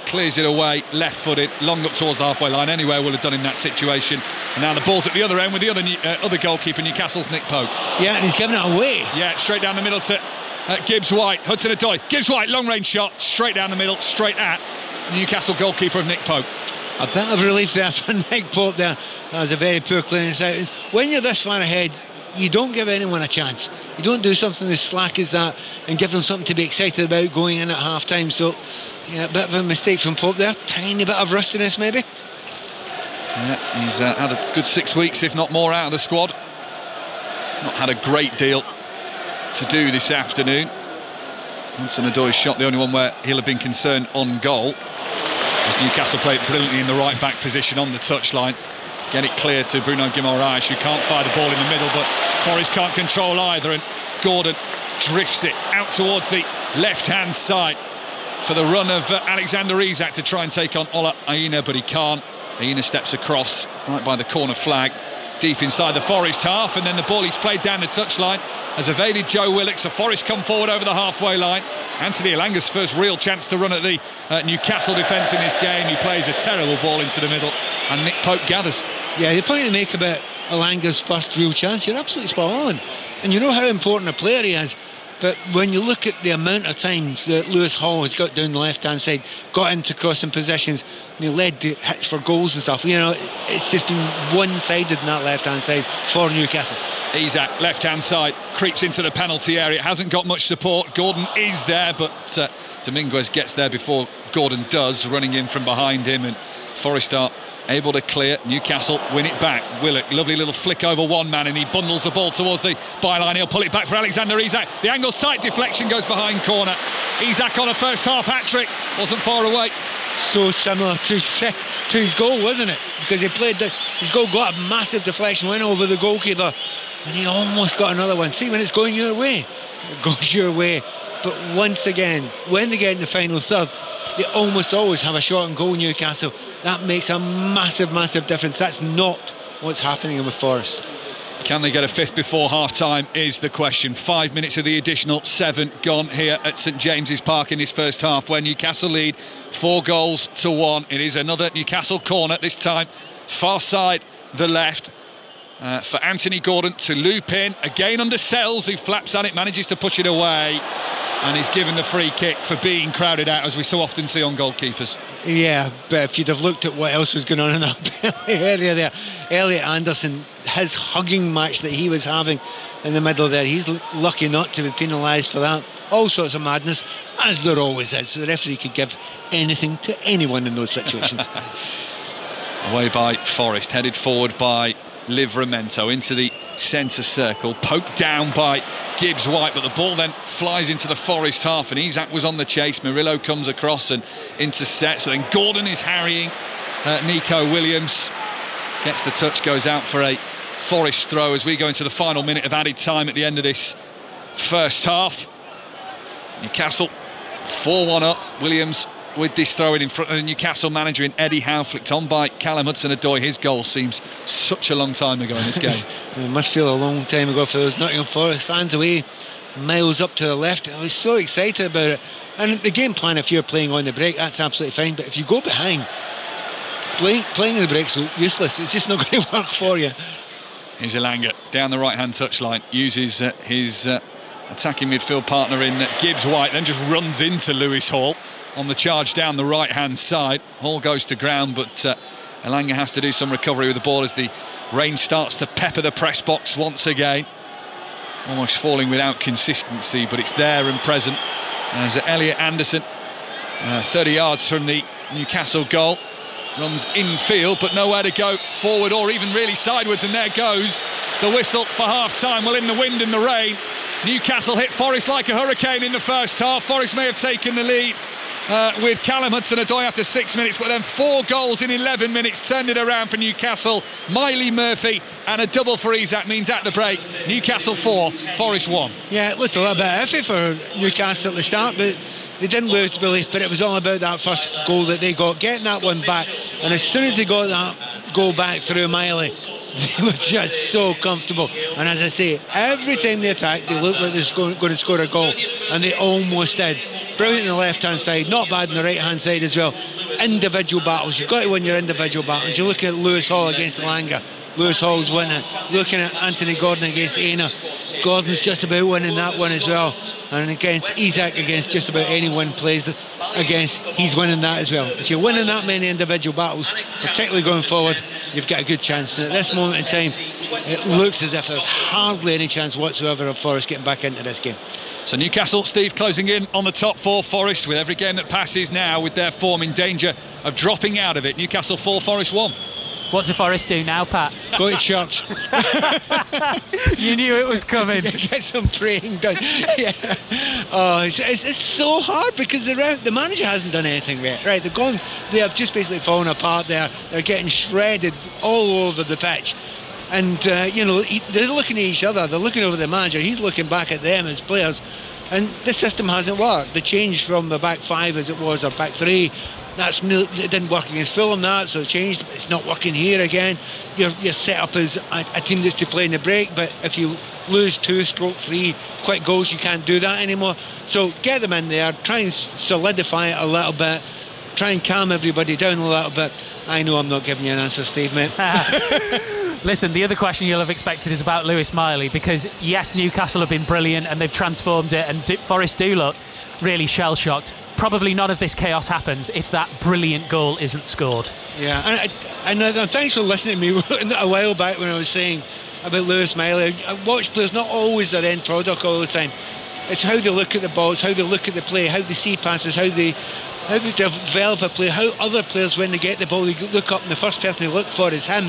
Clears it away, left-footed, long up towards the halfway line. Anywhere will have done in that situation. And now the ball's at the other end with the other goalkeeper, Newcastle's Nick Pope. Yeah, and he's giving it away. Yeah, straight down the middle to Gibbs White. Hudson-Odoi. Gibbs White, long range shot, straight down the middle, straight at Newcastle goalkeeper of Nick Pope. A bit of relief there for Nick Pope there. That was a very poor clearance out. When you're this far ahead, you don't give anyone a chance. You don't do something as slack as that and give them something to be excited about going in at half time. So, yeah, a bit of a mistake from Pope there. Tiny bit of rustiness, maybe. Yeah, he's had a good 6 weeks, if not more, out of the squad. Not had a great deal to do this afternoon. Hudson-Odoi's shot, the only one where he'll have been concerned on goal. As Newcastle played brilliantly in the right back position on the touchline. Get it clear to Bruno Guimaraes, who can't fire the ball in the middle, but Forest can't control either, and Gordon drifts it out towards the left-hand side for the run of Alexander Isak to try and take on Ola Aina, but he can't. Aina steps across right by the corner flag, deep inside the Forest half, and then the ball he's played down the touchline has evaded Joe Willock, so Forest come forward over the halfway line. Anthony Elanga's first real chance to run at the Newcastle defence in this game. He plays a terrible ball into the middle, and Nick Pope gathers. Yeah, the point to make about Elanga's first real chance, you're absolutely spot on. And you know how important a player he is. But when you look at the amount of times that Lewis Hall has got down the left-hand side, got into crossing positions, led to hits for goals and stuff, it's just been one-sided in that left-hand side for Newcastle. Isak, left-hand side, creeps into the penalty area, hasn't got much support. Gordon is there, but Dominguez gets there before Gordon does, running in from behind him, and Forest are able to clear. Newcastle win it back. Willock, lovely little flick over one man, and he bundles the ball towards the byline. He'll pull it back for Alexander Isak. The angle's tight, deflection goes behind corner. Isak on a first half hat-trick, wasn't far away. So similar to his goal, wasn't it? Because his goal got a massive deflection, went over the goalkeeper, and he almost got another one. See, when it's going your way, it goes your way. But once again, when they get in the final third, they almost always have a shot on goal, Newcastle. That makes a massive, massive difference. That's not what's happening with Forest. Can they get a fifth before half-time is the question. 5 minutes of the additional 7 gone here at St James's Park in this first half, where Newcastle lead 4-1. It is another Newcastle corner, this time far side the left, for Anthony Gordon to loop in, again under Sells, who flaps at it, manages to push it away, and he's given the free kick for being crowded out, as we so often see on goalkeepers. Yeah, but if you'd have looked at what else was going on in that area there, Elliot Anderson, his hugging match that he was having in the middle there, he's lucky not to be penalised for that. All sorts of madness, as there always is. So the referee could give anything to anyone in those situations. Away by Forest, headed forward by Livramento into the centre circle, poked down by Gibbs White, but the ball then flies into the Forest half, and Isak was on the chase. Murillo comes across and intercepts, so then Gordon is harrying Nico Williams, gets the touch, goes out for a Forest throw as we go into the final minute of added time at the end of this first half. Newcastle 4-1 up. Williams with this throw in front of the Newcastle manager in Eddie Howe, flicked on by Callum Hudson-Odoi. His goal seems such a long time ago in this game. It must feel a long time ago for those Nottingham Forest fans away miles up to the left. I was so excited about it. And the game plan, if you're playing on the break, that's absolutely fine. But if you go behind, playing the break's useless. It's just not going to work for you. Here's Elanga down the right-hand touchline, uses his attacking midfield partner in Gibbs White, then just runs into Lewis Hall on the charge down the right-hand side. Hall goes to ground, but Elanga has to do some recovery with the ball as the rain starts to pepper the press box once again. Almost falling without consistency, but it's there and present as Elliot Anderson 30 yards from the Newcastle goal. Runs infield, but nowhere to go forward or even really sideways, and there goes the whistle for half-time. Well, in the wind and the rain, Newcastle hit Forest like a hurricane in the first half. Forest may have taken the lead with Callum Hudson-Odoi after 6 minutes, but then 4 goals in 11 minutes turned it around for Newcastle. Miley Murphy and a double for Isak means at the break, Newcastle 4, Forest 1. Yeah, it looked a little bit iffy for Newcastle at the start, but they didn't lose belief. But it was all about that first goal that they got, getting that one back. And as soon as they got that goal back through Miley, they were just so comfortable. And as I say, every time they attacked, they looked like they were going to score a goal, and they almost did. Brilliant on the left-hand side, not bad on the right-hand side as well. Individual battles, you've got to win your individual battles. You're looking at Lewis Hall against Elanga. Lewis Hall's winning. Looking at Anthony Gordon against Aina. Gordon's just about winning that one as well. And against Isak, against just about anyone plays against, he's winning that as well. If you're winning that many individual battles, particularly going forward, you've got a good chance. And at this moment in time, it looks as if there's hardly any chance whatsoever of Forest getting back into this game. So Newcastle, Steve, closing in on the top 4. Forest, with every game that passes now, with their form in danger of dropping out of it. Newcastle 4, Forest 1. What do Forest do now, Pat? Go to church. You knew it was coming. Get some praying done. Yeah. Oh, it's so hard because the manager hasn't done anything yet. Right, they have just basically fallen apart there. They're getting shredded all over the pitch. And, they're looking at each other. They're looking over the manager. He's looking back at them as players. And the system hasn't worked. The change from the back 5 as it was, or back 3, it didn't work against Fulham, so it changed. It's not working here again. You're set up as a team that's to play in the break, but if you lose 2/3 quick goals, you can't do that anymore. So get them in there, try and solidify it a little bit, try and calm everybody down a little bit. I know I'm not giving you an answer, Steve, mate. Listen, the other question you'll have expected is about Lewis Miley, because yes, Newcastle have been brilliant and they've transformed it, and Forest do look really shell-shocked. Probably none of this chaos happens if that brilliant goal isn't scored. Yeah, and thanks for listening to me a while back when I was saying about Lewis Miley. I watch players, not always their end product all the time. It's how they look at the balls, how they look at the play, how they see passes, how they develop a play, how other players, when they get the ball, they look up and the first person they look for is him.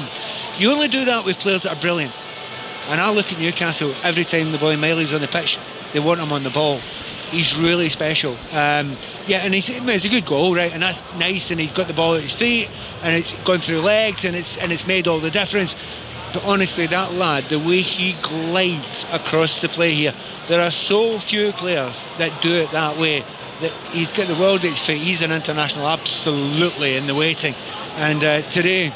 You only do that with players that are brilliant. And I look at Newcastle every time the boy Miley's on the pitch, they want him on the ball. He's really special. And it's a good goal, right? And that's nice, and he's got the ball at his feet, and it's gone through legs, and it's made all the difference. But honestly, that lad, the way he glides across the play here, there are so few players that do it that way. That he's got the world at his feet. He's an international, absolutely, in the waiting. And today,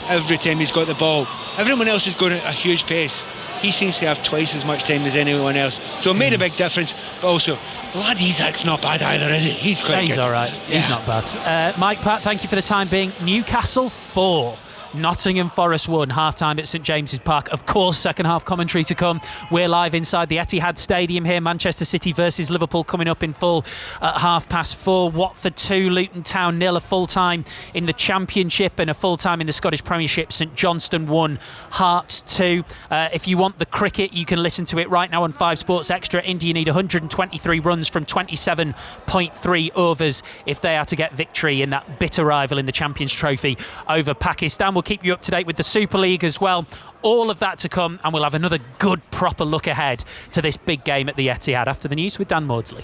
every time he's got the ball, everyone else is going at a huge pace. He seems to have twice as much time as anyone else. So it made a big difference. But also, lad Isak's not bad either, is he? He's quite good. He's all right. Yeah. He's not bad. Mike, Pat, thank you for the time being. Newcastle 4. Nottingham Forest 1, half-time at St James's Park. Of course, second half commentary to come. We're live inside the Etihad Stadium here. Manchester City versus Liverpool coming up in full at 4:30. Watford 2, Luton Town 0. A full-time in the Championship and a full-time in the Scottish Premiership. St Johnstone 1, Hearts 2. If you want the cricket, you can listen to it right now on 5 Sports Extra. India need 123 runs from 27.3 overs if they are to get victory in that bitter rival in the Champions Trophy over Pakistan. We'll keep you up to date with the Super League as well. All of that to come, and we'll have another good proper look ahead to this big game at the Etihad after the news with Dan Maudsley.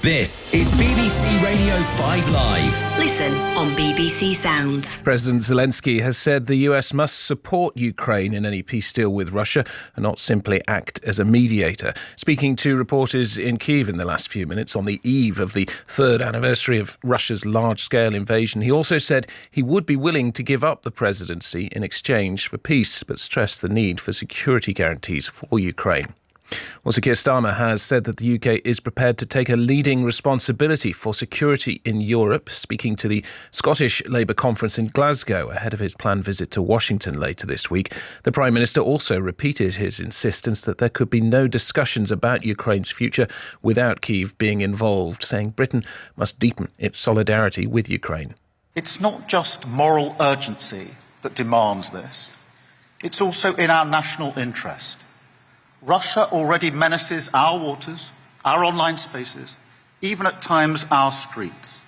This is BBC Radio 5 Live. Listen on BBC Sounds. President Zelensky has said the US must support Ukraine in any peace deal with Russia and not simply act as a mediator. Speaking to reporters in Kyiv in the last few minutes on the eve of the 3rd anniversary of Russia's large-scale invasion, he also said he would be willing to give up the presidency in exchange for peace, but stressed the need for security guarantees for Ukraine. Also, Keir Starmer has said that the UK is prepared to take a leading responsibility for security in Europe, speaking to the Scottish Labour conference in Glasgow ahead of his planned visit to Washington later this week. The Prime Minister also repeated his insistence that there could be no discussions about Ukraine's future without Kyiv being involved, saying Britain must deepen its solidarity with Ukraine. It's not just moral urgency that demands this. It's also in our national interest. Russia already menaces our waters, our online spaces, even at times our streets.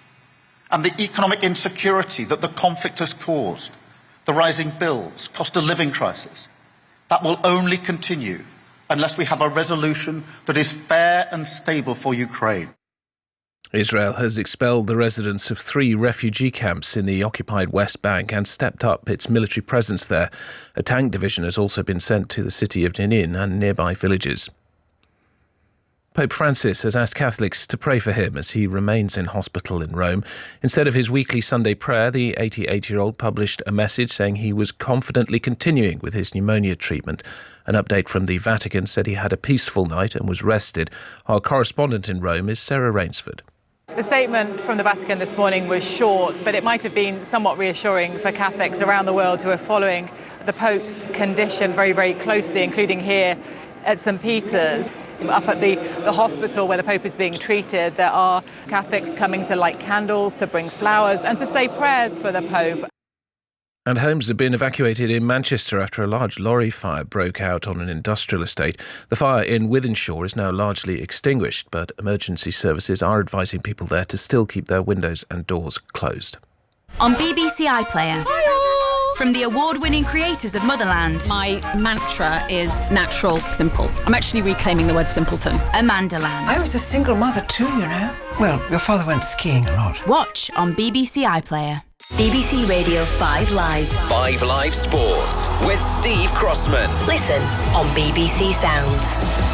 and the economic insecurity that the conflict has caused, the rising bills, cost of living crisis, that will only continue unless we have a resolution that is fair and stable for Ukraine. Israel has expelled the residents of 3 refugee camps in the occupied West Bank and stepped up its military presence there. A tank division has also been sent to the city of Jenin and nearby villages. Pope Francis has asked Catholics to pray for him as he remains in hospital in Rome. Instead of his weekly Sunday prayer, the 88-year-old published a message saying he was confidently continuing with his pneumonia treatment. An update from the Vatican said he had a peaceful night and was rested. Our correspondent in Rome is Sarah Rainsford. The statement from the Vatican this morning was short, but it might have been somewhat reassuring for Catholics around the world who are following the Pope's condition very, very closely, including here at St. Peter's. Up at the hospital where the Pope is being treated, there are Catholics coming to light candles, to bring flowers and to say prayers for the Pope. And homes have been evacuated in Manchester after a large lorry fire broke out on an industrial estate. The fire in Wythenshawe is now largely extinguished, but emergency services are advising people there to still keep their windows and doors closed. On BBC iPlayer. From the award-winning creators of Motherland. My mantra is natural, simple. I'm actually reclaiming the word simpleton. Amandaland. I was a single mother too, you know. Well, your father went skiing a lot. Watch on BBC iPlayer. BBC Radio 5 Live. 5 Live Sports with Steve Crossman. Listen on BBC Sounds.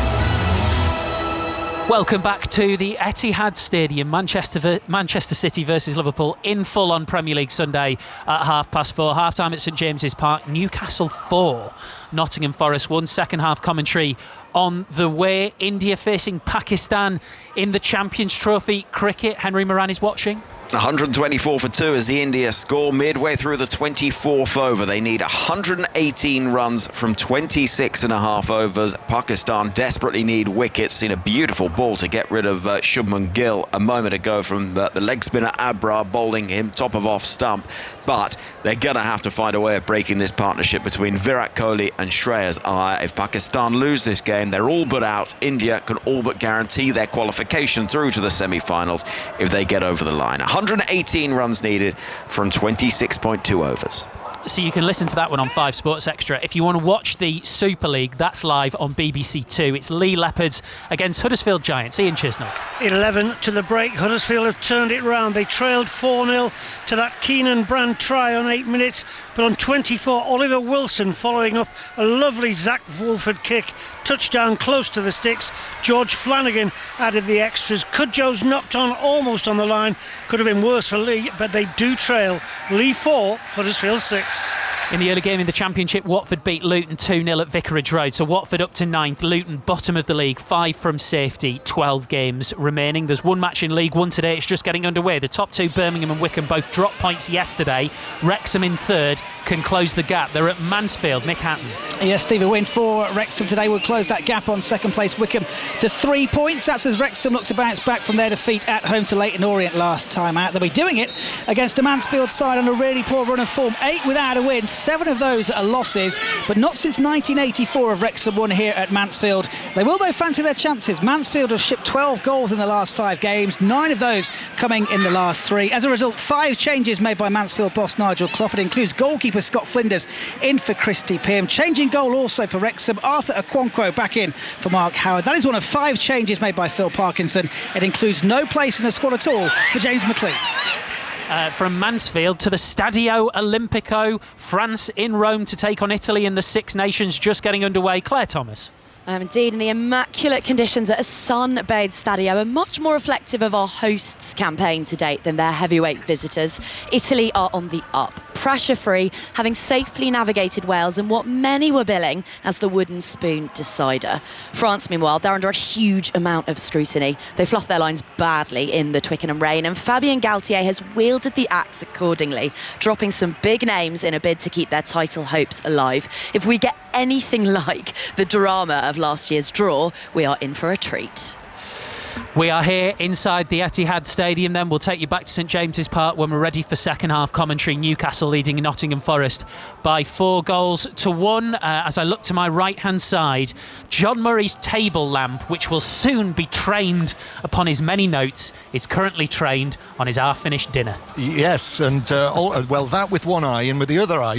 Welcome back to the Etihad Stadium, Manchester City versus Liverpool in full-on Premier League Sunday at 4:30. Half-time at St James's Park. Newcastle 4, Nottingham Forest 1. Second half commentary on the way. India facing Pakistan in the Champions Trophy cricket. Henry Moran is watching. 124 for 2 as the India score midway through the 24th over. They need 118 runs from 26 and a half overs. Pakistan desperately need wickets. Seen a beautiful ball to get rid of Shubman Gill a moment ago from the leg spinner Abrar, bowling him top of off stump. But they're going to have to find a way of breaking this partnership between Virat Kohli and Shreyas Iyer. If Pakistan lose this game, they're all but out. India can all but guarantee their qualification through to the semi-finals if they get over the line. 118 runs needed from 26.2 overs. So you can listen to that one on 5 Sports Extra. If you want to watch the Super League, that's live on BBC 2. It's Lee Leopards against Huddersfield Giants. Ian Chisnell. 11 to the break. Huddersfield have turned it round. They trailed 4-0 to that Keenan Brand try on 8 minutes. But on 24, Oliver Wilson following up a lovely Zach Wolford kick. Touchdown close to the sticks. George Flanagan added the extras. Cudjow's knocked on almost on the line. Could have been worse for Lee, but they do trail. Lee 4, Huddersfield 6. In the early game in the Championship, Watford beat Luton 2-0 at Vicarage Road. So Watford up to 9th, Luton bottom of the league, 5 from safety, 12 games remaining. There's one match in League One today, it's just getting underway. The top two, Birmingham and Wycombe, both dropped points yesterday. Wrexham in 3rd can close the gap. They're at Mansfield. Nick Hatton. Yes, Steve, a win for Wrexham today will close that gap on second place Wycombe to 3 points. That's as Wrexham look to bounce back from their defeat at home to Leyton Orient last time out. They'll be doing it against a Mansfield side on a really poor run of form. 8 without a win, 7 of those are losses, but not since 1984 have Wrexham won here at Mansfield. They will though fancy their chances. Mansfield have shipped 12 goals in the last 5 games, 9 of those coming in the last 3. As a result, 5 changes made by Mansfield boss Nigel Clough. It includes goalkeeper Scott Flinders in for Christy Pym. Changing goal also for Wrexham, Arthur Okonkwo back in for Mark Howard. That is one of 5 changes made by Phil Parkinson. It includes no place in the squad at all for James McLean. From Mansfield to the Stadio Olimpico, France in Rome to take on Italy in the Six Nations, just getting underway. Claire Thomas. Indeed, in the immaculate conditions at a sun-bathed Stadio are much more reflective of our hosts' campaign to date than their heavyweight visitors. Italy are on the up, pressure-free, having safely navigated Wales in what many were billing as the wooden spoon decider. France, meanwhile, they're under a huge amount of scrutiny. They fluffed their lines badly in the Twickenham rain, and Fabien Galtier has wielded the axe accordingly, dropping some big names in a bid to keep their title hopes alive. If we get anything like the drama of last year's draw, we are in for a treat. We are here inside the Etihad Stadium then. We'll take you back to St James's Park when we're ready for second half commentary. Newcastle leading Nottingham Forest by 4-1. As I look to my right hand side, John Murray's table lamp, which will soon be trained upon his many notes, is currently trained on his half-finished dinner. Yes, and that with one eye, and with the other eye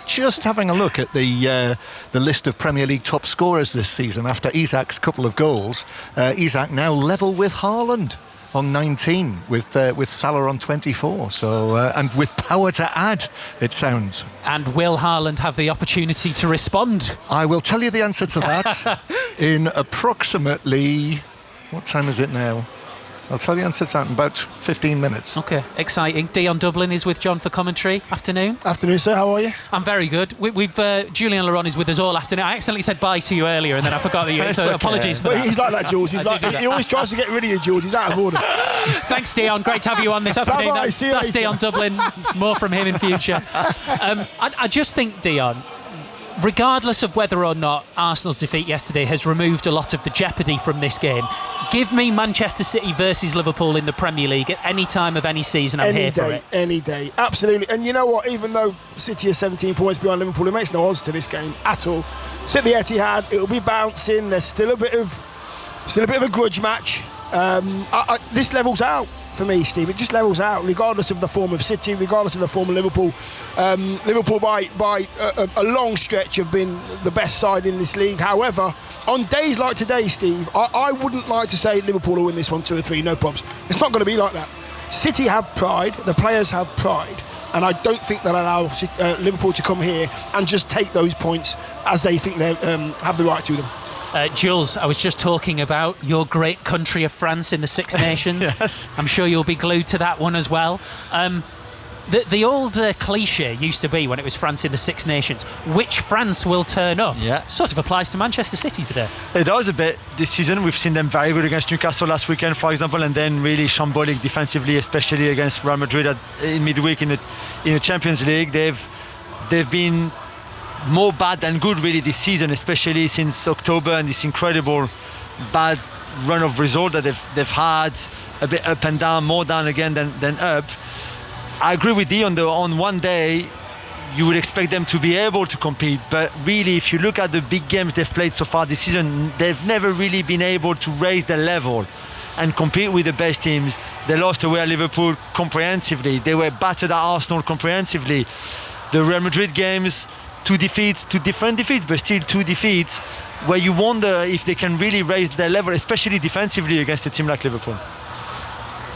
just having a look at the list of Premier League top scorers this season after Isak's couple of goals. Isak now level with Haaland on 19, with Salah on 24. So and with power to add, it sounds. And will Haaland have the opportunity to respond? I will tell you the answer to that in approximately, what time is it now? I'll tell you the answer to that in about 15 minutes. Okay, exciting. Dion Dublin is with John for commentary. Afternoon. Afternoon, sir. How are you? I'm very good. We've Julian Laurent is with us all afternoon. I accidentally said bye to you earlier and then I forgot that you. So okay. Apologies for that. He's like that, Jules. He always tries to get rid of you, Jules. He's out of order. Thanks, Dion. Great to have you on this afternoon. Bye-bye. That's Dion Dublin. More from him in future. I just think, Dion, regardless of whether or not Arsenal's defeat yesterday has removed a lot of the jeopardy from this game, give me Manchester City versus Liverpool in the Premier League at any time of any season. I'm here for it. Any day, absolutely. And you know what? Even though City are 17 points behind Liverpool, it makes no odds to this game at all. It's at the Etihad. It'll be bouncing. There's still a bit of a grudge match. This levels out for me, Steve. It just levels out, regardless of the form of City, regardless of the form of Liverpool. Liverpool, by a long stretch, have been the best side in this league. However, on days like today, Steve, I wouldn't like to say Liverpool will win this one 2-3, no problems. It's not going to be like that. City have pride, the players have pride, and I don't think they'll allow Liverpool to come here and just take those points as they think they have the right to them. Jules, I was just talking about your great country of France in the Six Nations. Yes. I'm sure you'll be glued to that one as well. The old cliche used to be, when it was France in the Six Nations, which France will turn up? Yeah. Sort of applies to Manchester City today. It does a bit this season. We've seen them very good against Newcastle last weekend, for example, and then really shambolic defensively, especially against Real Madrid in midweek in the Champions League. They've been more bad than good really this season, especially since October, and this incredible bad run of result that they've had, a bit up and down, more down again than up. I agree with you on one day you would expect them to be able to compete, but really if you look at the big games they've played so far this season, they've never really been able to raise their level and compete with the best teams. They lost away at Liverpool comprehensively. They were battered at Arsenal comprehensively. The Real Madrid games, two different defeats, but still two defeats, where you wonder if they can really raise their level, especially defensively against a team like Liverpool.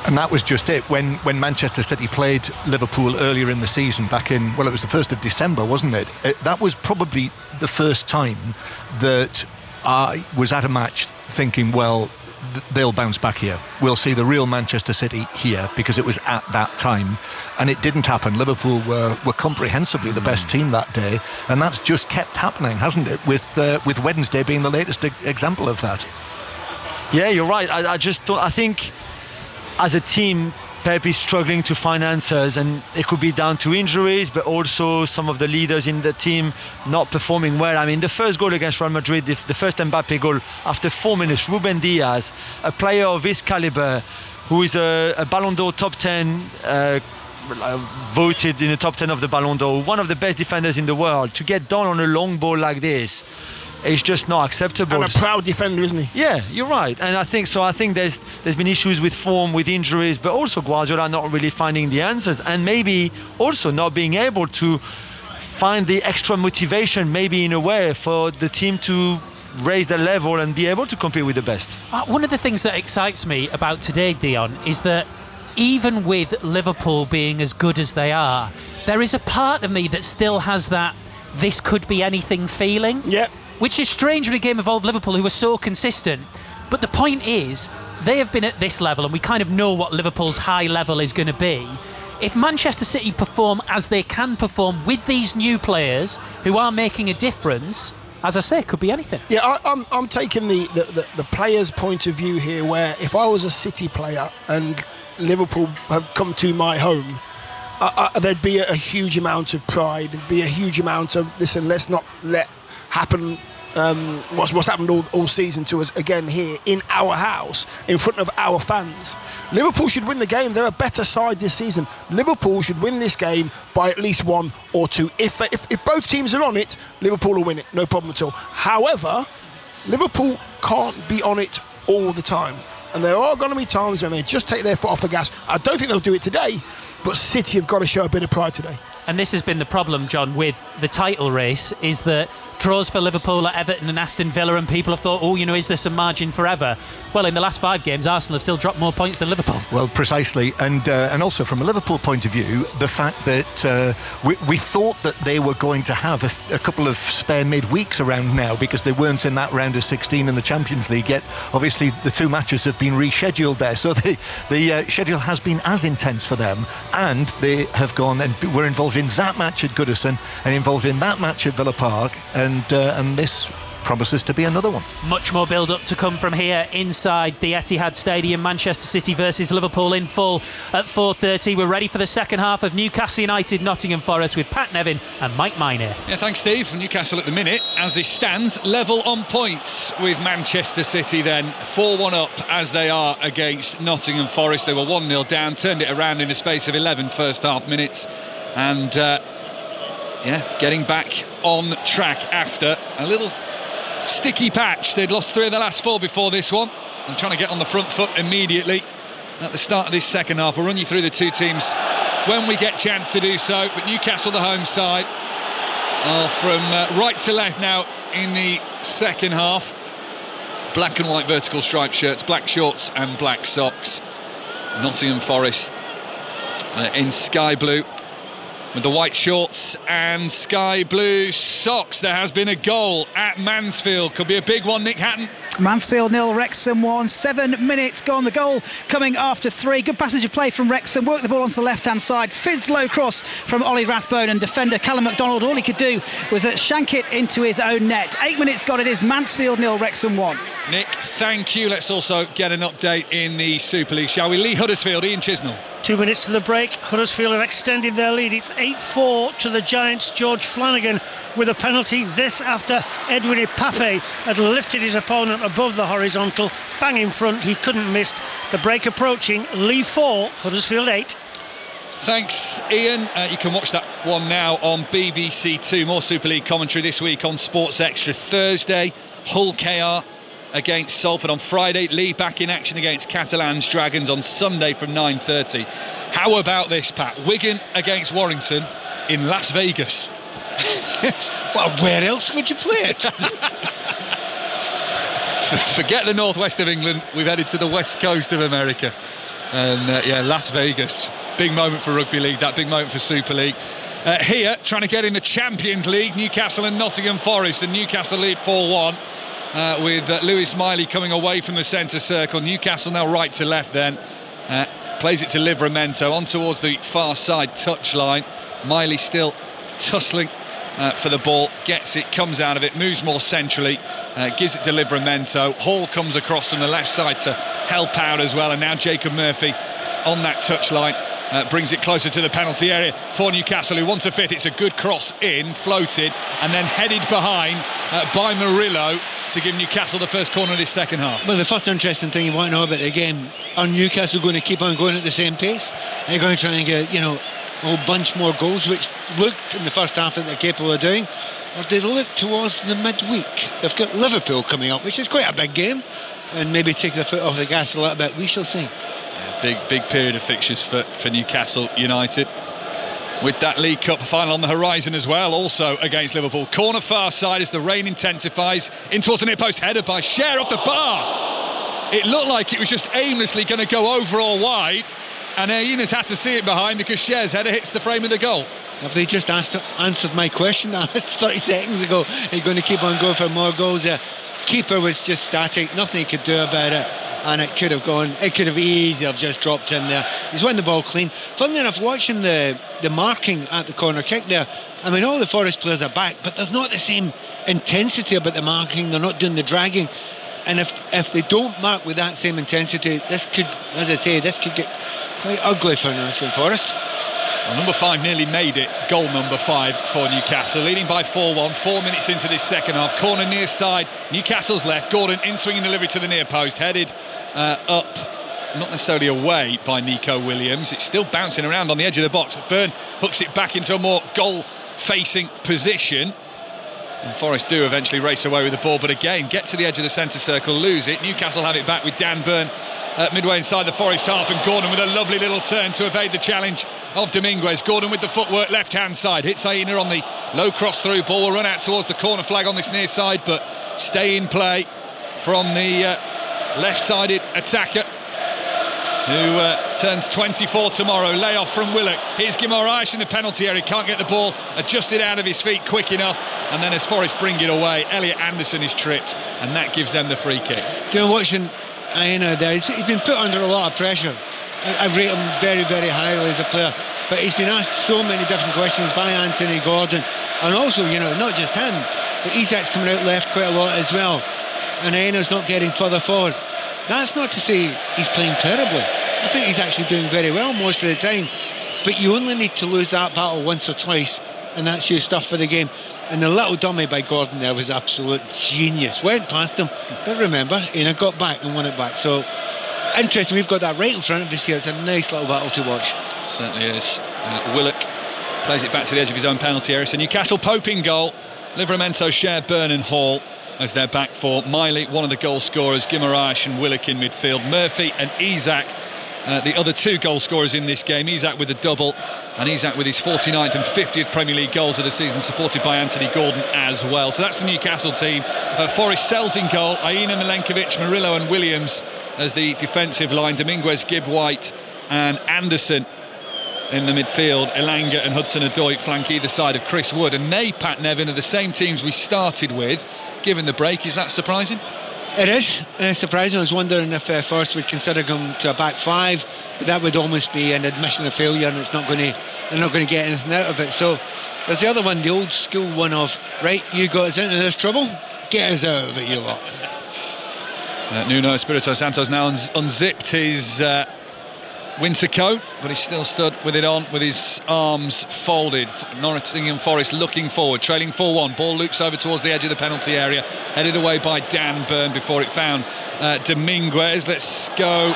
And that was just it. When Manchester City played Liverpool earlier in the season, back in, it was the 1st of December, wasn't it? That was probably the first time that I was at a match thinking, well, they'll bounce back here. We'll see the real Manchester City here, because it was at that time. And it didn't happen. Liverpool were comprehensively the best team that day. And that's just kept happening, hasn't it? With Wednesday being the latest example of that. Yeah, you're right. I think as a team, Pep is struggling to find answers, and it could be down to injuries, but also some of the leaders in the team not performing well. I mean, the first goal against Real Madrid, the first Mbappe goal, after 4 minutes, Ruben Diaz, a player of his caliber, who is a Ballon d'Or top 10, voted in the top 10 of the Ballon d'Or, one of the best defenders in the world, to get done on a long ball like this, it's just not acceptable. And a proud defender, isn't he? Yeah, you're right. And I think there's been issues with form, with injuries, but also Guardiola not really finding the answers, and maybe also not being able to find the extra motivation, maybe in a way, for the team to raise their level and be able to compete with the best. One of the things that excites me about today, Dion, is that even with Liverpool being as good as they are, there is a part of me that still has that this could be anything feeling. Yeah. Which is strange in a game of old Liverpool, who are so consistent. But the point is, they have been at this level, and we kind of know what Liverpool's high level is going to be. If Manchester City perform as they can perform with these new players who are making a difference, as I say, it could be anything. Yeah, I'm taking the player's point of view here, where if I was a City player and Liverpool have come to my home, there'd be a huge amount of pride, there'd be a huge amount of, listen, let's not let happen what's happened all season to us again here in our house, in front of our fans. Liverpool should win the game. They're a better side this season. Liverpool should win this game by at least 1 or 2. If both teams are on it, Liverpool will win it, no problem at all. However, Liverpool can't be on it all the time. And there are going to be times when they just take their foot off the gas. I don't think they'll do it today, but City have got to show a bit of pride today. And this has been the problem, John, with the title race, is that draws for Liverpool at Everton and Aston Villa, and people have thought, is there some margin forever? Well, in the last 5 games, Arsenal have still dropped more points than Liverpool. Well, precisely, and also from a Liverpool point of view, the fact that we thought that they were going to have a couple of spare midweeks around now because they weren't in that round of 16 in the Champions League yet. Obviously, the 2 matches have been rescheduled there, so the schedule has been as intense for them, and they have gone and were involved in that match at Goodison and involved in that match at Villa Park, and this promises to be another one. Much more build-up to come from here inside the Etihad Stadium. Manchester City versus Liverpool in full at 4:30. We're ready for the second half of Newcastle United Nottingham Forest with Pat Nevin and Mike Minor. Yeah, thanks, Steve. Newcastle at the minute, as this stands, level on points with Manchester City then 4-1 up as they are against Nottingham Forest. They were 1-0 down, turned it around in the space of 11 first half minutes, and getting back on track after a little sticky patch. They'd lost 3 of the last 4 before this one. I'm trying to get on the front foot immediately at the start of this second half. We'll run you through the 2 teams when we get a chance to do so. But Newcastle, the home side, from right to left now in the second half. Black and white vertical striped shirts, black shorts and black socks. Nottingham Forest in sky blue with the white shorts and sky blue socks. There has been a goal at Mansfield. Could be a big one, Nick Hatton. Mansfield 0, Wrexham 1. 7 minutes gone. The goal coming after 3. Good passage of play from Wrexham. Worked the ball onto the left-hand side. Fizzed low cross from Ollie Rathbone, and defender Callum MacDonald, all he could do was shank it into his own net. 8 minutes gone. It is Mansfield 0, Wrexham 1. Nick, thank you. Let's also get an update in the Super League, shall we? Lee Huddersfield, Ian Chisnell. 2 minutes to the break. Huddersfield have extended their lead. It's 8-4 to the Giants. George Flanagan with a penalty. This after Edwin Ipape had lifted his opponent above the horizontal. Bang in front. He couldn't miss. The break approaching. Lee 4, Huddersfield 8. Thanks, Ian. You can watch that one now on BBC 2. More Super League commentary this week on Sports Extra. Thursday, Hull KR against Salford. On Friday, Lee back in action against Catalans Dragons on Sunday from 9:30. How about this, Pat? Wigan against Warrington in Las Vegas. Well, where else would you play it? Forget the northwest of England. We've headed to the west coast of America. And Las Vegas. Big moment for Rugby League, that big moment for Super League. Here, trying to get in the Champions League, Newcastle and Nottingham Forest, and Newcastle lead 4-1. With Lewis Miley coming away from the centre circle. Newcastle now right to left then. Plays it to Livramento on towards the far side touchline. Miley still tussling for the ball. Gets it, comes out of it, moves more centrally. Gives it to Livramento. Hall comes across from the left side to help out as well. And now Jacob Murphy on that touchline. Brings it closer to the penalty area for Newcastle, who want to fit. It's a good cross in, floated, and then headed behind by Murillo to give Newcastle the first corner of this second half. Well, the first interesting thing you want to know about the game, are Newcastle going to keep on going at the same pace? They're going to try and get, a whole bunch more goals, which looked in the first half that they're capable of doing, or do they look towards the midweek? They've got Liverpool coming up, which is quite a big game, and maybe take the foot off the gas a little bit. We shall see. Big period of fixtures for Newcastle United, with that League Cup final on the horizon as well, also against Liverpool. Corner far side as the rain intensifies, in towards the near post, header by Cher off the bar. It looked like it was just aimlessly going to go over or wide, and Eunice had to see it behind because Cher's header hits the frame of the goal. Have they just answered my question I asked 30 seconds ago? Are you going to keep on going for more goals? The keeper was just static, nothing he could do about it. And it could have easily just dropped in there. He's won the ball clean. Funnily enough, watching the marking at the corner kick there, I mean, all the Forest players are back, but there's not the same intensity about the marking. They're not doing the dragging. And if they don't mark with that same intensity, this could, as I say, this could get quite ugly for Nottingham Forest. Well, number 5 nearly made it. Goal number 5 for Newcastle, leading by 4-1. 4 minutes into this second half. Corner near side. Newcastle's left. Gordon in swinging delivery to the near post. Headed up, not necessarily away by Nico Williams. It's still bouncing around on the edge of the box. Byrne hooks it back into a more goal-facing position. And Forest do eventually race away with the ball, but again, get to the edge of the centre circle, lose it. Newcastle have it back with Dan Byrne midway inside the Forest half, and Gordon with a lovely little turn to evade the challenge of Dominguez. Gordon with the footwork, left-hand side, hits Aina on the low cross-through. Ball will run out towards the corner flag on this near side, but stay in play from the left-sided attacker, who turns 24 tomorrow. Layoff from Willock. Here's Guimaraes in the penalty area. Can't get the ball adjusted out of his feet quick enough. And then as Forest bring it away, Elliot Anderson is tripped, and that gives them the free kick. You know, watching Aina there, he's been put under a lot of pressure. I rate him very, very highly as a player. But he's been asked so many different questions by Anthony Gordon. And also, you know, not just him, but Isak's coming out left quite a lot as well. And Aina's not getting further forward. That's not to say he's playing terribly. I think he's actually doing very well most of the time. But you only need to lose that battle once or twice, and that's your stuff for the game. And the little dummy by Gordon there was absolute genius. Went past him, but remember, Aina got back and won it back. So, interesting, we've got that right in front of us here. It's a nice little battle to watch. It certainly is. Willock plays it back to the edge of his own penalty area. So Newcastle Pope in goal. Livramento share Byrne and Hall as they're back for. Miley, one of the goal scorers. Guimaraes and Willock in midfield. Murphy and Isak, the other 2 goal scorers in this game. Isak with a double, and Isak with his 49th and 50th Premier League goals of the season, supported by Anthony Gordon as well. So that's the Newcastle team. Forest Sells in goal. Aina, Milenkovic, Murillo and Williams as the defensive line. Dominguez, Gibb, White and Anderson in the midfield. Elanga and Hudson-Odoi flank either side of Chris Wood. And they, Pat Nevin, are the same teams we started with, given the break. Is that surprising? It is surprising. I was wondering if Forest would consider going to a back 5, but that would almost be an admission of failure, and they're not going to get anything out of it. So there's the other one, the old school one of, right, you got us into this trouble, get us out of it, you lot. Nuno Espirito Santos now unzipped his winter coat, but he's still stood with it on, with his arms folded. Nottingham Forest looking forward, trailing 4-1. Ball loops over towards the edge of the penalty area, headed away by Dan Byrne before it found Dominguez. Let's go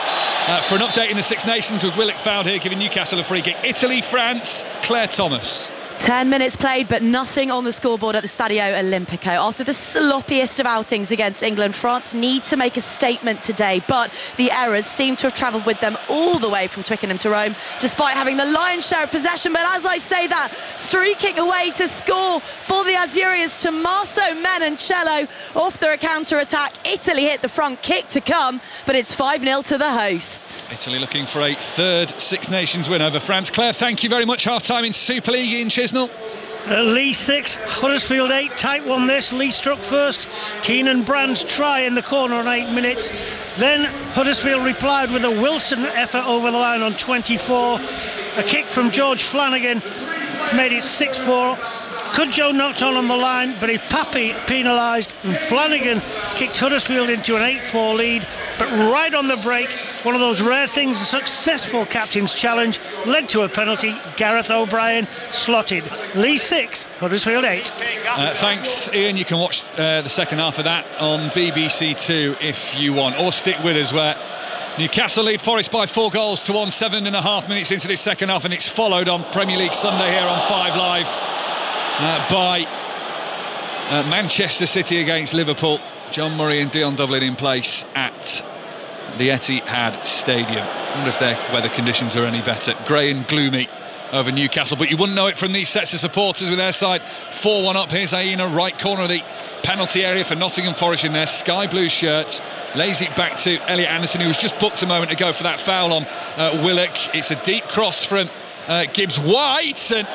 for an update in the Six Nations with Willock fouled here, giving Newcastle a free kick. Italy, France, Claire Thomas. 10 minutes played, but nothing on the scoreboard at the Stadio Olimpico. After the sloppiest of outings against England, France need to make a statement today, but the errors seem to have travelled with them all the way from Twickenham to Rome, despite having the lion's share of possession. But as I say that, streaking away to score for the Azzurri's, Tommaso Menoncello off the counter-attack. Italy hit the front, kick to come, but it's 5-0 to the hosts. Italy looking for a 3rd Six Nations win over France. Claire, thank you very much. Half-time in Super League in Chisnell. Lee 6, Huddersfield 8, tight one this. Lee struck first. Keenan Brand's try in the corner on 8 minutes. Then Huddersfield replied with a Wilson effort over the line on 24. A kick from George Flanagan made it 6-4. Cudjoe knocked on the line, but Papi penalised, and Flanagan kicked Huddersfield into an 8-4 lead. But right on the break, one of those rare things, a successful captain's challenge led to a penalty. Gareth O'Brien slotted. Lee 6, Huddersfield 8. Thanks, Ian. You can watch the second half of that on BBC Two if you want, or stick with us where Newcastle lead Forest by 4 goals to 1, 7.5 minutes into this second half, and it's followed on Premier League Sunday here on 5 Live by Manchester City against Liverpool. John Murray and Dion Dublin in place at the Etihad Stadium. I wonder if their weather conditions are any better. Grey and gloomy over Newcastle, but you wouldn't know it from these sets of supporters with their side 4-1 up. Here's Aina, right corner of the penalty area for Nottingham Forest in their sky blue shirts. Lays it back to Elliot Anderson, who was just booked a moment ago for that foul on Willock. It's a deep cross from Gibbs White, and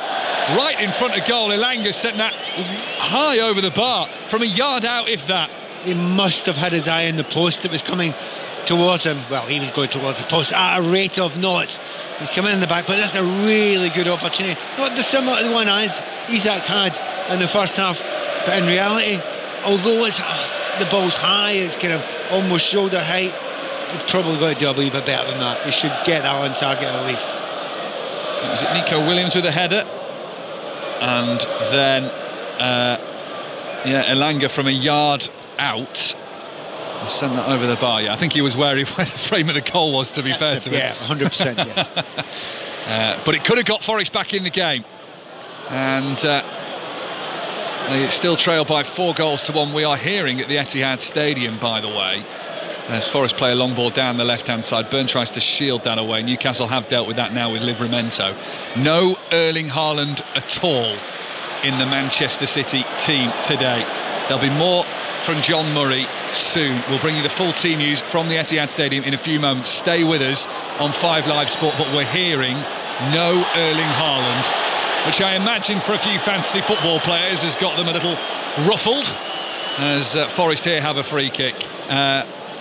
right in front of goal. Elanga sent that high over the bar from a yard out, if that. He must have had his eye on the post that was coming towards him. Well, he was going towards the post at a rate of knots. He's coming in the back, but that's a really good opportunity. Not dissimilar to the one Isak had in the first half, but in reality, although the ball's high, it's kind of almost shoulder height, you've probably got to do a wee bit better than that. You should get that on target at least. Was it Nico Williams with a header? And then, Elanga from a yard out. And send that over the bar. Yeah, I think he was where the frame of the goal was, to be fair to him. Yeah, 100%, yes. But it could have got Forest back in the game. And they still trail by 4-1. We are hearing at the Etihad Stadium, by the way, as Forest play a long ball down the left-hand side. Burn tries to shield that away. Newcastle have dealt with that now with Livramento. No Erling Haaland at all in the Manchester City team today. There'll be more from John Murray soon. We'll bring you the full team news from the Etihad Stadium in a few moments. Stay with us on 5 Live Sport, but we're hearing no Erling Haaland, which I imagine for a few fantasy football players has got them a little ruffled, as Forest here have a free kick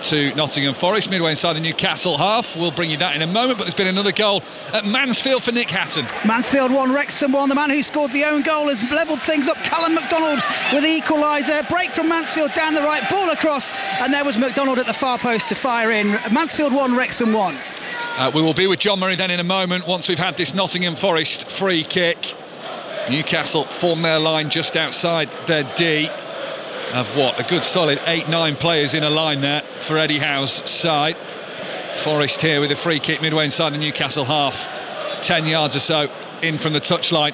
to Nottingham Forest, midway inside the Newcastle half. We'll bring you that in a moment, but there's been another goal at Mansfield for Nick Hatton. Mansfield 1, Wrexham 1. The man who scored the own goal has levelled things up. Callum MacDonald with the equaliser. Break from Mansfield down the right, ball across, and there was MacDonald at the far post to fire in. Mansfield 1, Wrexham 1. We will be with John Murray then in a moment once we've had this Nottingham Forest free kick. Newcastle form their line just outside their D. Of what, a good solid 8-9 players in a line there for Eddie Howe's side. Forest here with a free kick midway inside the Newcastle half, 10 yards or so in from the touchline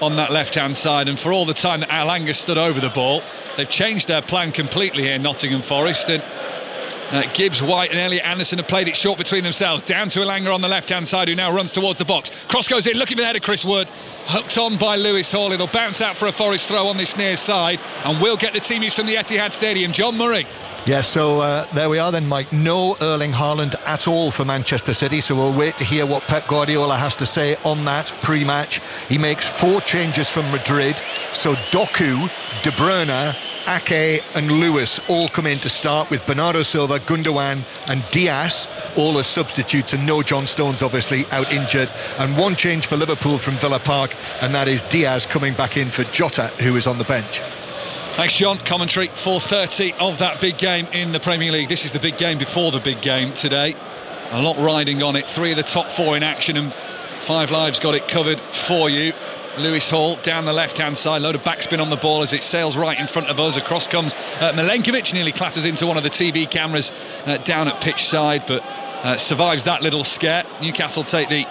on that left-hand side. And for all the time that Elanga stood over the ball, they've changed their plan completely here, Nottingham Forest. And Gibbs White and Elliot Anderson have played it short between themselves. Down to Elanga on the left-hand side, who now runs towards the box. Cross goes in, looking for the head of Chris Wood. Hooked on by Lewis Hall. It'll bounce out for a Forest throw on this near side. And we'll get the team news from the Etihad Stadium. John Murray. Yeah, so there we are then, Mike. No Erling Haaland at all for Manchester City, so we'll wait to hear what Pep Guardiola has to say on that pre-match. He makes 4 changes from Madrid, so Doku, De Bruyne, Ake and Lewis all come in to start, with Bernardo Silva, Gundogan and Diaz all as substitutes, and no John Stones obviously out injured. And 1 change for Liverpool from Villa Park, and that is Diaz coming back in for Jota, who is on the bench. Thanks, John. Commentary 4:30 of that big game in the Premier League. This is the big game before the big game today. A lot riding on it. 3 of the top 4 in action, and 5 Live's got it covered for you. Lewis Hall down the left-hand side, load of backspin on the ball as it sails right in front of us. Across comes Milenkovic, nearly clatters into one of the TV cameras down at pitch side, but survives that little scare. Newcastle take the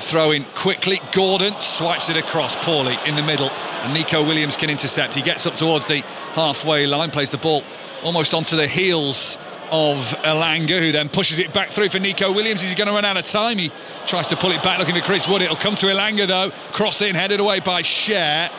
throw in quickly. Gordon swipes it across poorly in the middle, and Nico Williams can intercept. He gets up towards the halfway line, plays the ball almost onto the heels of Elanga, who then pushes it back through for Nico Williams. Is he going to run out of time? He tries to pull it back, looking for Chris Wood. It'll come to Elanga though. Cross in, headed away by Cher.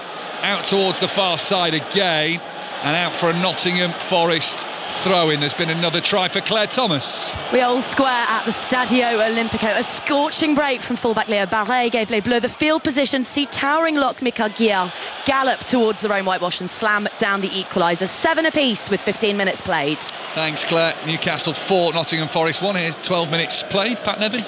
Out towards the far side again, and out for a Nottingham Forest throw-in. There's been another try for Claire Thomas. We all square at the Stadio Olimpico. A scorching break from fullback Leo Barret gave Les Bleus the field position. See towering lock Mikael Guillard gallop towards the Rome whitewash and slam down the equaliser. 7 apiece with 15 minutes played. Thanks, Claire. Newcastle 4, Nottingham Forest 1 here. 12 minutes played. Pat Nevin?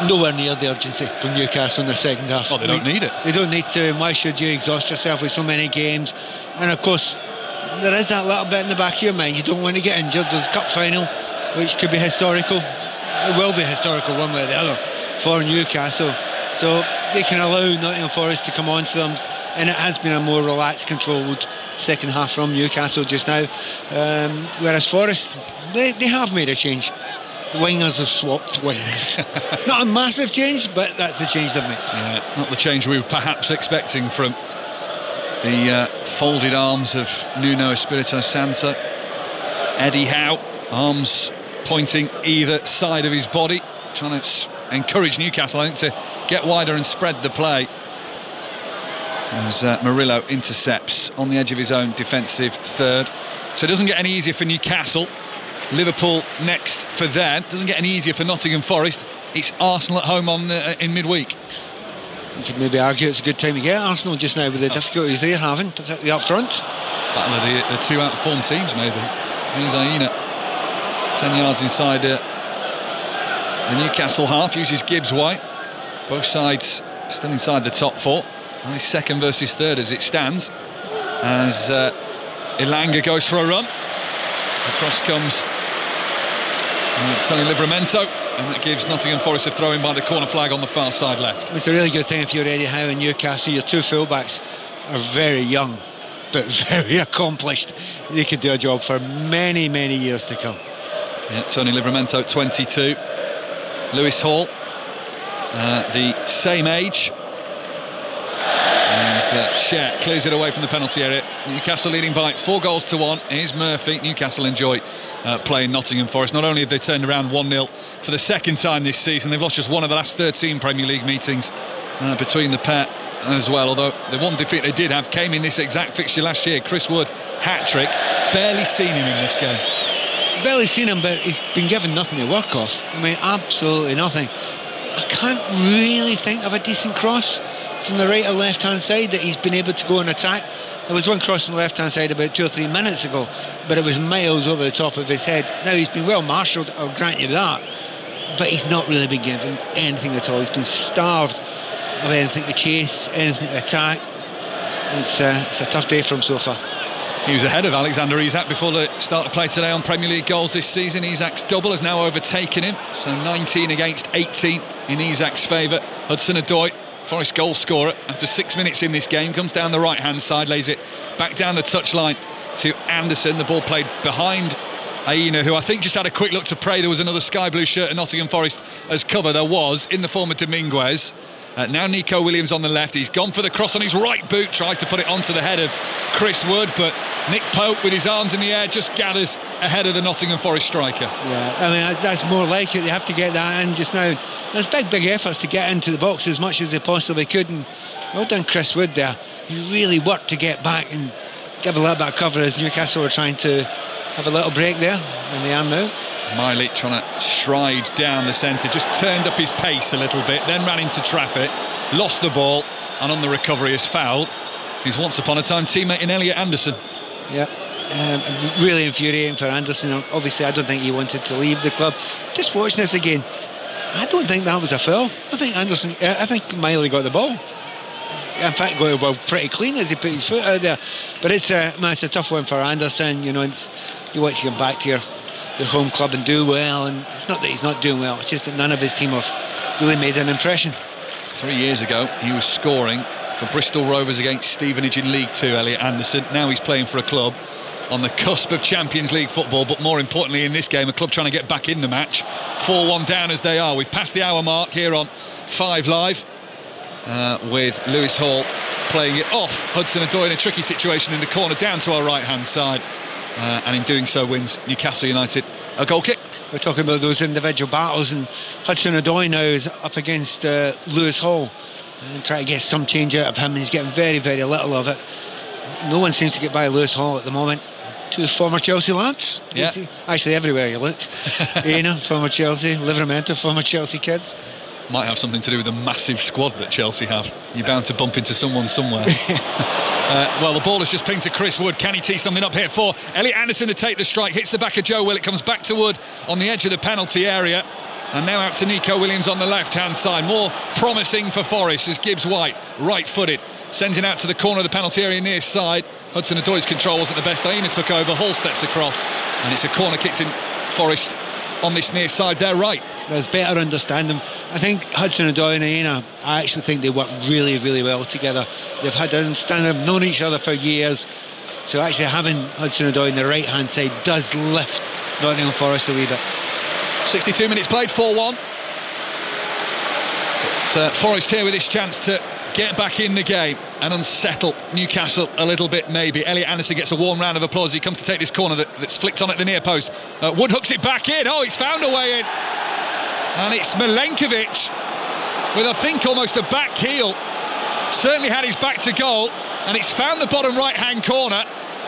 Nowhere near the urgency from Newcastle in the second half. Oh, they don't need it. They don't need to. Why should you exhaust yourself with so many games? And of course, there is that little bit in the back of your mind. You don't want to get injured. There's a cup final, which could be historical. It will be historical one way or the other for Newcastle. So they can allow Nottingham Forest to come on to them, and it has been a more relaxed, controlled second half from Newcastle just now. Whereas Forest, they have made a change. The wingers have swapped wings. Not a massive change, but that's the change they've made. Yeah, not the change we were perhaps expecting from the folded arms of Nuno Espirito Santo. Eddie Howe, arms pointing either side of his body, trying to encourage Newcastle, I think, to get wider and spread the play. As Murillo intercepts on the edge of his own defensive third. So it doesn't get any easier for Newcastle. Liverpool next for them. Doesn't get any easier for Nottingham Forest. It's Arsenal at home in midweek. You could maybe argue it's a good time to get Arsenal just now with the difficulties they're having, particularly up front. Battle of the 2 out-of-form teams, maybe. Here's Aina, 10 yards inside the Newcastle half. Uses Gibbs White. Both sides still inside the top 4. Only second versus third as it stands. As Elanga goes for a run. Across comes Tony Livramento, and that gives Nottingham Forest a throw in by the corner flag on the far side left. It's a really good thing if you're Eddie Howe in Newcastle. Your two fullbacks are very young but very accomplished. They could do a job for many, many years to come. Yeah, Tony Livramento, 22. Lewis Hall, the same age. As Sher clears it away from the penalty area. Newcastle leading by 4-1. Here's Murphy. Newcastle enjoy playing Nottingham Forest. Not only have they turned around 1-0 for the second time this season, they've lost just one of the last 13 Premier League meetings between the pair as well. Although the one defeat they did have came in this exact fixture last year. Chris Wood, hat-trick. Barely seen him in this game. Barely seen him, but he's been given nothing to work off. I mean, absolutely nothing. I can't really think of a decent cross from the right or left hand side that he's been able to go and attack. There was one cross on the left hand side about 2 or 3 minutes ago, but it was miles over the top of his head. Now he's been well marshalled, I'll grant you that, but he's not really been given anything at all. He's been starved of anything to chase, anything to attack. It's a tough day for him so far. He was ahead of Alexander Isak before the start of play today on Premier League goals this season. Isak's double has now overtaken him, so 19 against 18 in Isak's favour. Hudson-Odoi, Forest goal scorer, after 6 minutes in this game, comes down the right hand side, lays it back down the touchline to Anderson. The ball played behind Aina, who I think just had a quick look to pray there was another sky blue shirt at Nottingham Forest as cover. There was, in the form of Dominguez. Now Nico Williams on the left. He's gone for the cross on his right boot, tries to put it onto the head of Chris Wood, but Nick Pope with his arms in the air just gathers ahead of the Nottingham Forest striker. Yeah, I mean, that's more like it. They have to get that in just now. There's big efforts to get into the box as much as they possibly could, and well done Chris Wood there. He really worked to get back and give a little bit of cover as Newcastle were trying to have a little break there, and they are now. Miley trying to stride down the centre, just turned up his pace a little bit, then ran into traffic, lost the ball, and on the recovery is fouled. He's once upon a time teammate in Elliot Anderson. Yeah, really infuriating for Anderson. Obviously, I don't think he wanted to leave the club. Just watching this again, I don't think that was a foul. I think Miley got the ball. In fact, got the ball pretty clean as he put his foot out there. But it's a tough one for Anderson. You know, you want to get back to your home club and do well, and it's not that he's not doing well, it's just that none of his team have really made an impression. 3 years ago he was scoring for Bristol Rovers against Stevenage in League 2, Elliot Anderson. Now he's playing for a club on the cusp of Champions League football, but more importantly in this game, a club trying to get back in the match. 4-1 down as they are. We've passed the hour mark here on 5 Live with Lewis Hall playing it off Hudson-Odoi in a tricky situation in the corner down to our right hand side. And in doing so wins Newcastle United a goal kick. We're talking about those individual battles, and Hudson-Odoi now is up against Lewis Hall and trying to get some change out of him, and he's getting very, very little of it. No one seems to get by Lewis Hall at the moment. 2 former Chelsea lads. Yeah. Actually, everywhere you look. Aina, former Chelsea. Livramento, former Chelsea kids. Might have something to do with the massive squad that Chelsea have. You're bound to bump into someone somewhere. Well, the ball has just pinged to Chris Wood. Can he tee something up here for Elliot Anderson to take the strike? Hits the back of Joe Will. It comes back to Wood on the edge of the penalty area. And now out to Nico Williams on the left-hand side. More promising for Forest as Gibbs White, right-footed, sends it out to the corner of the penalty area near side. Hudson-Odoi's control wasn't the best. Aina took over. Hall steps across. And it's a corner kicked in Forest on this near side there, right. There's better understanding. I think Hudson-Odoi and Aina, I actually think they work really, really well together. They've had an understanding, known each other for years. So actually having Hudson-Odoi on the right hand side does lift Nottingham Forest a wee bit. 62 minutes played, 4-1. But Forest here with this chance to get back in the game and unsettle Newcastle a little bit maybe. Elliot Anderson gets a warm round of applause. He comes to take this corner that's flicked on at the near post. Wood hooks it back in. Oh, he's found a way in. And it's Milenkovic with, I think, almost a back heel. Certainly had his back to goal, and it's found the bottom right-hand corner.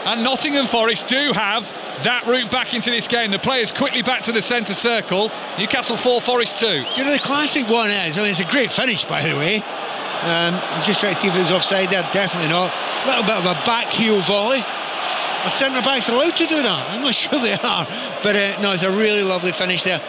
And Nottingham Forest do have that route back into this game. The players quickly back to the centre circle. Newcastle 4, Forest 2. You know, the classic one is, I mean, it's a great finish, by the way. I'm just trying to see if it was offside there. Definitely not. A little bit of a back heel volley. A centre-back's allowed to do that. I'm not sure they are. But no, it's a really lovely finish there.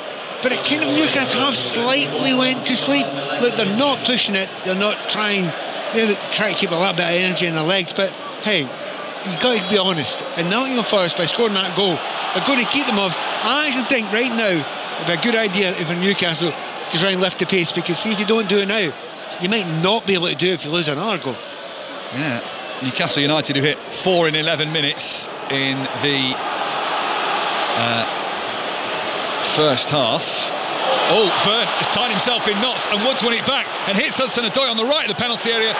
But it kind of Newcastle have slightly went to sleep. Look, they're not pushing it. They're not trying. They try to keep a little bit of energy in their legs. But hey, you've got to be honest. And Nottingham Forest, by scoring that goal, are going to keep them off. I actually think right now it'd be a good idea if in Newcastle to try and lift the pace, because see, if you don't do it now, you might not be able to do it if you lose another goal. Yeah, Newcastle United who hit 4 in 11 minutes in the first half. Oh, Byrne has tied himself in knots, and Woods won it back and hits Hudson-Odoi on the right of the penalty area.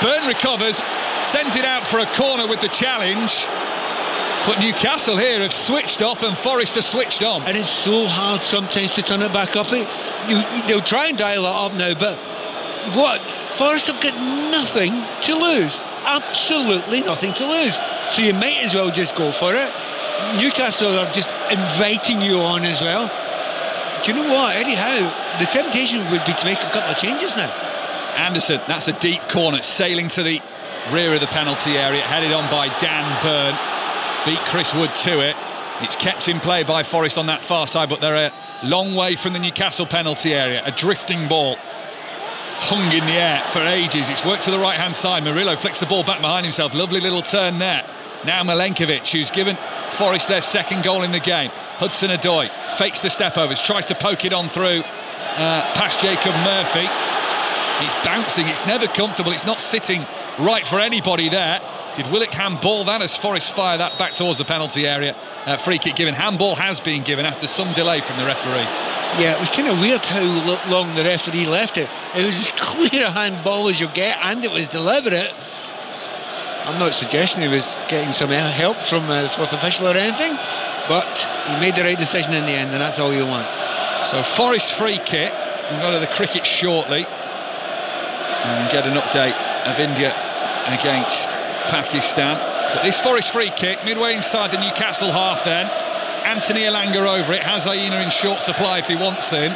Byrne recovers, sends it out for a corner with the challenge. But Newcastle here have switched off and Forest have switched on. And it's so hard sometimes to turn it back up. They'll try and dial it up now, but what? Forest have got nothing to lose. Absolutely nothing to lose. So you might as well just go for it. Newcastle are just inviting you on as well. Do you know what, Eddie Howe? The temptation would be to make a couple of changes now. Anderson, that's a deep corner, sailing to the rear of the penalty area, headed on by Dan Byrne. Beat Chris Wood to it. It's kept in play by Forest on that far side, but they're a long way from the Newcastle penalty area. A drifting ball hung in the air for ages. It's worked to the right hand side. Murillo flicks the ball back behind himself. Lovely little turn there. Now Milenkovic, who's given Forest their second goal in the game. Hudson-Odoi fakes the step overs, tries to poke it on through past Jacob Murphy. It's bouncing, it's never comfortable, it's not sitting right for anybody there. Did Willock handball that as Forest fire that back towards the penalty area? Free kick given. Handball has been given after some delay from the referee. Yeah, it was kind of weird how long the referee left it. It was as clear a handball as you'll get, and it was deliberate. I'm not suggesting he was getting some help from the fourth official or anything, but he made the right decision in the end, and that's all you want. So Forest free kick. We'll go to the cricket shortly and get an update of India against Pakistan. But this Forest free kick, midway inside the Newcastle half then. Anthony Elanga over it, has Aina in short supply if he wants in.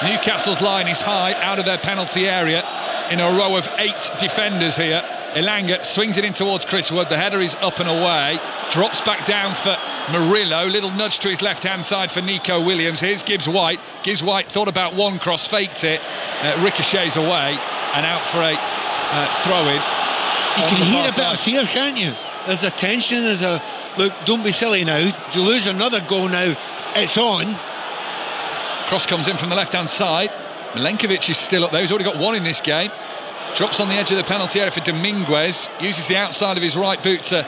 Newcastle's line is high out of their penalty area in a row of 8 defenders here. Elanga swings it in towards Chris Wood, the header is up and away, drops back down for Murillo, little nudge to his left hand side for Nico Williams. Here's Gibbs White thought about one cross, faked it, ricochets away and out for a throw-in. You can hear a bit of fear, can't you? There's a tension, there's a look, don't be silly now, you lose another goal now, it's on. Cross comes in from the left hand side. Milenkovic is still up there, he's already got one in this game. Drops on the edge of the penalty area for Dominguez, uses the outside of his right boot to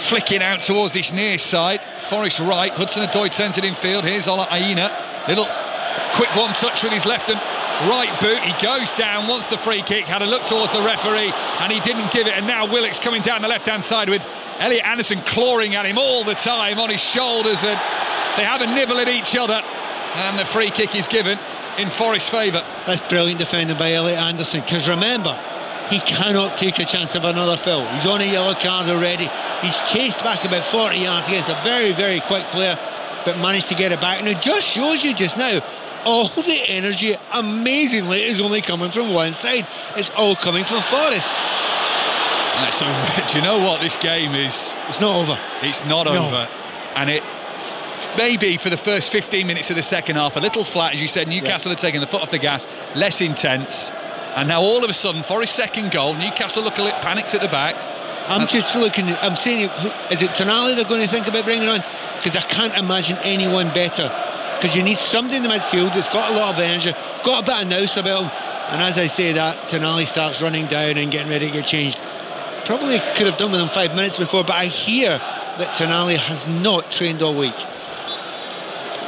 flick it out towards this near side. Forest right, Hudson-Odoi turns it in field. Here's Ola Aina, little quick one touch with his left and right boot. He goes down, wants the free kick, had a look towards the referee and he didn't give it, and now Willock's coming down the left hand side with Elliot Anderson clawing at him all the time on his shoulders, and they have a nibble at each other, and the free kick is given in Forest's favour. That's brilliant defending by Elliot Anderson, because remember, he cannot take a chance of another foul. He's on a yellow card already. He's chased back about 40 yards against a very, very quick player, but managed to get it back. And it just shows you just now, all the energy, amazingly, is only coming from one side. It's all coming from Forest. So, do you know what? This game is... It's not over. It's not over. And it... Maybe for the first 15 minutes of the second half, a little flat, as you said. Newcastle had taken the foot off the gas, less intense, and now all of a sudden, Forest's second goal, Newcastle look a little panicked at the back. I'm just looking, I'm saying, is it Tonali they're going to think about bringing on? Because I can't imagine anyone better, because you need somebody in the midfield that's got a lot of energy, got a bit of nous about him, and as I say that, Tonali starts running down and getting ready to get changed. Probably could have done with him 5 minutes before, but I hear that Tonali has not trained all week.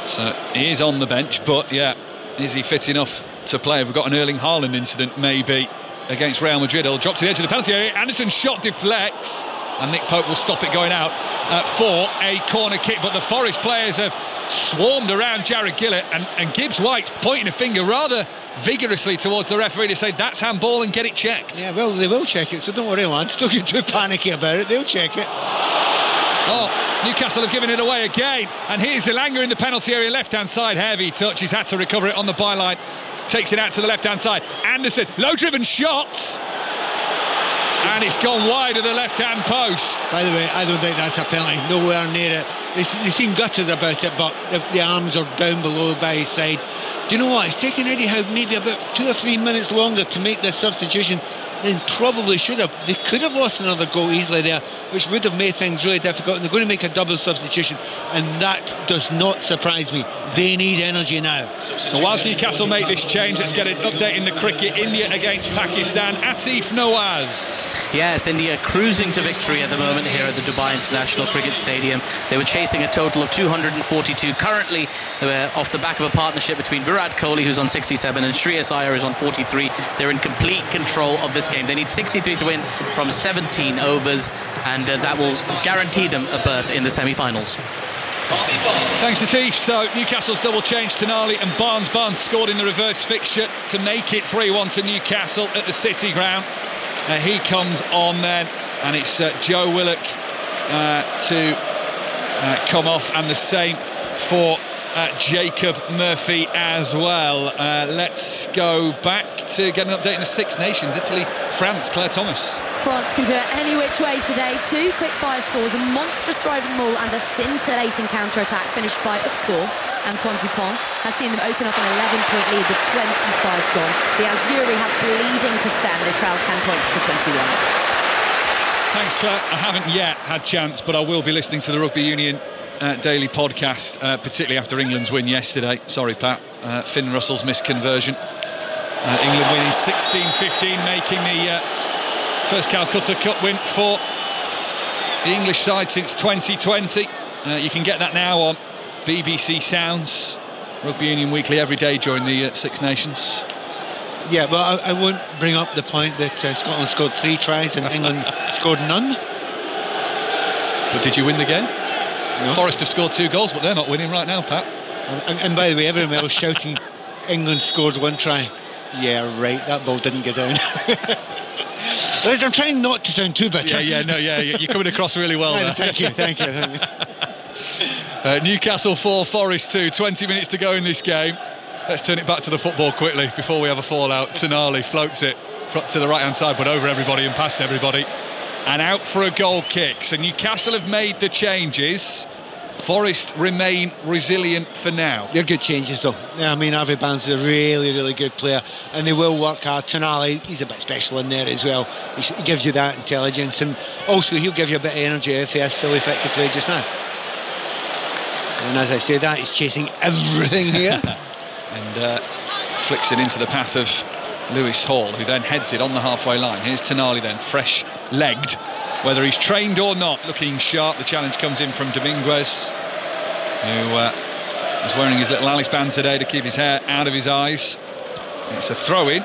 So he is on the bench, but yeah, is he fit enough to play? We've got an Erling Haaland incident maybe against Real Madrid. He'll drop to the edge of the penalty area. Anderson's shot deflects, and Nick Pope will stop it going out for a corner kick. But the Forest players have swarmed around Jarrod Gillett, and Gibbs White's pointing a finger rather vigorously towards the referee to say that's handball and get it checked. Yeah, well, they will check it, so don't worry, lads. Don't get too panicky about it. They'll check it. Oh, Newcastle have given it away again, and here's Elanga in the penalty area, left-hand side, heavy touch. He's had to recover it on the byline, takes it out to the left-hand side. Anderson, low-driven shots, and it's gone wide of the left-hand post. By the way, I don't think that's a penalty, nowhere near it. They seem gutted about it, but the arms are down below by his side. Do you know what? It's taken Eddie Howe maybe about 2 or 3 minutes longer to make this substitution then probably should have. They could have lost another goal easily there, which would have made things really difficult. And they're going to make a double substitution, and that does not surprise me. They need energy now. So whilst Newcastle make this change, let's get an update in the cricket. India against Pakistan. Atif Nawaz. Yes, India cruising to victory at the moment here at the Dubai International Cricket Stadium. They were chasing a total of 242. Currently, off the back of a partnership between Virat Kohli, who's on 67, and Shreyas Iyer is on 43. They're in complete control of this game. They need 63 to win from 17 overs, and that will guarantee them a berth in the semi-finals. Thanks to Teef. So Newcastle's double change. Tonali and Barnes scored in the reverse fixture to make it 3-1 to Newcastle at the City Ground. He comes on then, and it's Joe Willock to come off, and the same for Jacob Murphy as well. Let's go back to get an update in the Six Nations. Italy, France, Claire Thomas. France can do it any which way today. 2 quick-fire scores, a monstrous driving maul and a scintillating counter-attack finished by, of course, Antoine Dupont has seen them open up an 11-point lead with 25 gone. The Azzurri have bleeding to stem. They trail 10 points to 21. Thanks, Claire. I haven't yet had chance, but I will be listening to the Rugby Union daily podcast, particularly after England's win yesterday. Sorry, Pat. Finn Russell's missed conversion. England winning 16-15, making the first Calcutta Cup win for the English side since 2020. You can get that now on BBC Sounds, Rugby Union Weekly, every day during the Six Nations. Yeah, but I won't bring up the point that Scotland scored 3 tries and England scored none. But did you win the game? No. Forest have scored 2 goals, but they're not winning right now, Pat. And by the way, everyone else shouting England scored 1 try. Yeah, right, that ball didn't get down. I'm trying not to sound too bitter. You're coming across really well there. Thank you. Newcastle 4, Forest 2, 20 minutes to go in this game. Let's turn it back to the football quickly before we have a fallout. Tonali floats it to the right-hand side, but over everybody and past everybody. And out for a goal kick. So Newcastle have made the changes. Forest remain resilient for now. They're good changes though. Yeah, I mean, Harvey Barnes is a really, really good player, and they will work hard. Tonali, he's a bit special in there as well. He gives you that intelligence, and also he'll give you a bit of energy if he has fully fit to play just now. And as I say that, he's chasing everything here. And flicks it into the path of Lewis Hall, who then heads it on the halfway line. Here's Tonali then, fresh-legged, whether he's trained or not, looking sharp. The challenge comes in from Dominguez, who is wearing his little Alice band today to keep his hair out of his eyes. It's a throw-in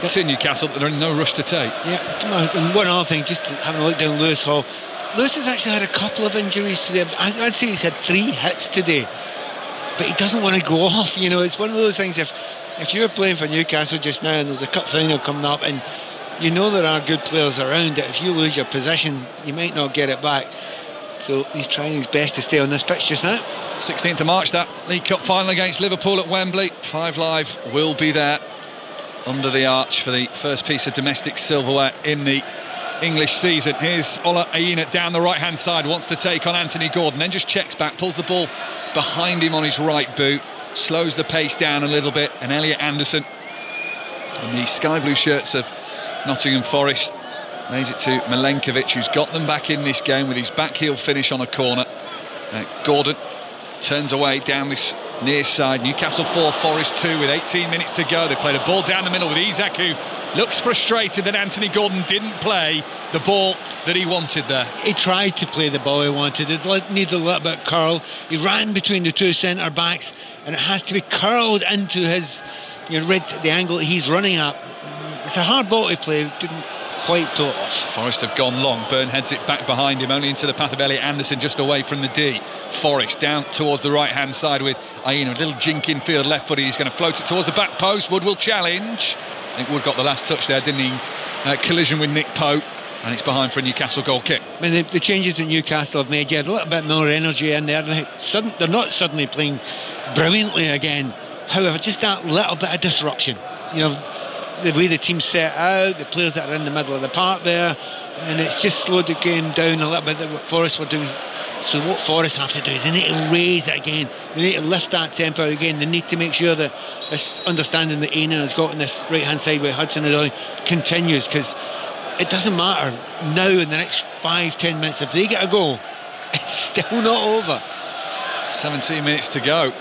to Newcastle that they're in no rush to take. Yeah, and one other thing, just having a look down Lewis Hall. Lewis has actually had a couple of injuries today. I'd say he's had 3 hits today, but he doesn't want to go off. You know, it's one of those things, if you're playing for Newcastle just now and there's a cup final coming up and you know there are good players around it, if you lose your position you might not get it back. So he's trying his best to stay on this pitch just now. 16th of March, that League Cup final against Liverpool at Wembley. 5 Live will be there under the arch for the first piece of domestic silverware in the English season. Here's Ola Aina down the right hand side, wants to take on Anthony Gordon, then just checks back, pulls the ball behind him on his right boot, slows the pace down a little bit, and Elliot Anderson in the sky blue shirts of Nottingham Forest lays it to Milenkovic, who's got them back in this game with his back heel finish on a corner. Gordon turns away down this near side. Newcastle 4, Forest 2 with 18 minutes to go. They played a ball down the middle with Isak, who looks frustrated that Anthony Gordon didn't play the ball that he wanted there. He tried to play the ball he wanted. It needed a little bit of curl. He ran between the 2 centre backs, and it has to be curled into his, the angle he's running at. It's a hard ball to play. Didn't quite toe it off. Forest have gone long. Byrne heads it back behind him, only into the path of Elliot Anderson, just away from the D. Forest down towards the right hand side with Aina, a little jink in field, left footed. He's going to float it towards the back post. Wood will challenge. I think Wood got the last touch there, didn't he? Collision with Nick Pope, and it's behind for a Newcastle goal kick. I mean, the changes that Newcastle have made, you had a little bit more energy in there. They're not suddenly playing brilliantly again. However, just that little bit of disruption. The way the team's set out, the players that are in the middle of the park there, and it's just slowed the game down a little bit. Forest were doing So what Forest have to do, they need to raise it again. They need to lift that tempo again. They need to make sure that this understanding that Ainan has got on this right-hand side with Hudson-Odoi continues, because it doesn't matter now in the next 5-10 minutes. If they get a goal, it's still not over. 17 minutes to go.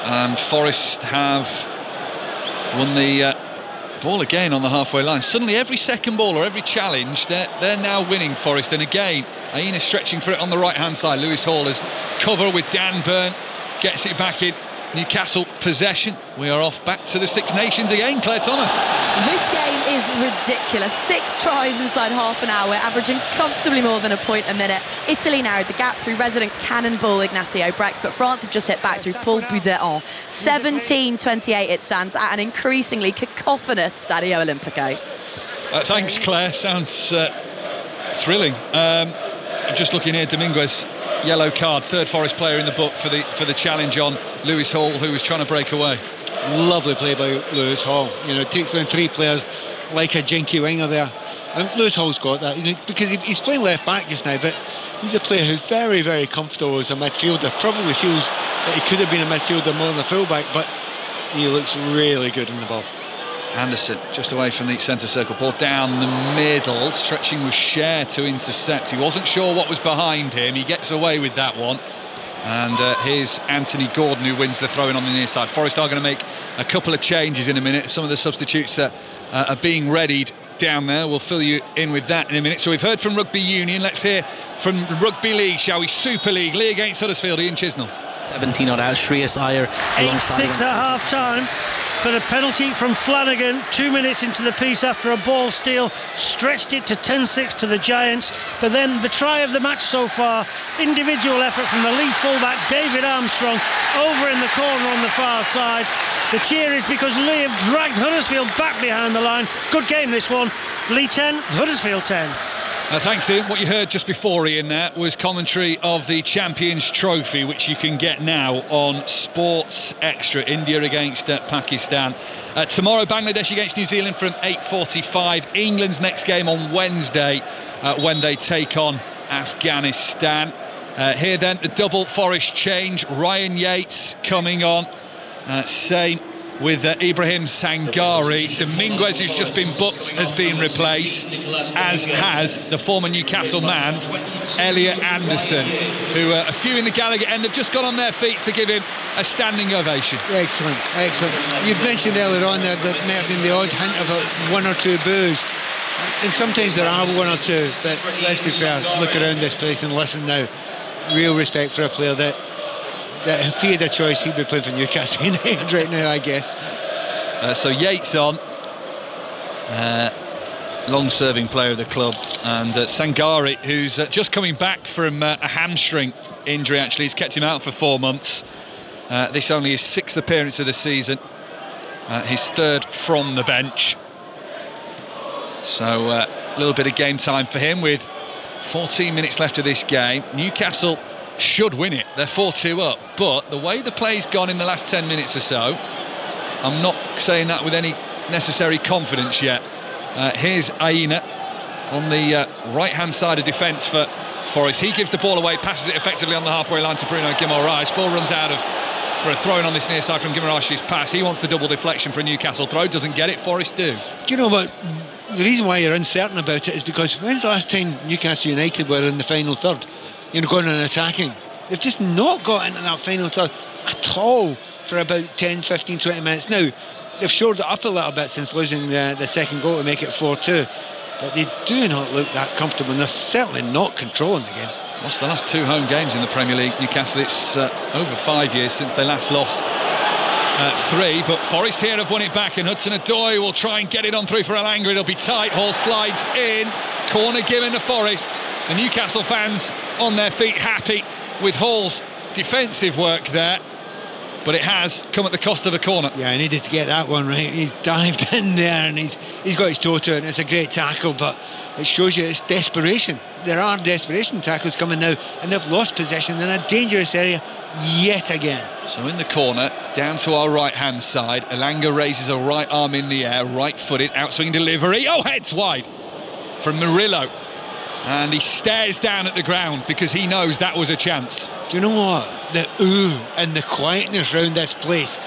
And Forest have won the ball again on the halfway line. Suddenly every second ball or every challenge, they're now winning, Forest. And again, Ainan stretching for it on the right hand side. Lewis Hall has cover with Dan Burn, gets it back in. Newcastle possession. We are off back to the Six Nations again. Claire Thomas. This game is ridiculous. 6 tries inside half an hour, averaging comfortably more than a point a minute. Italy narrowed the gap through resident cannonball Ignacio Brex, but France have just hit back through Paul Boudin. 17-28 it stands at an increasingly cacophonous Stadio Olimpico. Thanks, Claire. Sounds thrilling. I'm just looking here. Dominguez, yellow card, third Forest player in the book for the challenge on Lewis Hall, who was trying to break away. Lovely play by Lewis Hall. You know, takes down 3 players like a jinky winger there. And Lewis Hall's got that, you know, because he's playing left back just now, but he's a player who's very, very comfortable as a midfielder. Probably feels that he could have been a midfielder more than a fullback, but he looks really good in the ball. Anderson just away from the centre circle, ball down the middle, stretching with Cher to intercept. He wasn't sure what was behind him. He gets away with that one. And here's Anthony Gordon, who wins the throw-in on the near side. Forest are going to make a couple of changes in a minute. Some of the substitutes are being readied down there. We'll fill you in with that in a minute. So we've heard from Rugby Union. Let's hear from Rugby League, shall we? Super League. Lee against Huddersfield, Ian Chisnell. 17 odd out. Shreyas Iyer alongside 8-6 at half-time. But a penalty from Flanagan 2 minutes into the piece after a ball steal stretched it to 10-6 to the Giants. But then the try of the match so far, individual effort from the lead fullback David Armstrong over in the corner on the far side. The cheer is because Lee have dragged Huddersfield back behind the line. Good game this one. Lee 10, Huddersfield 10. Thanks, Ian. What you heard just before, Ian, there was commentary of the Champions Trophy, which you can get now on Sports Extra. India against Pakistan. Tomorrow, Bangladesh against New Zealand from 8:45. England's next game on Wednesday when they take on Afghanistan. Here then, the double Forest change. Ryan Yates coming on. Same with Ibrahim Sangari. Dominguez, who's just been booked, has been replaced, as has the former Newcastle man, Elliot Anderson, who a few in the Gallagher end have just got on their feet to give him a standing ovation. Excellent, excellent. You mentioned earlier on that there may have been the odd hint of 1 or 2 boos, and sometimes there are 1 or 2, but let's be fair, look around this place and listen now. Real respect for a player that if he had a choice, he'd be playing for Newcastle United right now, I guess. So Yates on, long-serving player of the club, and Sangari, who's just coming back from a hamstring injury. Actually, he's kept him out for 4 months. This only his 6th appearance of the season, his 3rd from the bench. So a little bit of game time for him with 14 minutes left of this game. Newcastle should win it. They're 4-2 up, but the way the play's gone in the last 10 minutes or so, I'm not saying that with any necessary confidence yet. Here's Aina on the right-hand side of defence for Forest. He gives the ball away, passes it effectively on the halfway line to Bruno Guimaraes. Ball runs out for a throw-in on this near side from Guimaraes' pass. He wants the double deflection for a Newcastle throw, doesn't get it. Forest do. Do you know what? The reason why you're uncertain about it is because when's the last time Newcastle United were in the final third? You know, going and attacking. They've just not got into that final third at all for about 10, 15, 20 minutes. Now, they've shored it up a little bit since losing the second goal to make it 4-2. But they do not look that comfortable, and they're certainly not controlling the game. Lost the last 2 home games in the Premier League, Newcastle. It's over 5 years since they last lost 3, but Forest here have won it back, and Hudson-Odoi will try and get it on through for Alanga. It'll be tight. Hall slides in, corner given to Forest. The Newcastle fans on their feet, happy with Hall's defensive work there, but it has come at the cost of a corner. Yeah, I needed to get that one right. He's dived in there and he's got his toe to it, and it's a great tackle, but it shows you it's desperation. There are desperation tackles coming now, and they've lost possession in a dangerous area yet again. So in the corner, down to our right-hand side, Alanga raises a right arm in the air, right-footed, outswing delivery. Oh, heads wide from Murillo. And he stares down at the ground because he knows that was a chance. Do you know what? The ooh and the quietness around this place.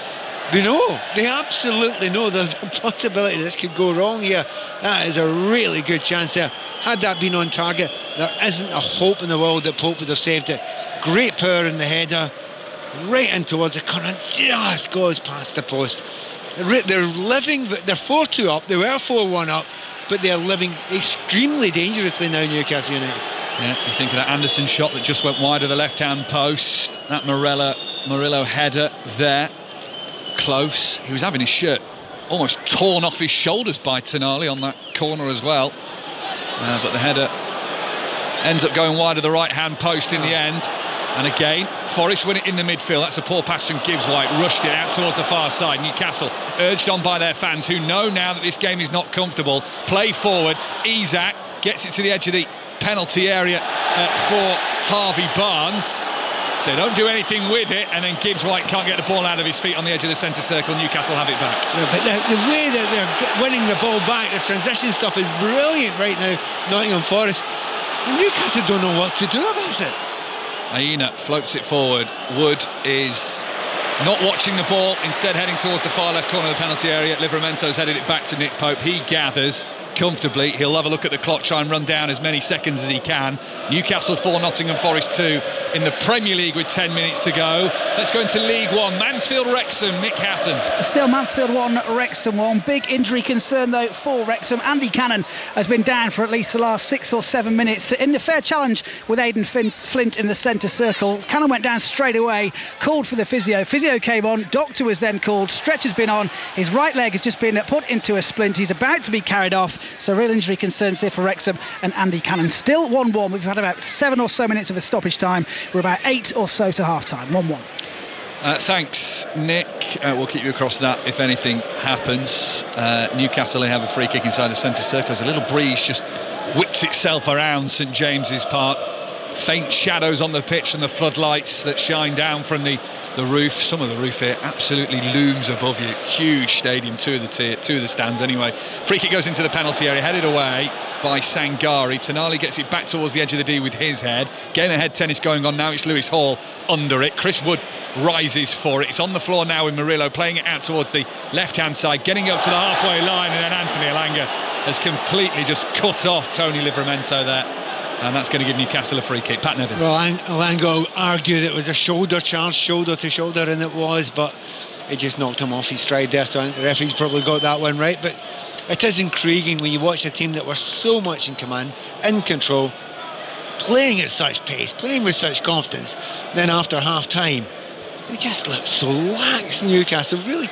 They absolutely know there's a possibility this could go wrong here. That is a really good chance there. Had that been on target, there isn't a hope in the world that Pope would have saved it. Great power in the header, right in towards the corner, just goes past the post. They're living, they're 4-2 up, they were 4-1 up, but they're living extremely dangerously now, Newcastle United. Yeah, you think of that Anderson shot that just went wide of the left-hand post, that Murillo header there. Close. He was having his shirt almost torn off his shoulders by Tonali on that corner as well, but the header ends up going wide of the right hand post in the end. And again, Forest win it in the midfield. That's a poor pass from Gibbs White, rushed it out towards the far side. Newcastle urged on by their fans, who know now that this game is not comfortable. Play forward, Isak gets it to the edge of the penalty area for Harvey Barnes. They don't do anything with it, and then Gibbs White can't get the ball out of his feet on the edge of the centre circle. Newcastle have it back. Yeah, but the way that they're winning the ball back, the transition stuff is brilliant right now, Nottingham Forest. And Newcastle don't know what to do about it. Aina floats it forward. Wood is not watching the ball, instead heading towards the far left corner of the penalty area. Livramento's headed it back to Nick Pope. He gathers comfortably. He'll have a look at the clock, try and run down as many seconds as he can. Newcastle 4, Nottingham Forest 2 in the Premier League with 10 minutes to go. Let's go into League One. Mansfield Wrexham, Mick Hatton. Still Mansfield 1, Wrexham 1. Big injury concern though for Wrexham. Andy Cannon has been down for at least the last 6 or 7 minutes in the fair challenge with Aidan Flint in the centre circle. Cannon went down straight away, called for the physio. Physio came on, doctor was then called, stretch has been on, his right leg has just been put into a splint. He's about to be carried off, so real injury concerns here for Wrexham and Andy Cannon. Still 1-1. We've had about 7 or so minutes of a stoppage time. We're about 8 or so to half time. 1-1. Thanks, Nick. We'll keep you across that if anything happens. Newcastle, they have a free kick inside the centre circle. There's a little breeze just whips itself around St James's Park. Faint shadows on the pitch and the floodlights that shine down from the roof. Some of the roof here absolutely looms above you. Huge stadium, two of the stands anyway. Free kick goes into the penalty area, headed away by Sangari. Tonali gets it back towards the edge of the D with his head. Game of head tennis going on now. It's Lewis Hall under it. Chris Wood rises for it. It's on the floor now with Murillo playing it out towards the left-hand side, getting up to the halfway line, and then Anthony Elanga has completely just cut off Tony Livramento there. And that's going to give Newcastle a free kick. Pat Nevin. Well, Elanga argued it was a shoulder charge, shoulder to shoulder, and it was, but it just knocked him off his stride there. So the referee's probably got that one right. But it is intriguing when you watch a team that were so much in command, in control, playing at such pace, playing with such confidence. Then after half time, they just looked so lax. Newcastle really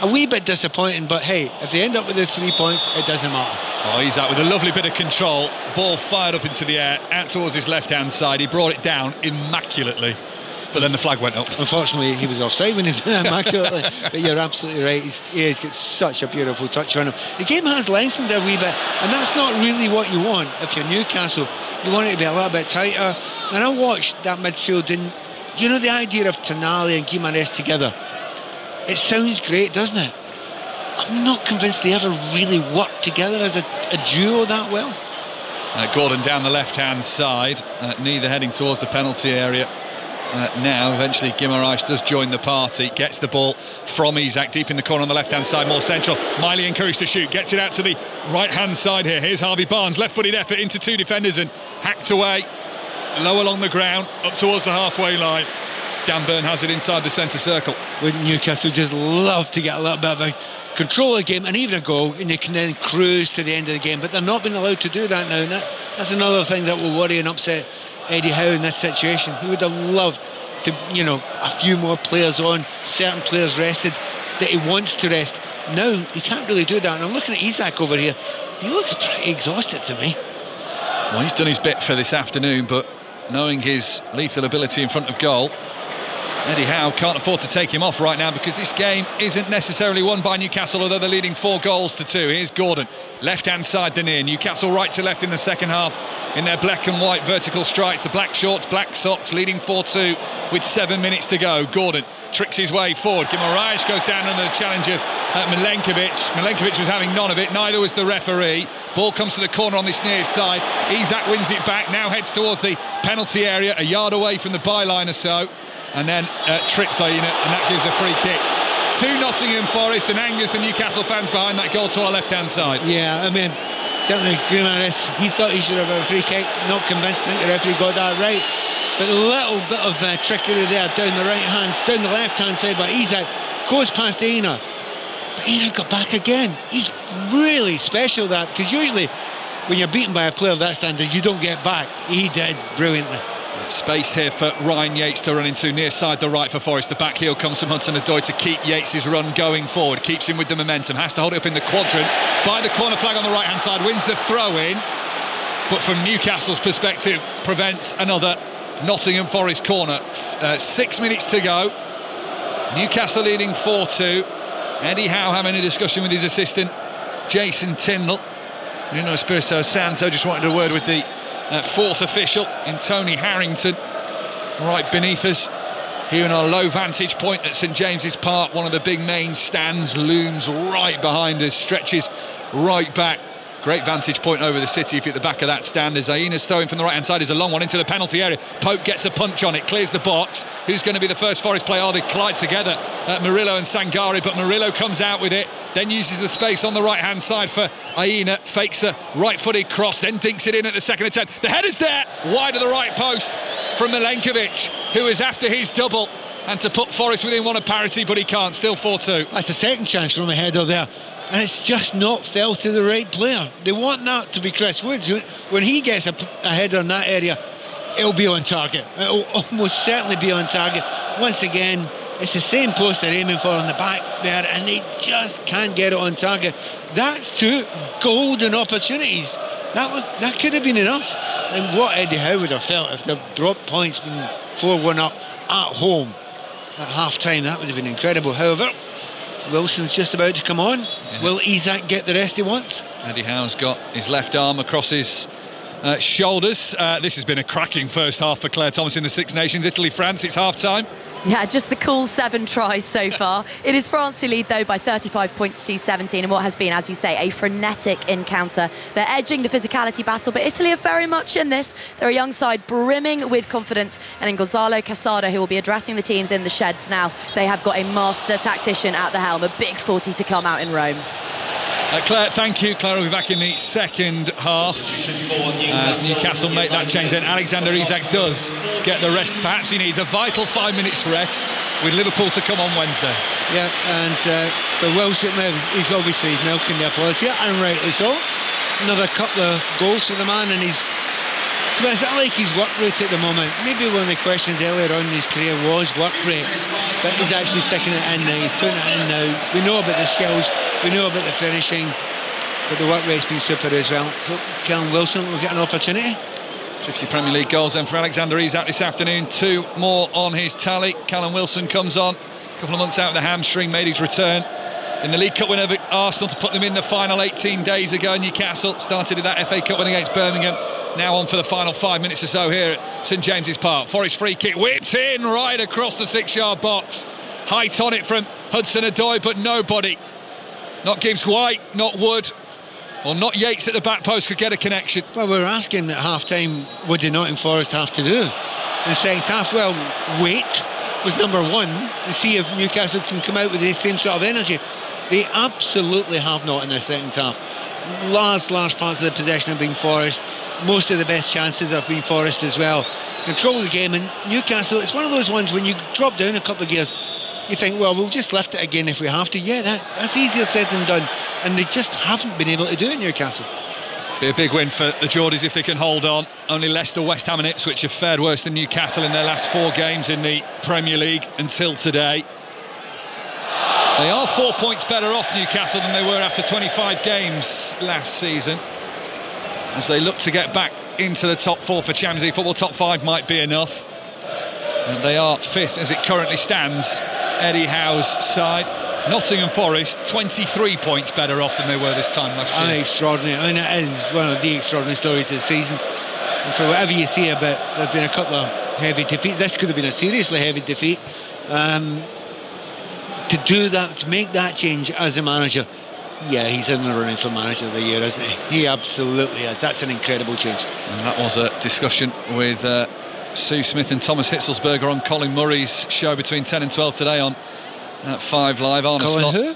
a wee bit disappointing, but hey, if they end up with the 3 points, it doesn't matter. Oh, he's out with a lovely bit of control. Ball fired up into the air, out towards his left-hand side. He brought it down immaculately, but then the flag went up. Unfortunately, he was offside when he did it immaculately. But you're absolutely right. He's got such a beautiful touch on him. The game has lengthened a wee bit, and that's not really what you want if you're Newcastle. You want it to be a little bit tighter. And I watched that midfield, and you know the idea of Tonali and Guimarães together. It sounds great, doesn't it? I'm not convinced they ever really work together as a duo that well. Gordon down the left-hand side, neither heading towards the penalty area. Now, eventually, Guimarães does join the party, gets the ball from Isak deep in the corner on the left-hand side, more central. Miley encouraged to shoot, gets it out to the right-hand side here. Here's Harvey Barnes, left-footed effort into 2 defenders and hacked away, low along the ground, up towards the halfway line. Dan Burn has it inside the centre circle. Wouldn't Newcastle just love to get a little bit of a control of the game and even a goal, and they can then cruise to the end of the game, but they're not being allowed to do that now, and that's another thing that will worry and upset Eddie Howe in this situation. He would have loved to, a few more players on, certain players rested that he wants to rest. Now he can't really do that, and I'm looking at Isak over here. He looks pretty exhausted to me. Well, he's done his bit for this afternoon, but knowing his lethal ability in front of goal, Eddie Howe can't afford to take him off right now because this game isn't necessarily won by Newcastle, although they're leading 4-2. Here's Gordon, left-hand side the near. Newcastle right to left in the second half in their black and white vertical stripes. The black shorts, black socks, leading 4-2 with 7 minutes to go. Gordon tricks his way forward. Guimaraes goes down under the challenge of Milenkovic. Milenkovic was having none of it, neither was the referee. Ball comes to the corner on this near side. Isak wins it back, now heads towards the penalty area, a yard away from the byline or so. And then trips Aina, and that gives a free kick to Nottingham Forest and angers the Newcastle fans behind that goal to our left-hand side. Yeah, I mean, certainly Guimaraes, he thought he should have a free kick. Not convinced, I think the referee got that right. But a little bit of trickery there down the left-hand side by Isak. Goes past Aina. But Aina got back again. He's really special, that, because usually when you're beaten by a player of that standard, you don't get back. He did brilliantly. Space here for Ryan Yates to run into near side the right for Forest. The back heel comes from Hudson-Odoi to keep Yates' run going forward. Keeps him with the momentum. Has to hold it up in the quadrant. By the corner flag on the right-hand side. Wins the throw-in. But from Newcastle's perspective, prevents another Nottingham Forest corner. 6 minutes to go. Newcastle leading 4-2. Eddie Howe having a discussion with his assistant, Jason Tindall. Nuno Espirito Santo just wanted a word with the fourth official in Tony Harrington, right beneath us here in our low vantage point at St James's Park. One of the big main stands looms right behind us, stretches right back. Great vantage point over the city if you're at the back of that stand. As Aina's throwing from the right hand side is a long one into the penalty area. Pope gets a punch on it, clears the box. Who's going to be the first Forest player? Oh, they collide together, Murillo and Sangare, but Murillo comes out with it, then uses the space on the right hand side for Aina, fakes a right footed cross, then dinks it in at the second attempt. The header's there, wide of the right post from Milenkovic, who is after his double and to put Forest within one of parity, but he can't. Still 4-2. That's a second chance from a header there, and it's just not fell to the right player. They want that to be Chris Woods. When he gets a header in that area, it'll be on target. It'll almost certainly be on target. Once again, it's the same post they're aiming for on the back there, and they just can't get it on target. That's two golden opportunities. That could have been enough. And what Eddie Howe would have felt if they dropped points, been 4-1 up at home at half-time, that would have been incredible. However, Wilson's just about to come on. Yeah. Will Isak get the rest he wants? Eddie Howe's got his left arm across his shoulders. This has been a cracking first half for Claire Thomas in the Six Nations. Italy-France, it's half-time. Yeah, just the cool 7 tries so far. It is France who lead, though, by 35 points to 17, and what has been, as you say, a frenetic encounter. They're edging the physicality battle, but Italy are very much in this. They're a young side brimming with confidence, and in Gonzalo Casado, who will be addressing the teams in the sheds now, they have got a master tactician at the helm, a big 40 to come out in Rome. Claire, thank you. Claire will be back in the second half as Newcastle make that change. Then Alexander Isak does get the rest. Perhaps he needs a vital 5 minutes rest with Liverpool to come on Wednesday. Yeah, and but Wilson, he's obviously milking the applause here, and rightly so. Another couple of goals for the man, and he's, to be honest, I like his work rate at the moment. Maybe one of the questions earlier on in his career was work rate, but he's actually sticking it in now. He's putting it in now. We know about the skills, we know about the finishing, but the work rate's been super as well. So Callum Wilson will get an opportunity. 50 Premier League goals then for Alexander Isak this afternoon. 2 more on his tally. Callum Wilson comes on, a couple of months out of the hamstring, made his return in the League Cup win over Arsenal to put them in the final 18 days ago. Newcastle started in that FA Cup win against Birmingham. Now on for the final 5 minutes or so here at St James's Park. Forest free kick whipped in right across the 6-yard box. Height on it from Hudson-Odoi, but nobody, not Gibbs White, not Wood, or not Yates at the back post could get a connection. Well, we were asking at half-time, what did Nottingham Forest have to do in the second half? Well, wait was number one, and see if Newcastle can come out with the same sort of energy. They absolutely have not in the second half. Large parts of the possession have been Forest. Most of the best chances have been Forest as well. Control the game, and Newcastle, it's one of those ones when you drop down a couple of gears, you think, well, we'll just lift it again if we have to. Yeah, that's easier said than done, and they just haven't been able to do it, Newcastle. Be a big win for the Geordies if they can hold on. Only Leicester, West Ham and Ipswich have fared worse than Newcastle in their last 4 games in the Premier League until today. They are 4 points better off, Newcastle, than they were after 25 games last season, as they look to get back into the top 4 for Champions League football. Top 5 might be enough. And they are 5th as it currently stands. Eddie Howe's side. Nottingham Forest 23 points better off than they were this time last year. Extraordinary. I mean, it is one of the extraordinary stories of the season. And for whatever you say about, there've been a couple of heavy defeats. This could have been a seriously heavy defeat. To do that, to make that change as a manager, yeah, he's in the running for manager of the year, isn't he? He absolutely is. That's an incredible change. And that was a discussion with Sue Smith and Thomas Hitzelsberger on Colin Murray's show between 10 and 12 today on 5 Live. Colin who?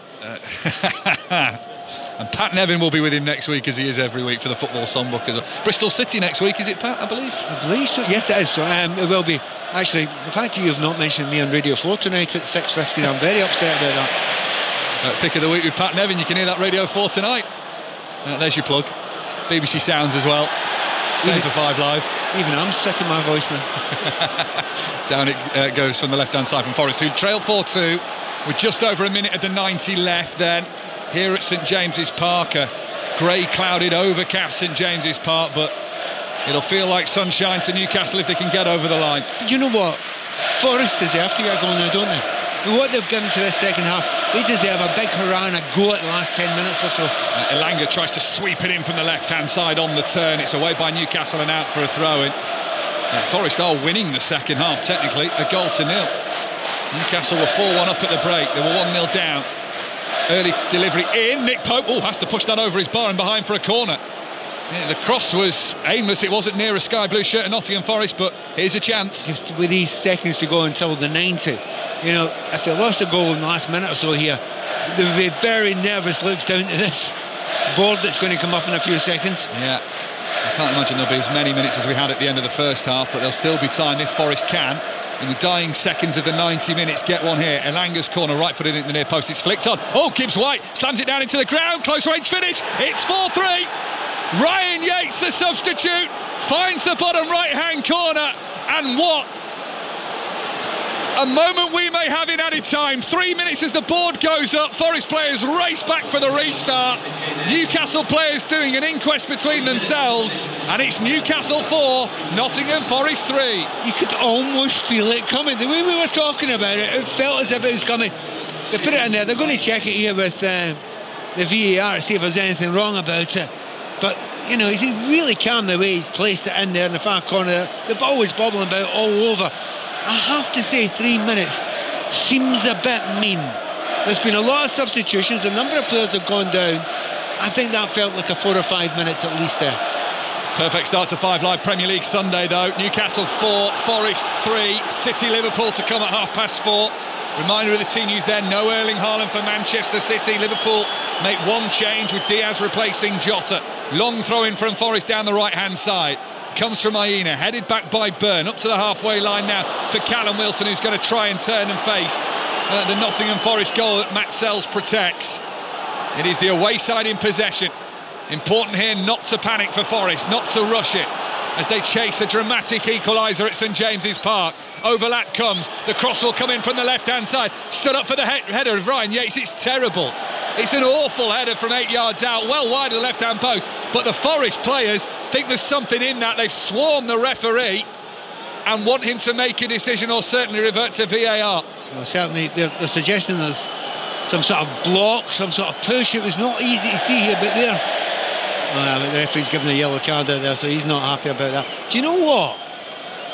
And Pat Nevin will be with him next week, as he is every week, for the football songbook as well. Bristol City next week, is it, Pat, I believe? I believe so, yes it is. So, it will be. Actually, the fact you have not mentioned me on Radio 4 tonight at 6:50, I'm very upset about that. Pick of the week with Pat Nevin, you can hear that Radio 4 tonight. There's your plug. BBC Sounds as well. Same for 5 Live. Even I'm sick of my voice now. Down it goes from the left-hand side from Forest, who trail 4-2 with just over a minute of the 90 left then. Here at St James's Park, a grey, clouded, overcast St James's Park, but it'll feel like sunshine to Newcastle if they can get over the line. You know what? Forest deserve to get going now, don't they? With what they've given to this second half, they deserve a big hurrah and a go at the last 10 minutes or so. Elanga tries to sweep it in from the left-hand side on the turn. It's away by Newcastle and out for a throw-in. Forest are winning the second half, technically, 1-0. Newcastle were 4-1 up at the break. They were 1-0 down. Early delivery in. Nick Pope has to push that over his bar and behind for a corner. Yeah, the cross was aimless. It wasn't near a sky blue shirt of Nottingham Forest, but here's a chance. Just with these seconds to go until the 90, you know, if they lost a goal in the last minute or so here, there would be very nervous looks down to this board that's going to come up in a few seconds. Yeah, I can't imagine there'll be as many minutes as we had at the end of the first half, but there'll still be time if Forest can, in the dying seconds of the 90 minutes, get one here. Elanga's corner, right footed into the near post. It's flicked on. Oh, Gibbs White slams it down into the ground. Close range finish. It's 4-3. Ryan Yates, the substitute, finds the bottom right hand corner. And what a moment we may have in added time. 3 minutes as the board goes up. Forest players race back for the restart. Newcastle players doing an inquest between themselves, and it's Newcastle 4, Nottingham Forest 3. You could almost feel it coming. The way we were talking about it, it felt as if it was coming. They put it in there. They're going to check it here with the VAR to see if there's anything wrong about it. But, you know, he's really calm the way he's placed it in there in the far corner. The ball was bobbling about all over. I have to say 3 minutes seems a bit mean. There's been a lot of substitutions, a number of players have gone down. I think that felt like a 4 or 5 minutes at least there. Perfect start to 5 Live Premier League Sunday though. Newcastle 4, Forest 3, City Liverpool to come at 4:30. Reminder of the team news there, no Erling Haaland for Manchester City. Liverpool make one change with Diaz replacing Jota. Long throw in from Forest down the right hand side. Comes from Aina, headed back by Byrne, up to the halfway line now for Callum Wilson, who's going to try and turn and face the Nottingham Forest goal that Matt Sells protects. It is the away side in possession. Important here not to panic for Forest, not to rush it, as they chase a dramatic equaliser at St James's Park. Overlap comes, the cross will come in from the left-hand side. Stood up for the header of Ryan Yates. It's terrible. It's an awful header from 8 yards out, well wide of the left-hand post. But the Forest players think there's something in that. They've swarmed the referee and want him to make a decision or certainly revert to VAR. Well, certainly they're suggesting there's some sort of block, some sort of push. It was not easy to see here, but there. The referee's given a yellow card out there, so he's not happy about that. Do you know what?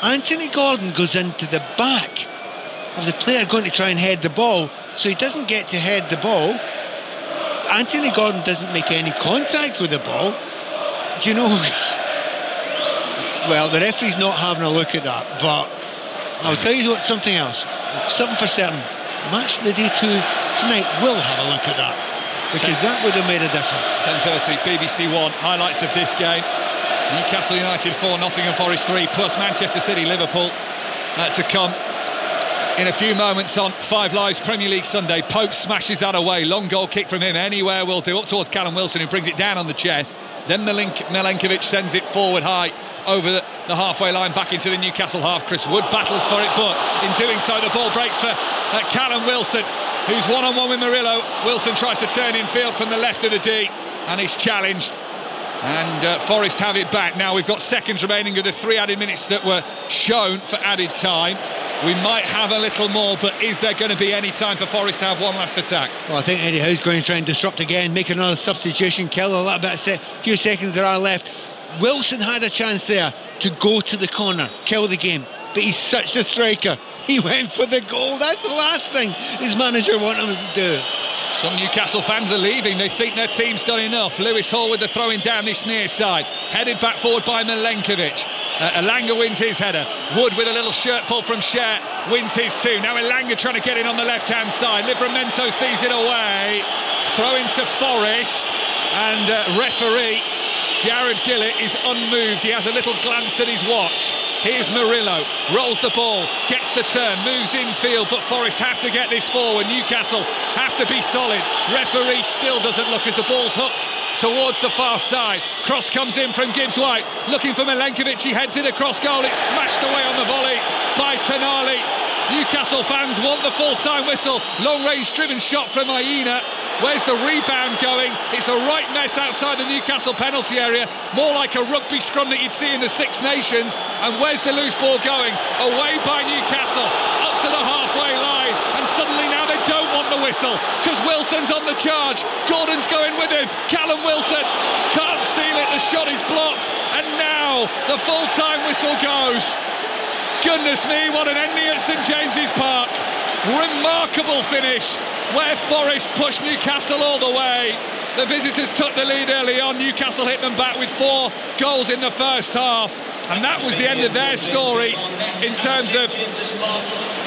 Anthony Gordon goes into the back of the player going to try and head the ball, so he doesn't get to head the ball. Anthony Gordon doesn't make any contact with the ball. Do you know? Well, the referee's not having a look at that, but I'll tell you what, something else, something for certain. Match of the Day 2 tonight will have a look at that, because that would have made a difference. 10:30, BBC One, highlights of this game. Newcastle United 4, Nottingham Forest 3, plus Manchester City Liverpool to come in a few moments on 5 Live's Premier League Sunday. Pope smashes that away, long goal kick from him, anywhere will do, up towards Callum Wilson, who brings it down on the chest. Then Milenkovic sends it forward high over the halfway line back into the Newcastle half. Chris Wood battles for it, but in doing so the ball breaks for Callum Wilson, who's one-on-one with Murillo. Wilson tries to turn in field from the left of the D and he's challenged, and Forest have it back. Now we've got seconds remaining of the 3 added minutes that were shown for added time. we might have a little more, but is there going to be any time for Forest to have one last attack? Well, I think Eddie Howe's going to try and disrupt again, make another substitution, kill a little bit of few seconds there are left. Wilson had a chance there to go to the corner, kill the game, but he's such a striker. He went for the goal. That's the last thing his manager wanted him to do. Some Newcastle fans are leaving. They think their team's done enough. Lewis Hall with the throwing down this near side. Headed back forward by Milenkovic. Elanga wins his header. Wood with a little shirt pull from Scher wins his two. Now Elanga trying to get in on the left-hand side. Livramento sees it away. Throw into Forest. And referee Jared Gillett is unmoved. He has a little glance at his watch. Here's Murillo, rolls the ball, gets the turn, moves infield, but Forest have to get this forward. Newcastle have to be solid. Referee still doesn't look as the ball's hooked towards the far side. Cross comes in from Gibbs-White, looking for Milenkovic. He heads it across goal. It's smashed away on the volley by Tonali. Newcastle fans want the full-time whistle. Long-range driven shot from Aina. Where's the rebound going? It's a right mess outside the Newcastle penalty area, more like a rugby scrum that you'd see in the Six Nations. And where's the loose ball going? Away by Newcastle, up to the halfway line, and suddenly now they don't want the whistle because Wilson's on the charge. Gordon's going with him. Callum Wilson can't seal it. The shot is blocked, and now the full-time whistle goes. Goodness me, what an ending at St James's Park. Remarkable finish where Forest pushed Newcastle all the way. The visitors took the lead early on. Newcastle hit them back with 4 goals in the first half, and that was the end of their story in terms of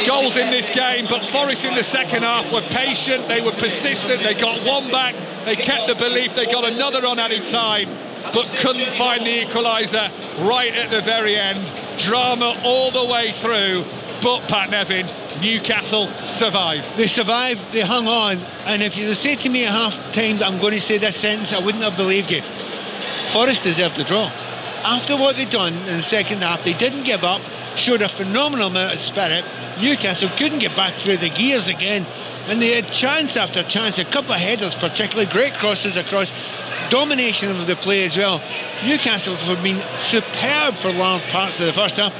goals in this game. But Forest in the second half were patient, they were persistent, they got one back, they kept the belief, they got another on added time, but couldn't find the equaliser right at the very end. Drama all the way through, but Pat Nevin, Newcastle survived. They survived, they hung on, and if you say to me at half time that I'm going to say this sentence, I wouldn't have believed you. Forest deserved the draw. After what they'd done in the second half, they didn't give up, showed a phenomenal amount of spirit. Newcastle couldn't get back through the gears again, and they had chance after chance, a couple of headers particularly, great crosses across, domination of the play as well. Newcastle have been superb for large parts of the first half,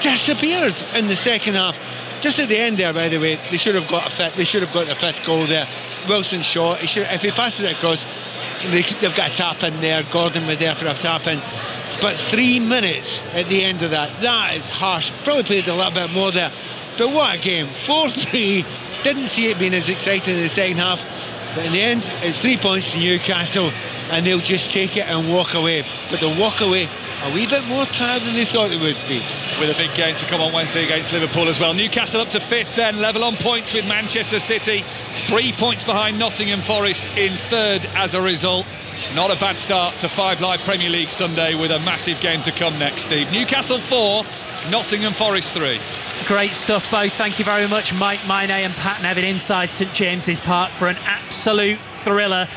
disappeared in the second half. Just at the end there, by the way, they should have got a fifth goal there. Wilson shot, if he passes it across, they've got a tap in there. Gordon was there for a tap in, but 3 minutes at the end of that is harsh. Probably played a little bit more there, but what a game. 4-3. Didn't see it being as exciting in the second half, but in the end it's 3 points to Newcastle, and they'll just take it and walk away. But they'll walk away a wee bit more tired than they thought it would be. With a big game to come on Wednesday against Liverpool as well. Newcastle up to 5th then, level on points with Manchester City. 3 points behind Nottingham Forest in 3rd as a result. Not a bad start to 5 Live Premier League Sunday, with a massive game to come next, Steve. Newcastle 4, Nottingham Forest 3. Great stuff both. Thank you very much, Mike Mine and Pat Nevin inside St James's Park for an absolute thriller.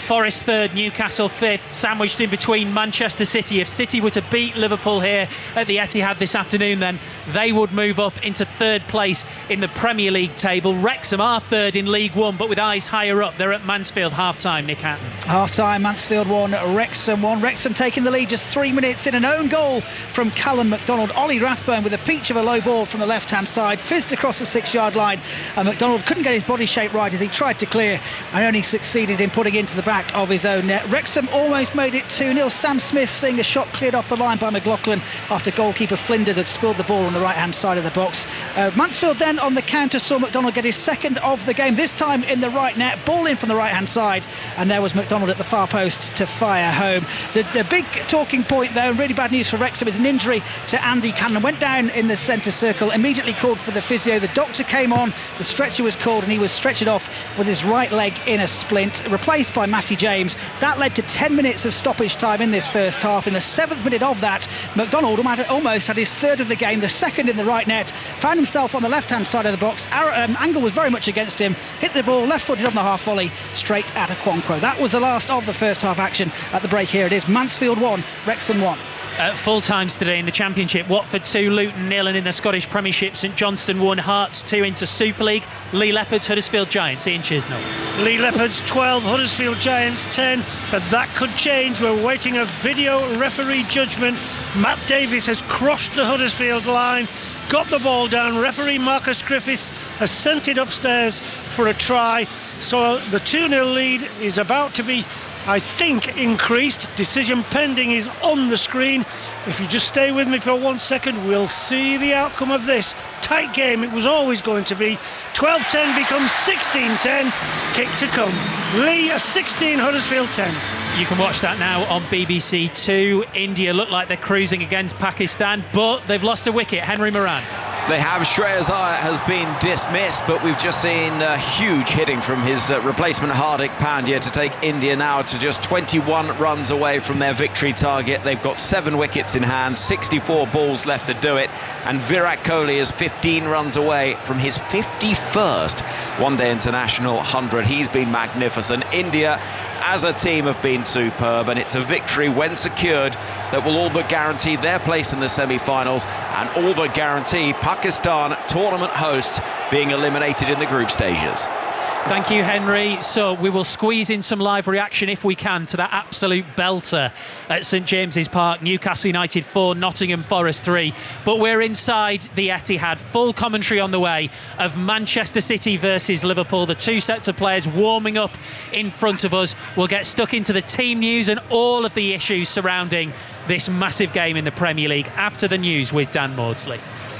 Forest 3rd, Newcastle 5th, sandwiched in between Manchester City. If City were to beat Liverpool here at the Etihad this afternoon, then they would move up into 3rd place in the Premier League table. Wrexham are 3rd in League One, but with eyes higher up. They're at Mansfield. Half-time, Nick Hatton. Half-time, Mansfield 1, Wrexham 1. Wrexham taking the lead just 3 minutes in. An own goal from Callum McDonald. Ollie Rathbone with a peach of a low ball from the left-hand side, fizzed across the 6-yard line, and McDonald couldn't get his body shape right as he tried to clear and only succeeded in putting into the back of his own net. Wrexham almost made it 2-0. Sam Smith seeing a shot cleared off the line by McLaughlin after goalkeeper Flinders had spilled the ball on the right-hand side of the box. Mansfield then on the counter saw McDonald get his 2nd of the game, this time in the right net, ball in from the right-hand side, and there was McDonald at the far post to fire home. The big talking point though, and really bad news for Wrexham, is an injury to Andy Cannon. Went down in the centre circle, immediately called for the physio. The doctor came on, the stretcher was called, and he was stretchered off with his right leg in a splint, replaced by Matty James. That led to 10 minutes of stoppage time in this first half. In the 7th minute of that, McDonald almost had his 3rd of the game, the 2nd in the right net, found himself on the left-hand side of the box. Angle was very much against him, hit the ball left-footed on the half volley straight at Okonkwo. That was the last of the first half action. At the break here it is Mansfield 1, Wrexham 1. Full times today in the Championship. Watford 2, Luton 0, and in the Scottish Premiership, St Johnstone 1, Hearts 2 into Super League. Lee Leopards, Huddersfield Giants, Ian Chisnell. Lee Leopards 12, Huddersfield Giants 10, but that could change. We're waiting a video referee judgment. Matt Davies has crossed the Huddersfield line. got the ball down. Referee Marcus Griffiths has sent it upstairs for a try. So the 2-0 lead is about to be, I think, increased. Decision pending is on the screen. If you just stay with me for 1 second, we'll see the outcome of this. Tight game, it was always going to be. 12-10 becomes 16-10. Kick to come. Lee, a 16, Huddersfield 10. You can watch that now on BBC Two. India look like they're cruising against Pakistan, but they've lost a wicket. Henry Moran. They have. Shreyas Iyer has been dismissed, but we've just seen huge hitting from his replacement Hardik Pandya to take India now to just 21 runs away from their victory target. They've got 7 wickets in hand, 64 balls left to do it, and Virat Kohli is 15 runs away from his 51st one-day international 100. He's been magnificent. India, as a team, have been superb, and it's a victory, when secured, that will all but guarantee their place in the semi-finals and all but guarantee Pakistan, tournament hosts, being eliminated in the group stages. Thank you, Henry. So we will squeeze in some live reaction, if we can, to that absolute belter at St James's Park. Newcastle United 4, Nottingham Forest 3. But we're inside the Etihad. Full commentary on the way of Manchester City versus Liverpool. The two sets of players warming up in front of us. We'll get stuck into the team news and all of the issues surrounding this massive game in the Premier League after the news with Dan Maudsley.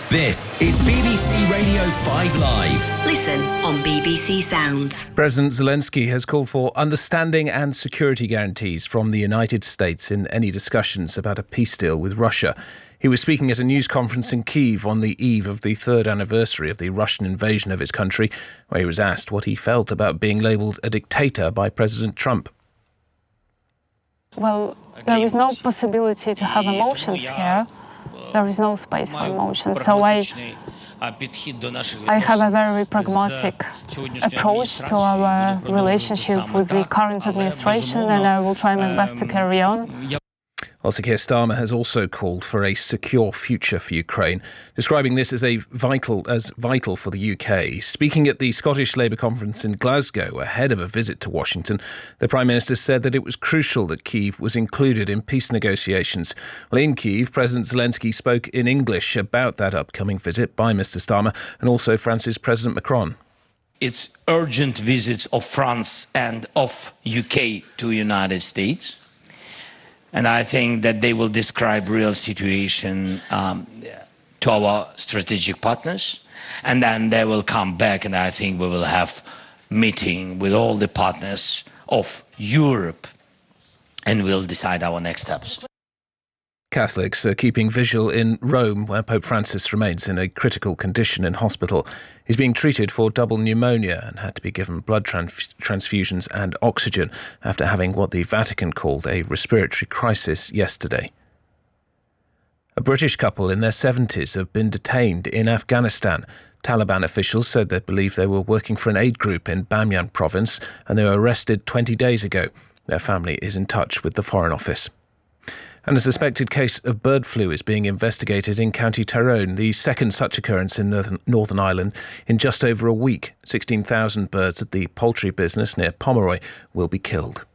This is BBC Radio 5 Live. Listen on BBC Sounds. President Zelensky has called for understanding and security guarantees from the United States in any discussions about a peace deal with Russia. He was speaking at a news conference in Kyiv on the eve of the 3rd anniversary of the Russian invasion of his country, where he was asked what he felt about being labelled a dictator by President Trump. Well, there is no possibility to have emotions here. There is no space for emotions. So I have a very pragmatic approach to our relationship with the current administration, and I will try my best to carry on. Sir Keir Starmer has also called for a secure future for Ukraine, describing this as vital for the UK. Speaking at the Scottish Labour conference in Glasgow ahead of a visit to Washington, the Prime Minister said that it was crucial that Kyiv was included in peace negotiations. Well, in Kyiv, President Zelensky spoke in English about that upcoming visit by Mr Starmer and also France's President Macron. It's urgent visits of France and of UK to United States. And I think that they will describe real situation to our strategic partners. And then they will come back, and I think we will have meeting with all the partners of Europe, and we'll decide our next steps. Catholics are keeping vigil in Rome, where Pope Francis remains in a critical condition in hospital. He's being treated for double pneumonia and had to be given blood transfusions and oxygen after having what the Vatican called a respiratory crisis yesterday. A British couple in their 70s have been detained in Afghanistan. Taliban officials said they believe they were working for an aid group in Bamyan province and they were arrested 20 days ago. Their family is in touch with the Foreign Office. And a suspected case of bird flu is being investigated in County Tyrone, the second such occurrence in Northern Ireland in just over a week. 16,000 birds at the poultry business near Pomeroy will be killed.